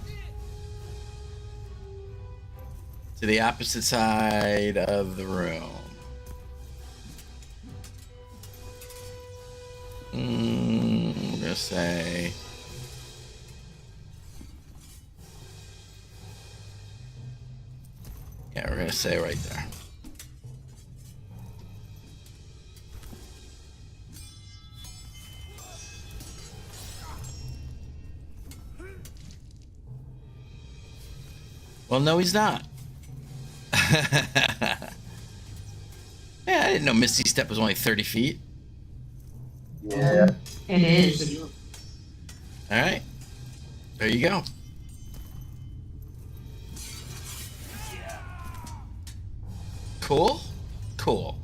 to the opposite side of the room. We're gonna say yeah, we're gonna say right there. Well, no, he's not. Yeah, I didn't know Misty Step was only 30 feet. Yeah. It is. All right. There you go. Cool. Cool.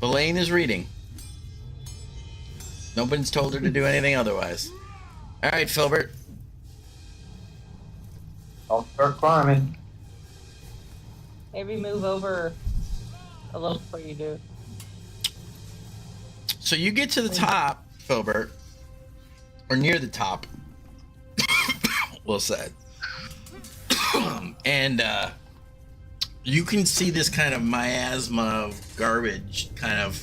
Belaine is reading. Nobody's told her to do anything otherwise. All right, Filbert. I'll start climbing. Maybe move over a little before you do. So you get to the top, Filbert, or near the top, we'll say. And you can see this kind of miasma of garbage kind of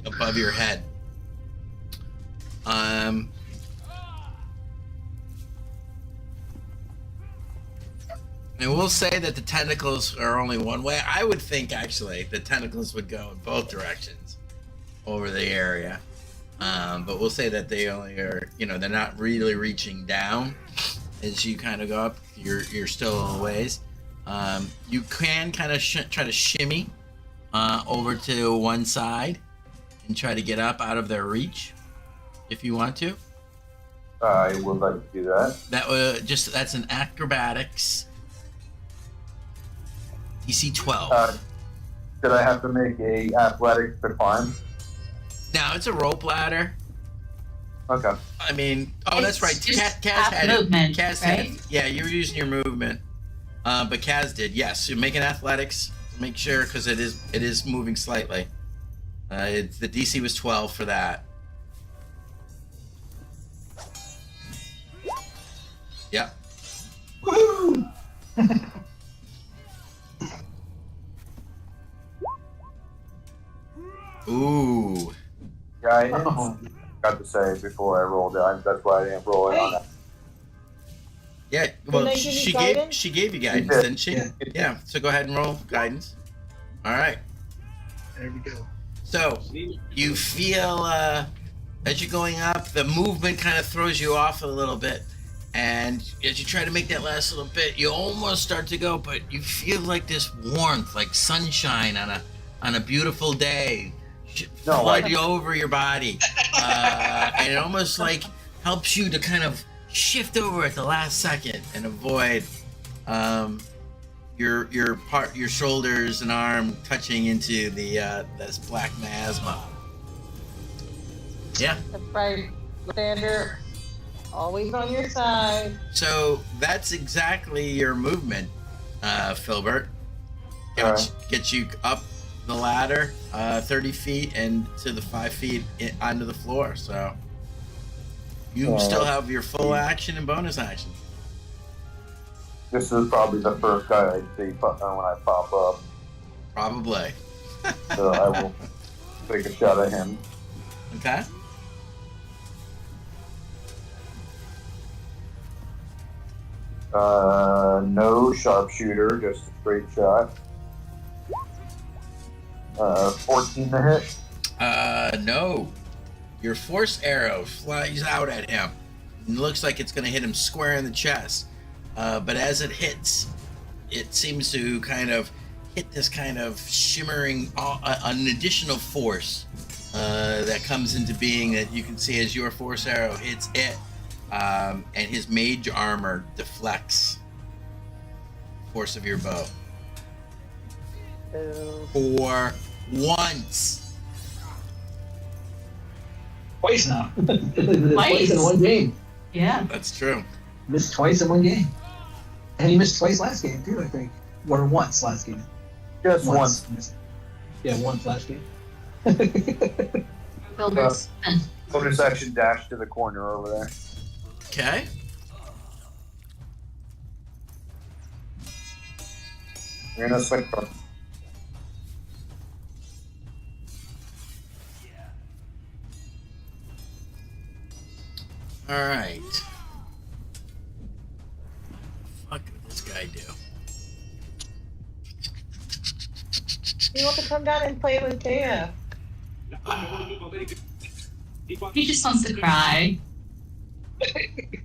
above your head. And we'll say that the tentacles are only one way. I would think, actually, the tentacles would go in both directions over the area. But we'll say that they only are, they're not really reaching down as you kind of go up. You're still a ways. You can kind of try to shimmy over to one side and try to get up out of their reach if you want to. I would like to do that. That's an acrobatics. DC 12. Did I have to make a athletics to climb? Now it's a rope ladder. Okay. I mean, It's that's right. just Kaz half had movement, it. Kaz right? had it. Yeah, you were using your movement, but Kaz did. Yes, you make an athletics. Make sure because it is moving slightly. The DC was 12 for that. Yep. Woo! Ooh. Yeah, I got to say before I rolled it. That's why I didn't roll it on that. Yeah. Well, they give you she guidance? gave you guidance, did. didn't she? Yeah. Yeah. So go ahead and roll guidance. All right. There we go. So you feel as you're going up, the movement kind of throws you off a little bit, and as you try to make that last little bit, you almost start to go, but you feel like this warmth, like sunshine on a beautiful day, flood you over your body, and it almost like helps you to kind of shift over at the last second and avoid your shoulders and arm touching into this black miasma. Yeah. That's right, Sander. Always on your side. So that's exactly your movement, Filbert. Alright. Get you up the ladder 30 feet and to the 5 feet onto the floor. So you still have your full action and bonus action. This is probably the first guy I see when I pop up. Probably. So I will take a shot at him. Okay. No sharpshooter, just a straight shot. 14 to hit. No. Your force arrow flies out at him. It looks like it's going to hit him square in the chest. But as it hits, it seems to kind of hit this kind of shimmering, an additional force that comes into being that you can see as your force arrow hits it. And his mage armor deflects force of your bow. For once. Twice now. Twice. In one game. Yeah. That's true. Missed twice in one game. And he missed twice last game too, I think. Or once last game. Just once. Yeah, once last game. Builders. Bonus action dash to the corner over there. Okay. You're gonna swing from. All right. What did this guy do? You want to come down and play with Dana? He just wants to cry. It's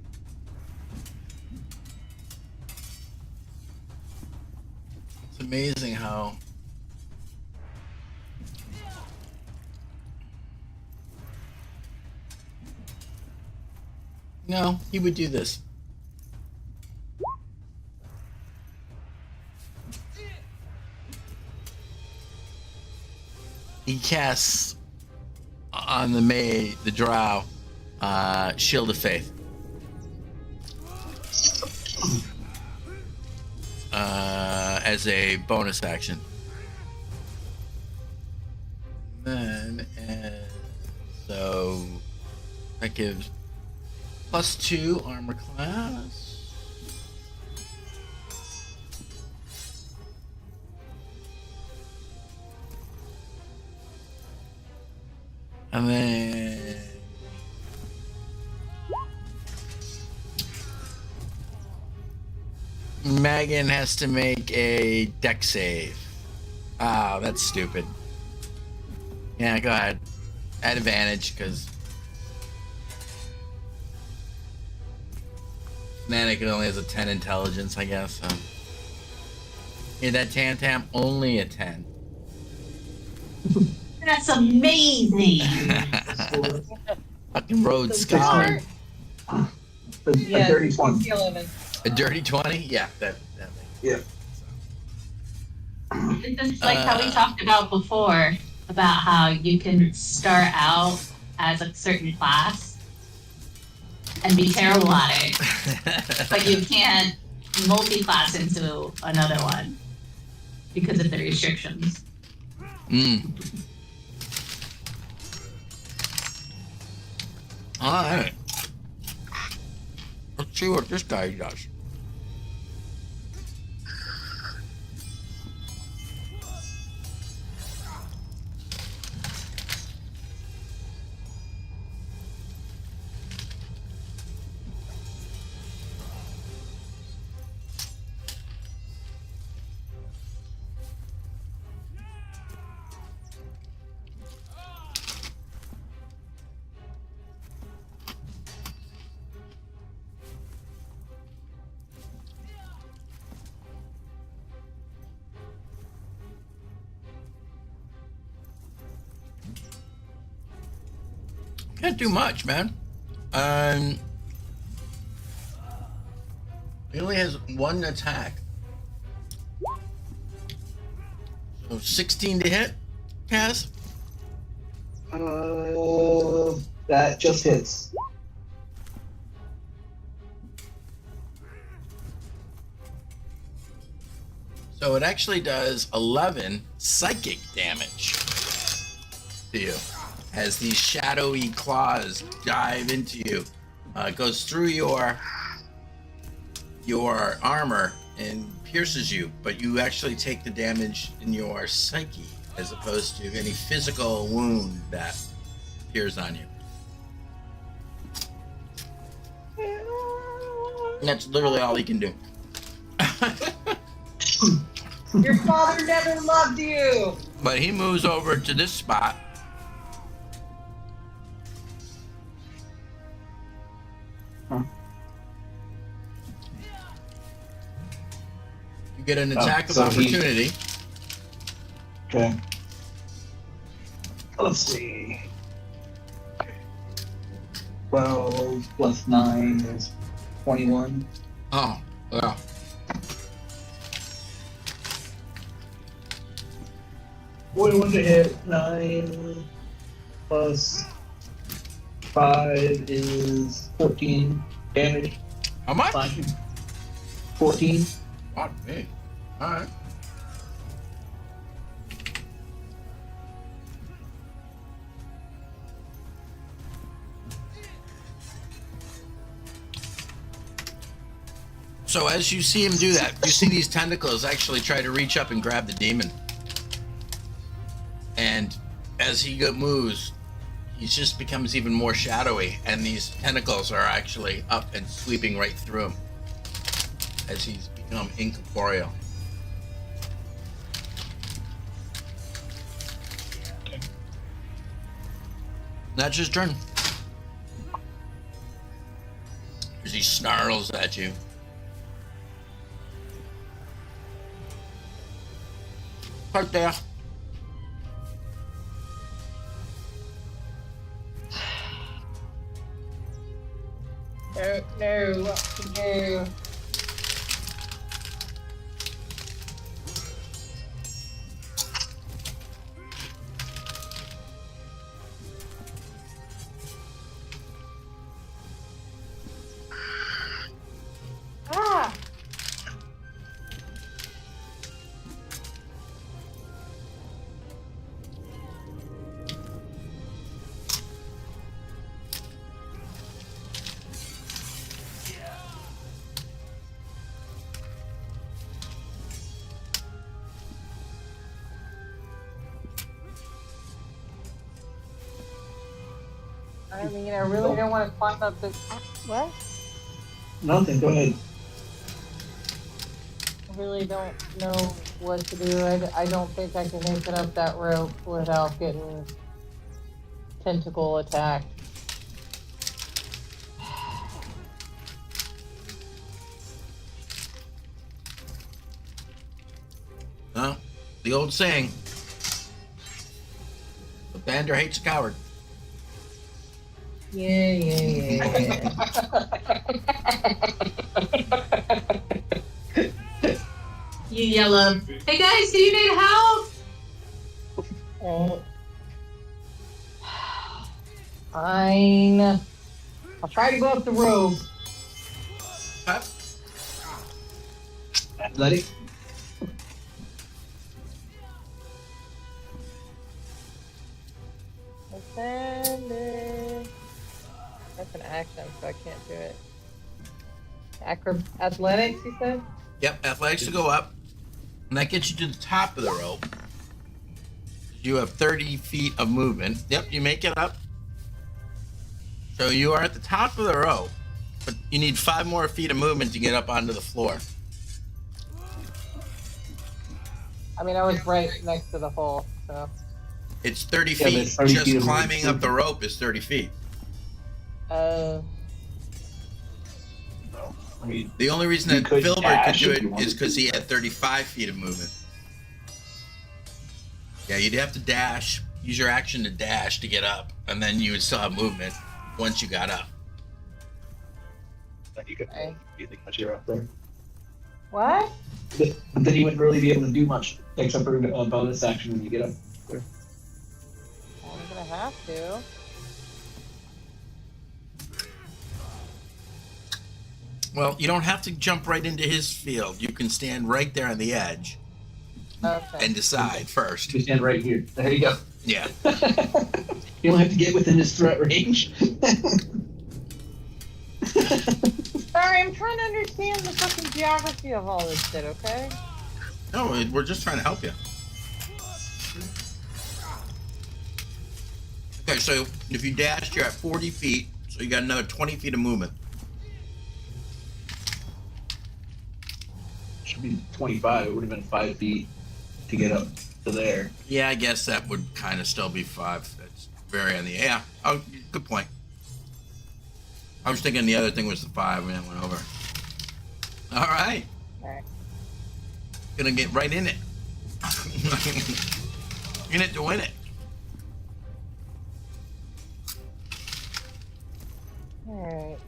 amazing how no, he would do this. He casts on the drow, Shield of Faith. As a bonus action. Then, so that gives +2 armor class. And then Megan has to make a dex save. Oh, that's stupid. Yeah, go ahead. At advantage, because Manic only has a 10 intelligence, I guess. So. Yeah, that Tantam only a 10. That's amazing. Fucking Rhodes Scholar. A Yeah, dirty 20. DC 11. A dirty 20? Yeah, that makes sense. It's just like how we talked about before, about how you can start out as a certain class and be terrible at it, but you can't multi-class into another one because of the restrictions. Alright. Let's see what this guy does. Can't do much, man. He only has one attack. So 16 to hit, Kaz? That just hits. So it actually does 11 psychic damage to you as these shadowy claws dive into you. It goes through your armor and pierces you, but you actually take the damage in your psyche as opposed to any physical wound that appears on you. And that's literally all he can do. Your father never loved you. But he moves over to this spot. You get an attack of so opportunity. Okay. Let's see. 12 plus 9 is 21. Oh, yeah. What do you want to hit? 9 plus 5 is 14 damage. How much? 14. Oh, hey. All right. So as you see him do that, you see these tentacles actually try to reach up and grab the demon. And as he moves, he just becomes even more shadowy, and these tentacles are actually up and sweeping right through him as he's become incorporeal. That's his turn. As he snarls at you. Right there. Don't know what to do. Ah! I mean, I really don't want to climb up this. What? Nothing, go ahead. I really don't know what to do. I don't think I can make it up that rope without getting tentacle attacked. Well, the old saying, the bander hates a coward. Yeah. You yell up, "Hey guys, do you need help?" Oh. Fine. I'll try to go up the rope. Athletic. Ascended. That's an action, so I can't do it. Athletics, you said? Yep, athletics to go up. And that gets you to the top of the rope. You have 30 feet of movement. Yep, you make it up. So you are at the top of the rope, but you need 5 more feet of movement to get up onto the floor. I mean, I was right next to the hole, so. It's 30 Yeah, but feet. it's 30 Just feet of climbing movement. up the rope is 30 feet. I mean, The only reason You that could Filbert could dash do if it you wanted is because he had 35 feet of movement. Yeah, you'd have to dash, use your action to dash to get up, and then you would still have movement once you got up. then you could Okay. you think much you're up there. What? But then you wouldn't really be able to do much except for a bonus action when you get up there. I'm gonna have to. Well, you don't have to jump right into his field. You can stand right there on the edge Okay. and decide first. You stand right here. There you go. Yeah. You don't have to get within his threat range. Sorry, I'm trying to understand the fucking geography of all this shit, okay? No, we're just trying to help you. Okay, so if you dashed, you're at 40 feet, so you got another 20 feet of movement. Should be 25. It would have been 5 feet to get up to there. Yeah, I guess that would kind of still be 5. That's very on the yeah. Oh, good point. I was thinking the other thing was the 5 and it went over. All right. Alright. Gonna get right in it. In it to win it. Alright.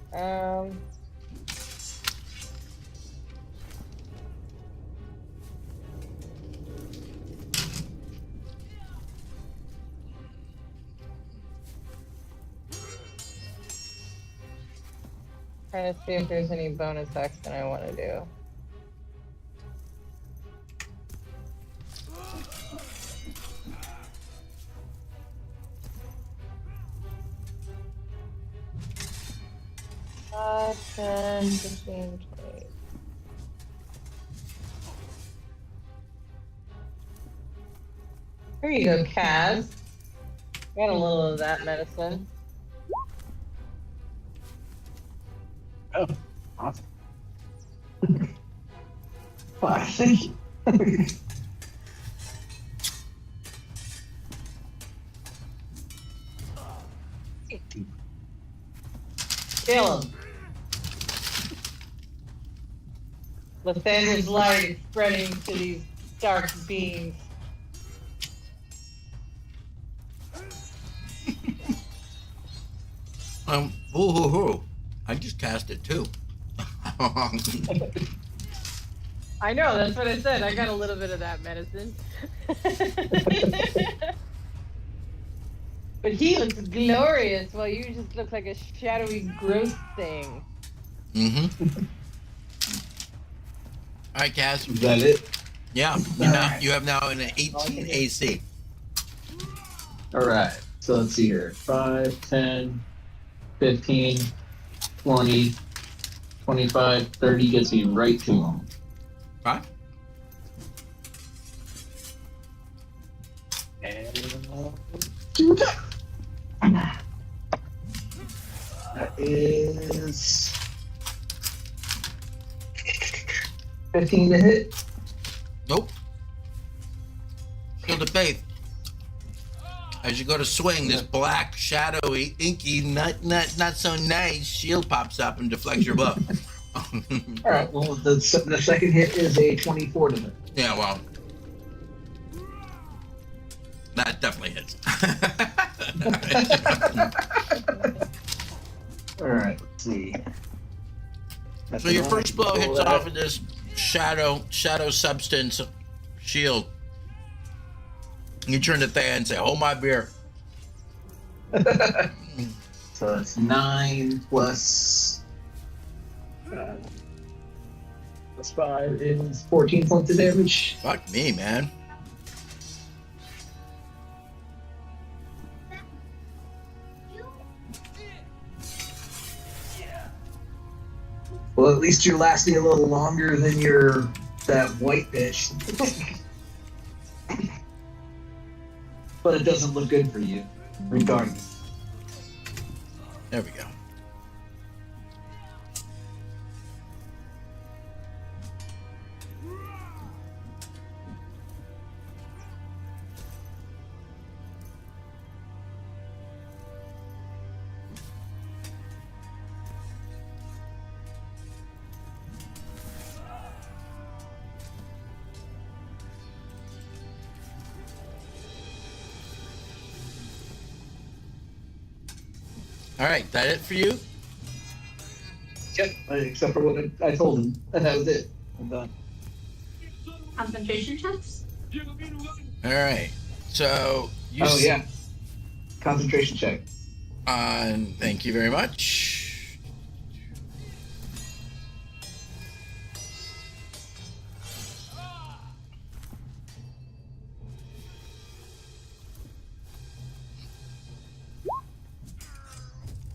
Trying to see if there's any bonus action I want to do. Five, 10, 15, 20. Here you go, Kaz. Got a little of that medicine. Oh, awesome. Wow, thank you. Kill him. Lathander's light is spreading to these dark beings. Ooh. I just cast it too. I know, that's what I said. I got a little bit of that medicine. But he looks glorious while you just look like a shadowy, gross thing. Mm-hmm. All right, Cass. Is that it? Yeah, you have now an 18 AC. Alright, so let's see here. 5, 10, 15, 20, 25, 30 gets you right to him. Right? And that is 15 to hit. Nope. Shield of Faith. As you go to swing, this black, shadowy, inky, not so nice shield pops up and deflects your blow. Alright, well, the second hit is a 24 to hit. Yeah, well, that definitely hits. Alright, let's see. So your first blow hits off of this shadow substance shield. You turn to Thea and say, "Hold my beer." So it's 9 plus 5 is 14 points of damage. Fuck me, man. Well, at least you're lasting a little longer than that white bitch. But it doesn't look good for you, regardless. There we go. All right, that it for you? Yep, except for what I told him. And that was it. I'm done. Concentration checks? All right. So you. Oh, yeah. Concentration check. Thank you very much.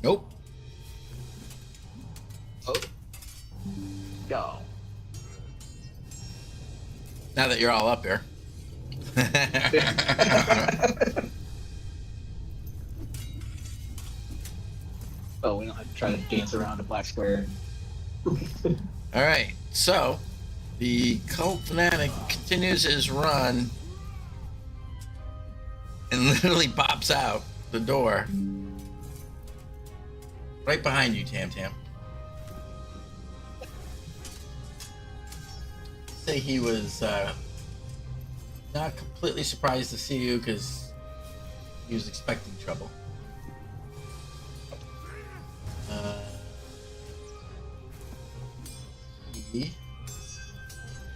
Nope. Go. Now that you're all up here. Oh, we don't have to try to dance around a black square. All right, so the cult fanatic continues his run and literally pops out the door right behind you, Tam Tam. Say he was not completely surprised to see you because he was expecting trouble. He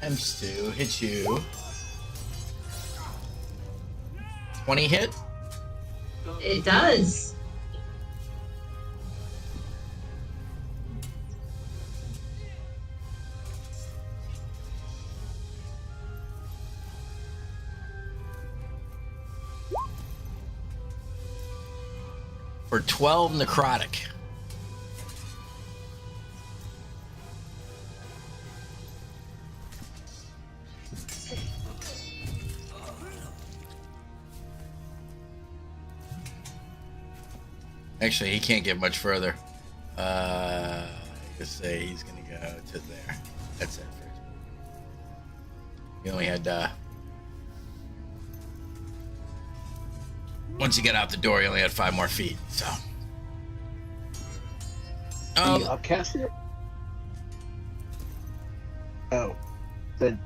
attempts to hit you. 20 hit? It does. For 12 necrotic. Actually, he can't get much further. I could say he's gonna go to there. That's it for his move. He only had once you get out the door, he only had 5 more feet. So, The upcaster? Oh, then.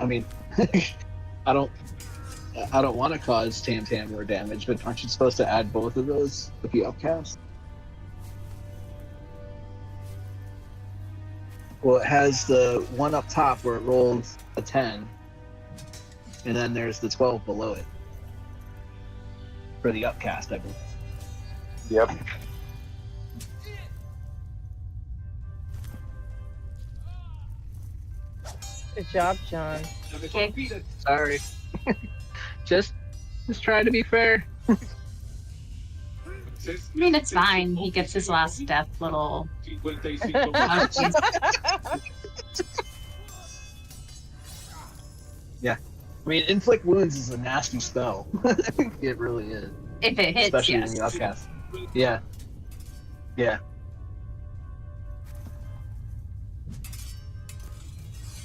I mean, I don't want to cause Tam Tam more damage, but aren't you supposed to add both of those if you upcast? Well, it has the one up top where it rolls a 10, and then there's the 12 below it for the upcast, I believe. Yep. Good job, John. Okay. Sorry. just trying to be fair. I mean, it's fine. He gets his last death little. Oh, jeez. I mean, inflict wounds is a nasty spell. It really is. If it hits, Especially yes. when you upcast. Yeah. Yeah.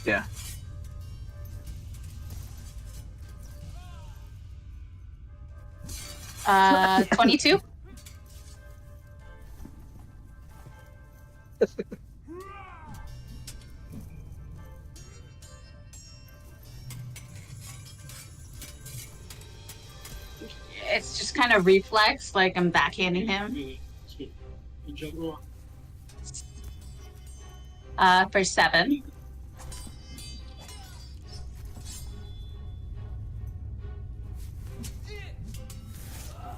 Yeah. 22. It's just kind of reflex, like I'm backhanding him. For 7.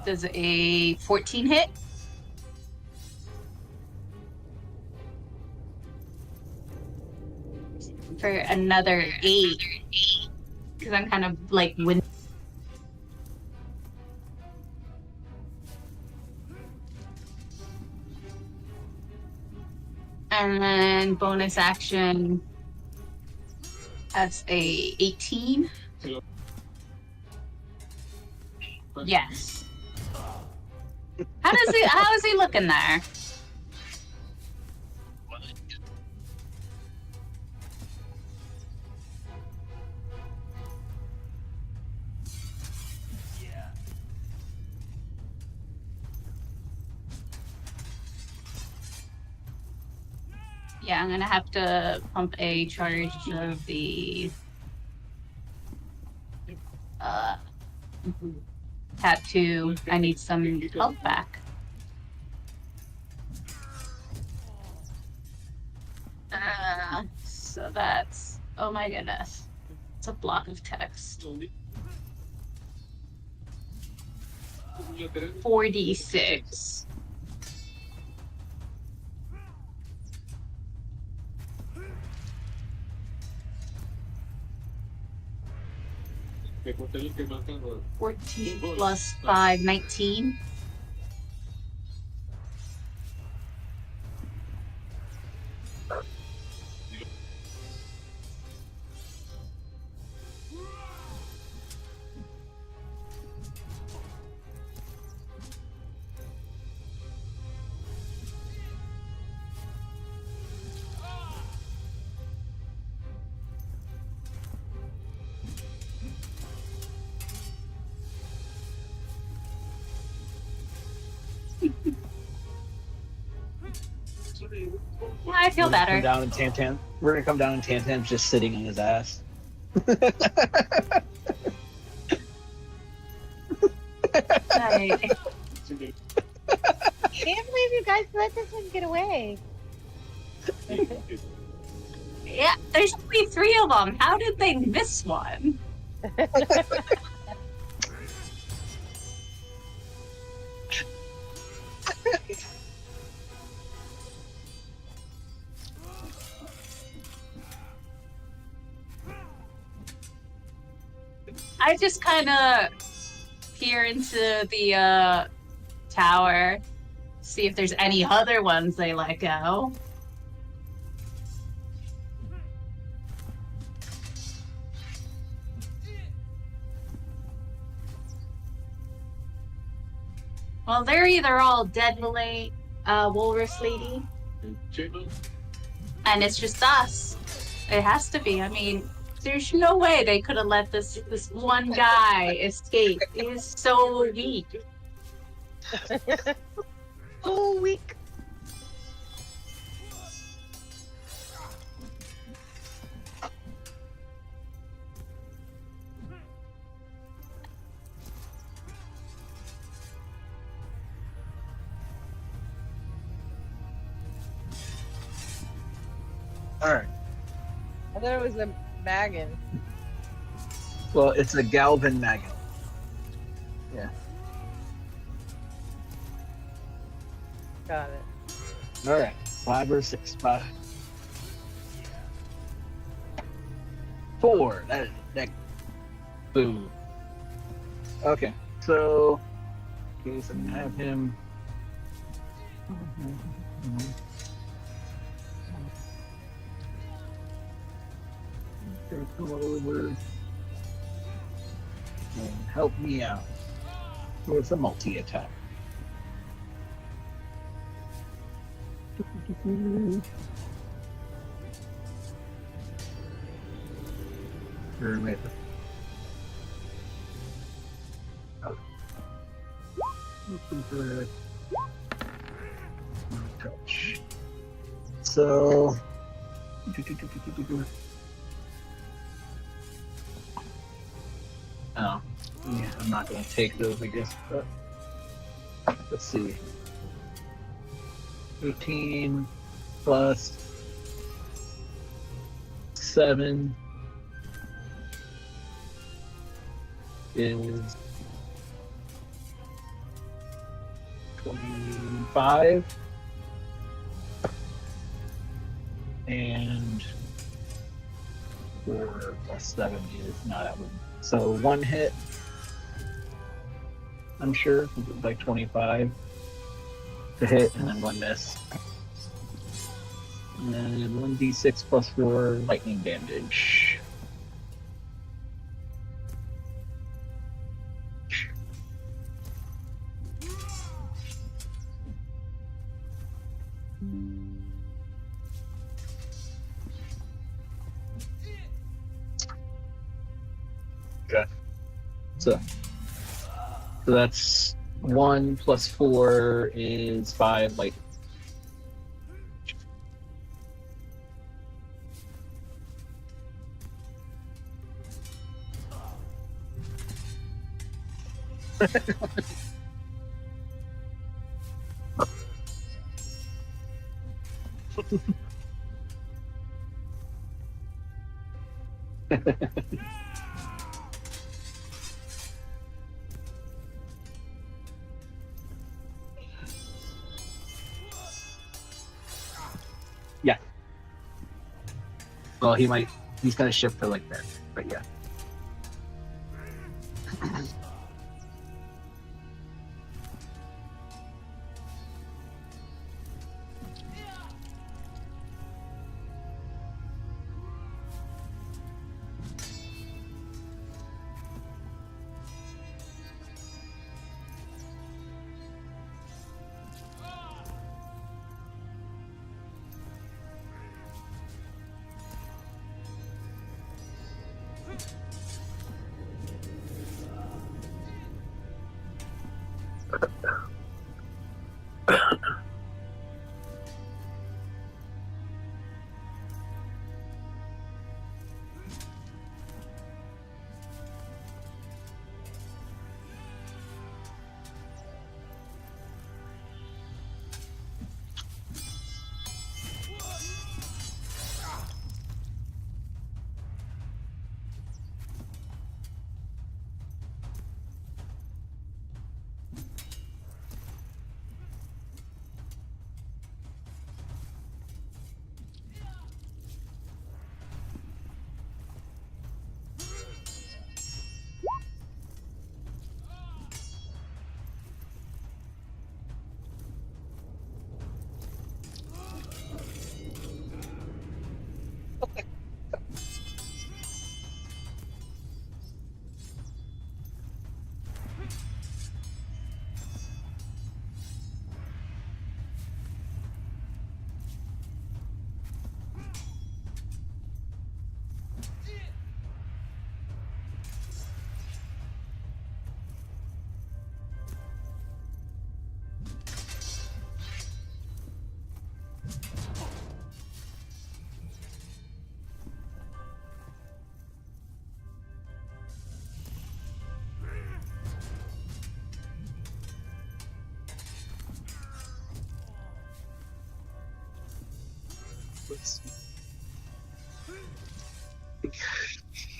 Does a 14 hit? For another 8. Because I'm kind of like and then bonus action. That's a 18. Yes. How is he looking there? Yeah, I'm gonna have to pump a charge of the tattoo. I need some health back. So that's, oh my goodness, it's a block of text. 4d6. Me conté que marcan 14 plus 5, 19. feel We're gonna better. Come down and We're gonna come down and Tantan's just sitting on his ass. Right. Can't believe you guys let this one get away. Yeah, there's only 3 of them. How did they miss one? I just kind of peer into the tower, see if there's any other ones they let go. Well, they're either all dead, Malay, Walrus Lady, and it's just us. It has to be. I mean, there's no way they could have let this one guy escape. He's so weak. Oh, weak. All right. I thought it was a Magan. Well, it's a Galvin maggot. Got it. All right. 5 or 6. 5. 4. That. Boom. Okay. So, in case I can have him. Okay, come over and help me out with a multi-attack. Wait. Touch. So. Oh, yeah, I'm not going to take those, I guess. But let's see. 18 plus 7 is 25. And 4 plus 7 is not that one. So 1 hit, I'm sure, like 25 to hit, and then 1 miss. And then 1d6 plus 4 lightning damage. Okay. So that's 1 plus 4 is 5 lightning. Yeah. Well, he's gonna shift to like that, but yeah.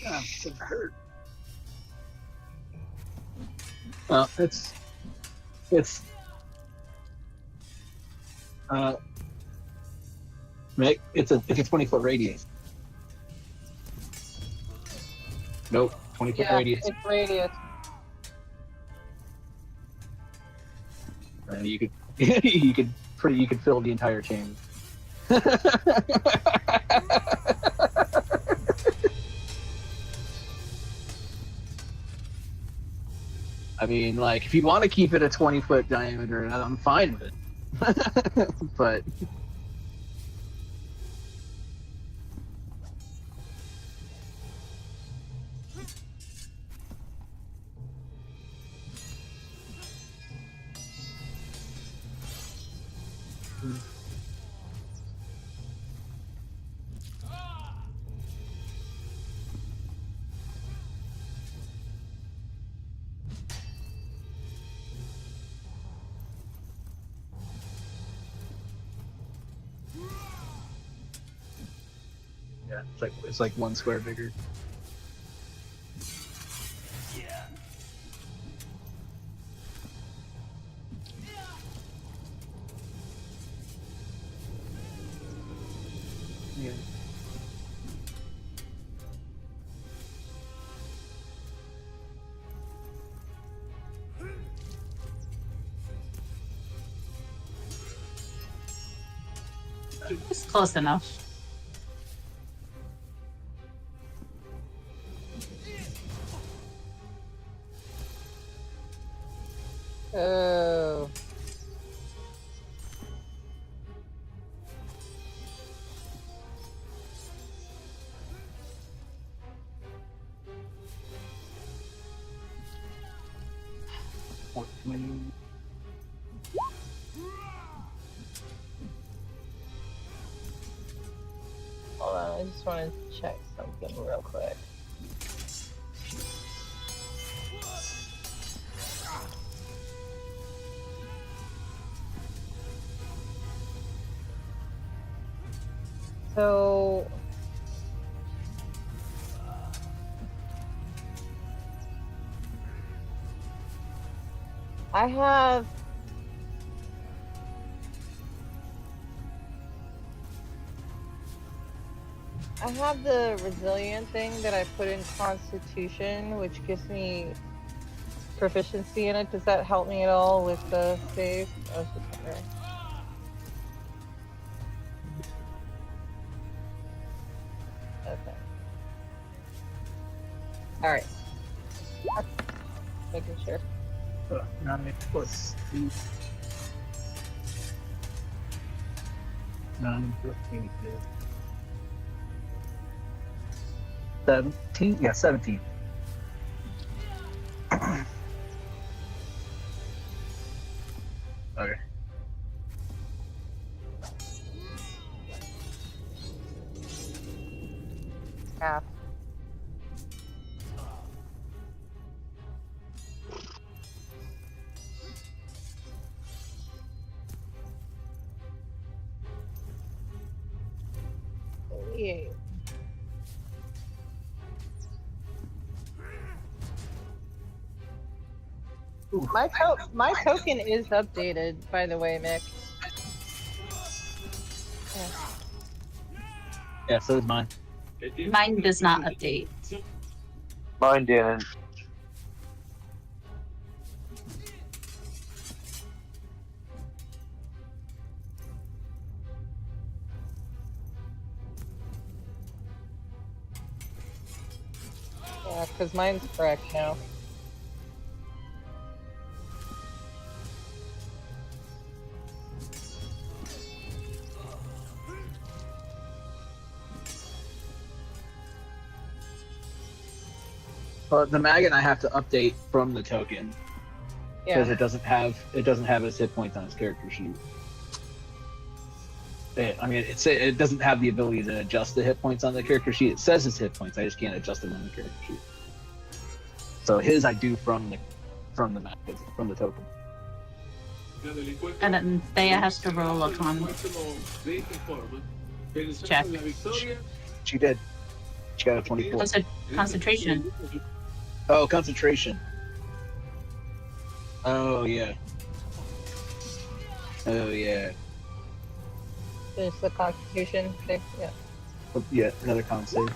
God, it hurt. Well, it's Mick, it's a 20-foot radius. Nope, 20-foot Yeah, radius. it's radius. And you could you could fill the entire chamber. I mean, like, if you want to keep it a 20-foot diameter, I'm fine with it. But yeah, it's like 1 square bigger. Yeah. It's close enough. Oh. Hold on, I just want to check something real quick. So I have the resilient thing that I put in Constitution, which gives me proficiency in it. Does that help me at all with the save? I was just wondering. Okay. Alright. Making sure. 9 plus 2. 9 plus 8. 17? Yeah, 17. Okay. Half. Yeah. My token is updated, by the way, Mick. Yeah, so is mine. Mine does not update. Mine didn't. Yeah, because mine's correct now. The maggot I have to update from the token because Yeah. it doesn't have his hit points on his character sheet. It doesn't have the ability to adjust the hit points on the character sheet. It says his hit points. I just can't adjust them on the character sheet. So his I do from the maggot, from the token. And then Thea has to roll a con. check. She did. She got a 24. Concentration. Oh, concentration. Oh yeah. Oh yeah. Finish the constitution thing. Yeah. Oh, yeah, another con save.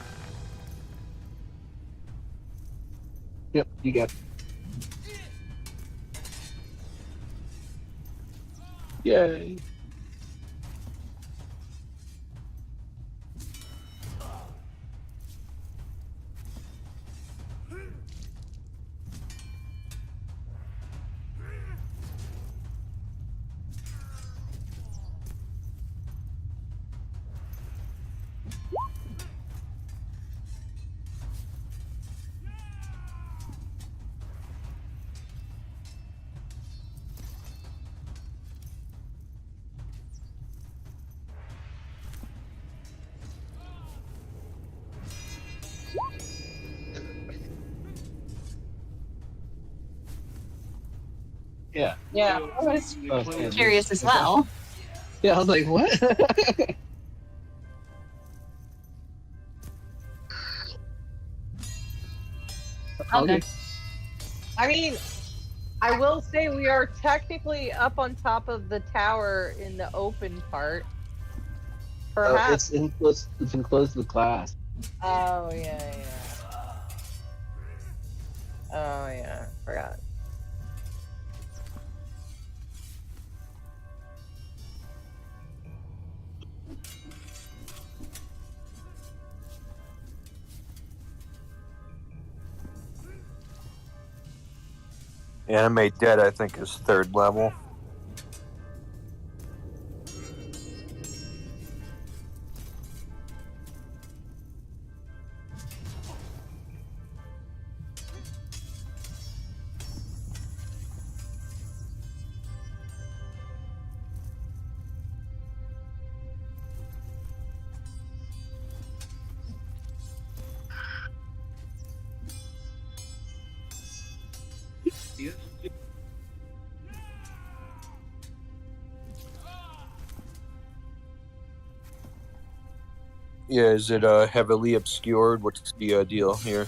Yep, you got. Yay. Yeah. Yeah. I was Oh, yeah, Curious as well. Yeah, I was like, what? Okay. I mean, I will say we are technically up on top of the tower in the open part. Perhaps. It's enclosed to the class. Oh yeah. Oh yeah. Forgot. Animate Dead, I think, is 3rd level. Yeah, is it heavily obscured? What's the deal here?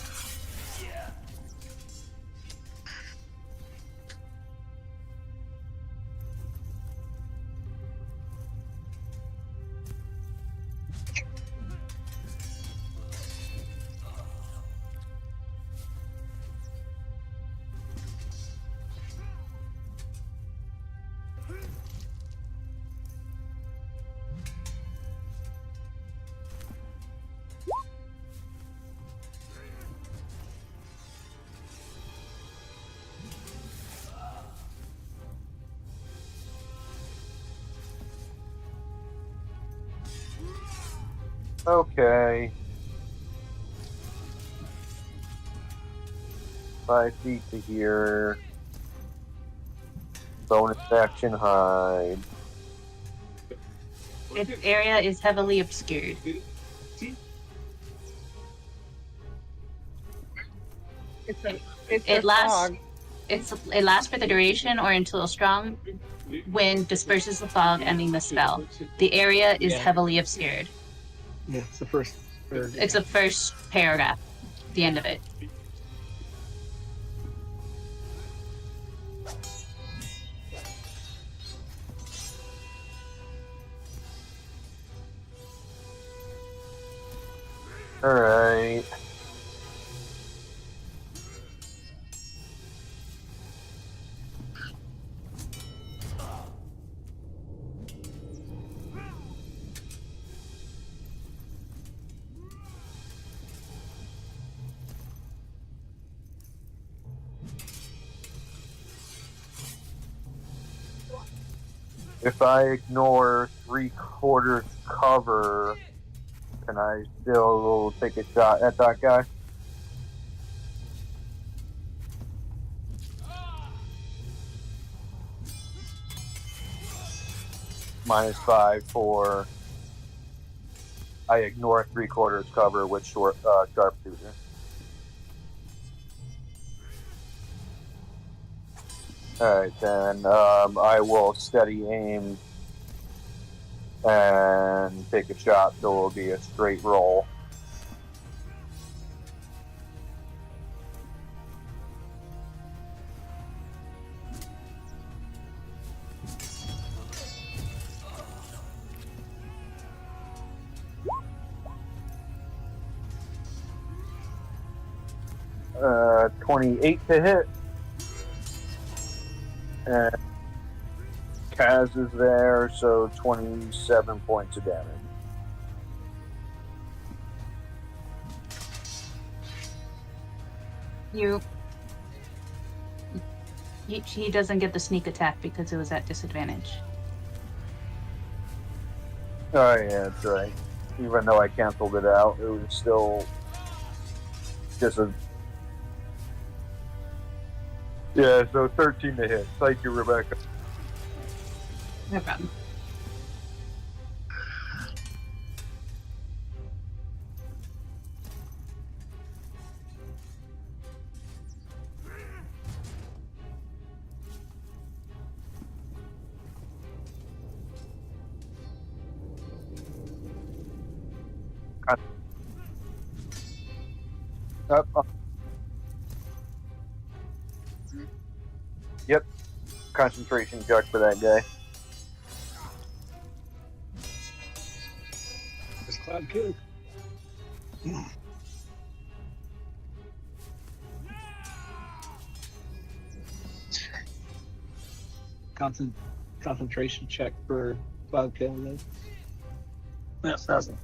Okay. 5 feet to here. Bonus action hide. Its area is heavily obscured. It's It a lasts. fog. It lasts for the duration or until a strong wind disperses the fog, ending the spell. The area is Yeah. heavily obscured. Yeah, it's the first. It's the first paragraph, the end of it. Alright. If I ignore 3/4 cover, can I still take a shot at that guy? -5 for I ignore 3/4 cover with sharpshooter. Alright, then I will steady aim and take a shot, so it'll be a straight roll. Uh, 28 to hit. And Kaz is there, so 27 points of damage. He doesn't get the sneak attack because it was at disadvantage. Oh yeah, that's right. Even though I canceled it out, it was still just a... Yeah, so 13 to hit. Thank you, Rebecca. No problem. Up. Yep. Concentration check for that guy. This cloud kill. Concentration check for cloud kill. Then. Yes, that's it.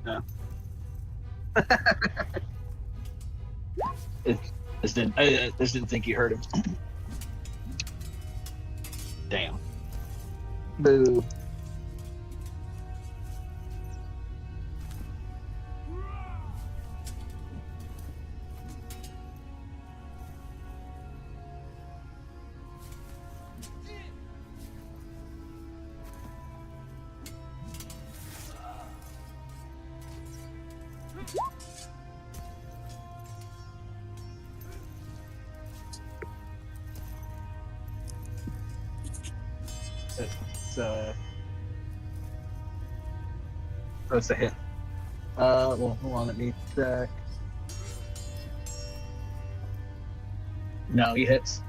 No. I just didn't think you heard him. Damn. Boo. It's a hit. Well, hold on, let me check. No, he hits.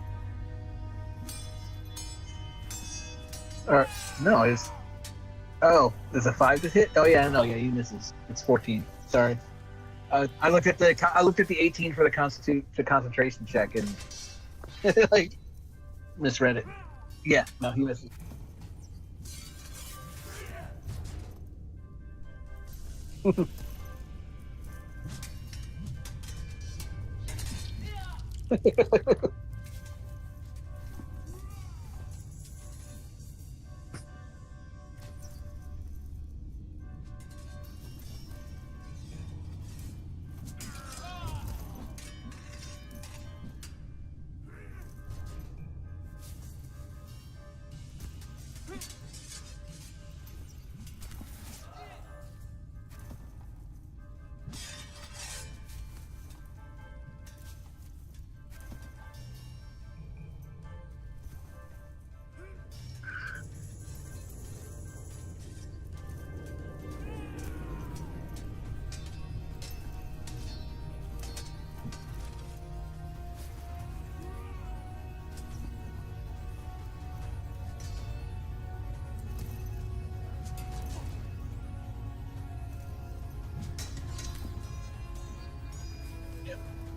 Or, no, it's... Oh, there's a 5 to hit? Oh yeah, no, yeah, he misses. It's 14. Sorry. I looked at the 18 for the concentration check and like misread it. Yeah, no, he misses.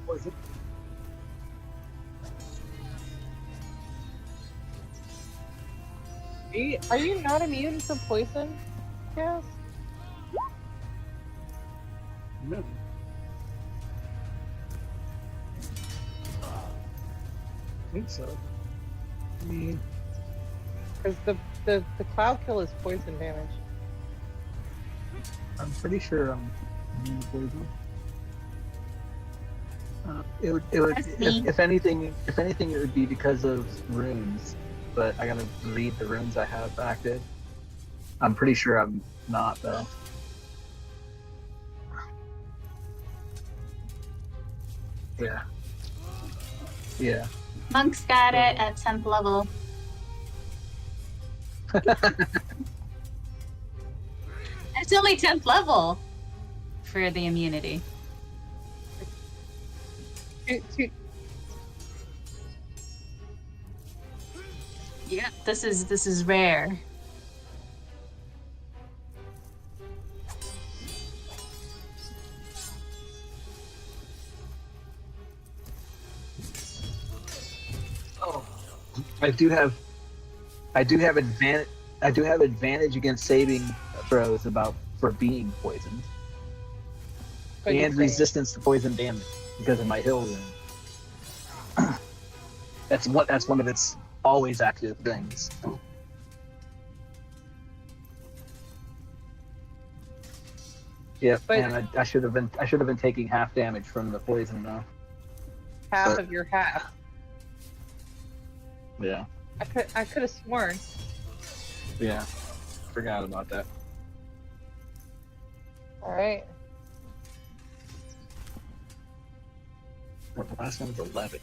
Was it? Are you not immune to poison, Cass? No. I think so. I mean, Because the cloud kill is poison damage. I'm pretty sure I'm immune to poison. It would That's me. if anything, it would be because of runes. But I gotta read the runes I have active. I'm pretty sure I'm not though. Yeah. Yeah. Monk's got it at 10th level. It's only 10th level for the immunity. Yeah, this is rare. Oh, I do have advantage against saving throws for being poisoned. But you're And saying- resistance to poison damage because of my hill rune. That's one of its always active things. Yep, But- and I should have been taking half damage from the poison though. half of your half. Yeah. I could have sworn. Yeah. Forgot about that. All right. What, the last one was 11.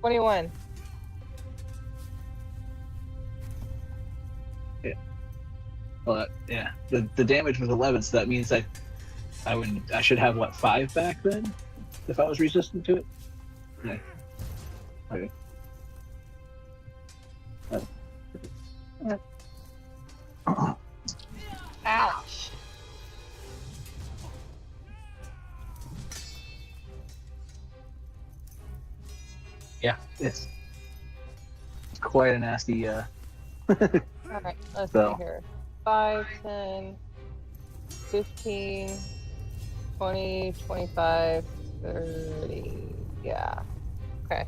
21. Well, yeah. The damage was 11, so that means I should have what, 5 back then, if I was resistant to it. Yeah. Okay. Ouch. Yeah, it's quite a nasty. All right, let's So. see here. 5, 10, 15, 20, 25, 30. Yeah. Okay.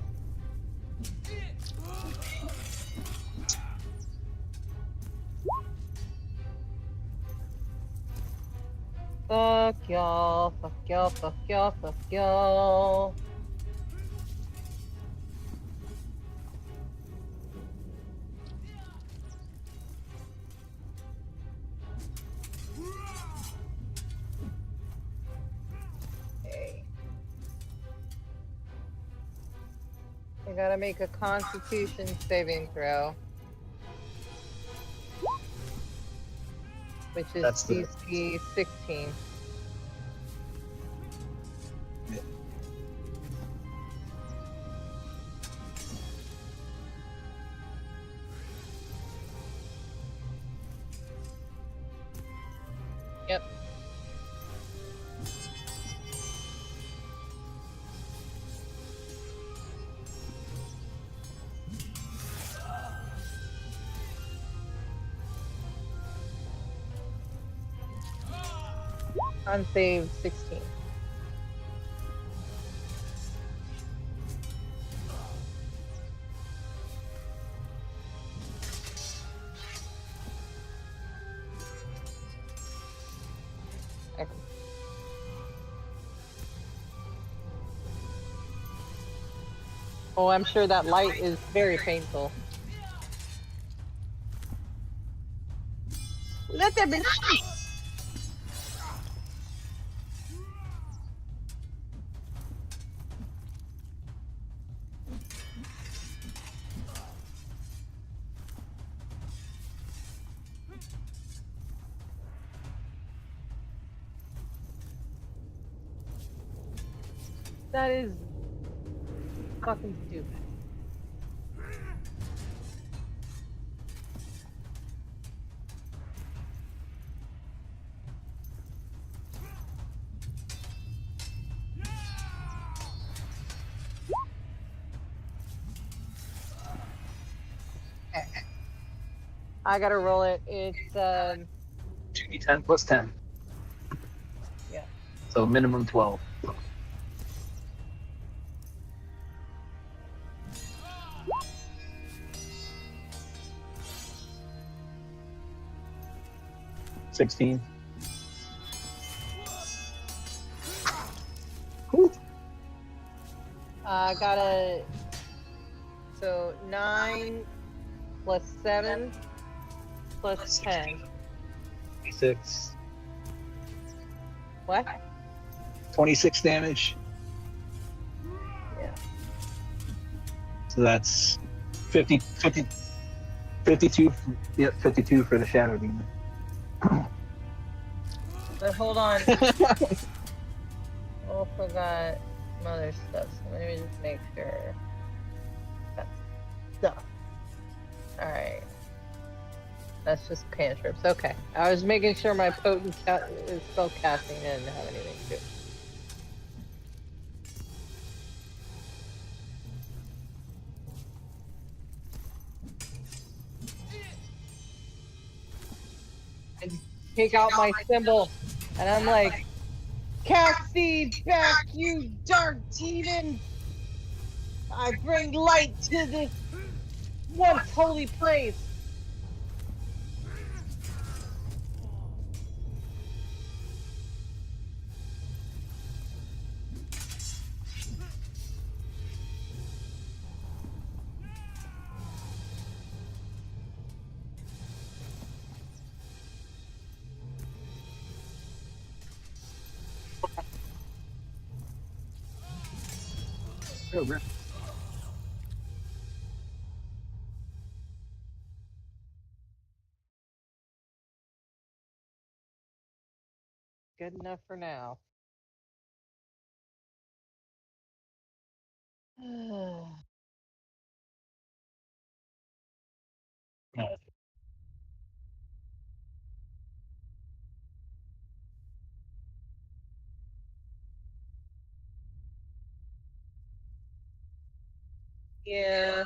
Fuck y'all, fuck y'all, fuck y'all, fuck y'all. Okay. I gotta make a Constitution saving throw. Which is That's the- DC 16. Yep. Unsaved 16. Okay. Oh, I'm sure that light is very painful. Let there be light! That is fucking stupid. I gotta roll it. It's 2d10 plus 10. Yeah. So minimum 12. $16. Whew. I gotta. So 9 plus 7 plus 10. 26. What? 26 damage. Yeah. So that's 52. Yep, 52 for the Shadow Demon. But hold on. Oh, forgot some other stuff. So let me just make sure. That's stuff. All right. That's just cantrips. Okay. I was making sure my potent spell casting didn't have anything to do. I take out my symbol, and I'm like, cast thee back, you dark demon! I bring light to this once holy place. Good enough for now. Yeah.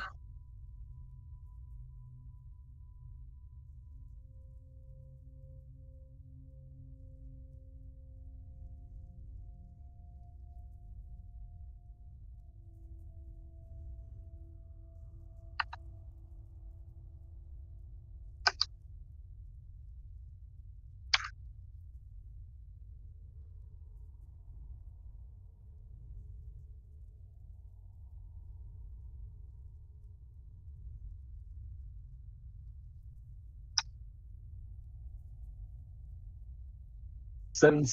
Seven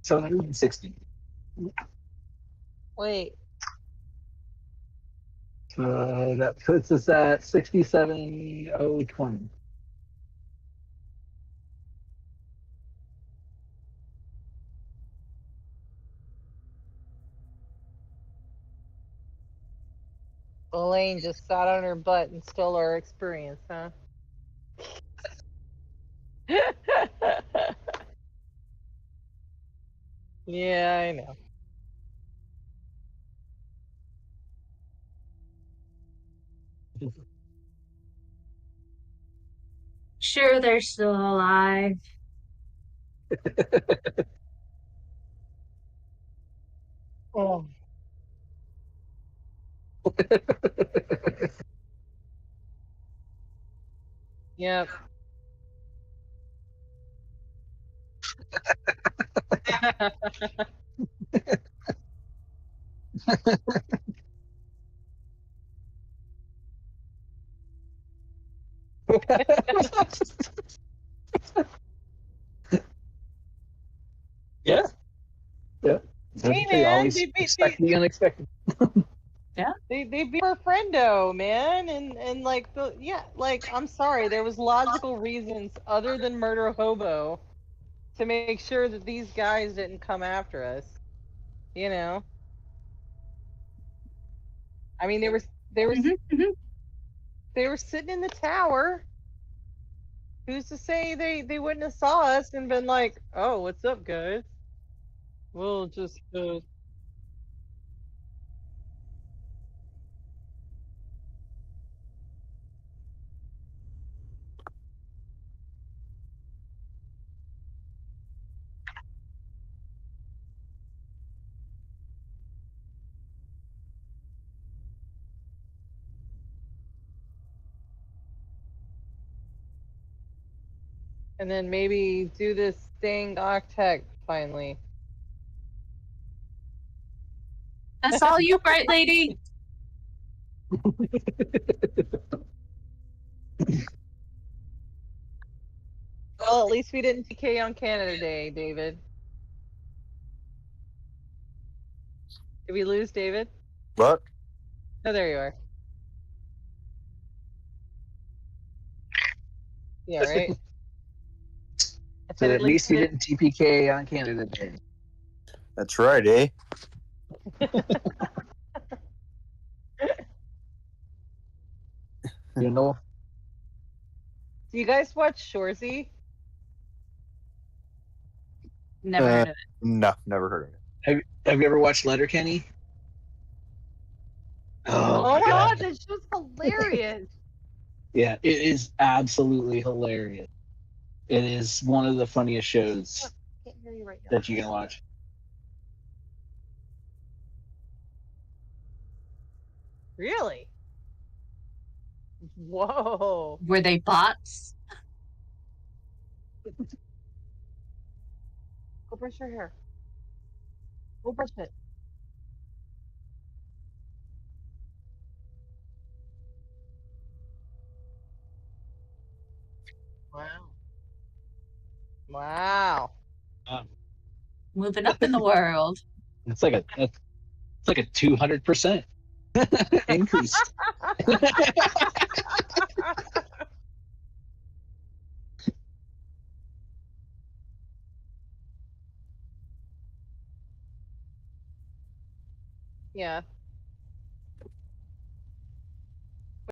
760. Wait. That puts us at 67,020. Elaine just sat on her butt and stole our experience, huh? Yeah, I know. Sure, they're still alive. Oh. Yep. Yeah. Yeah. Hey They man, always expect the unexpected. they beat our friendo, man, and like like I'm sorry, there was logical reasons other than murder hobo to make sure that these guys didn't come after us. You know, I mean they were they were sitting in the tower. Who's to say they wouldn't have saw us and been like, oh, what's up, guys? We'll just and then maybe do this dang octet finally. That's all you, bright lady. Well, at least we didn't TK on Canada Day, David. Did we lose David? What? Oh, there you are. Yeah, right. I So said at least you didn't TPK on Canada Day. That's right, eh? You know? Do you guys watch Shorzy? Never heard of it. No, never heard of it. Have you ever watched Letterkenny? Oh my god, this show's hilarious. Yeah, it is absolutely hilarious. It is one of the funniest shows I can't hear you right now. that you can watch. Really? Whoa. Were they bots? Go brush your hair. Go brush it. Wow. Wow. Moving up in the world. It's like a 200% increase. Yeah.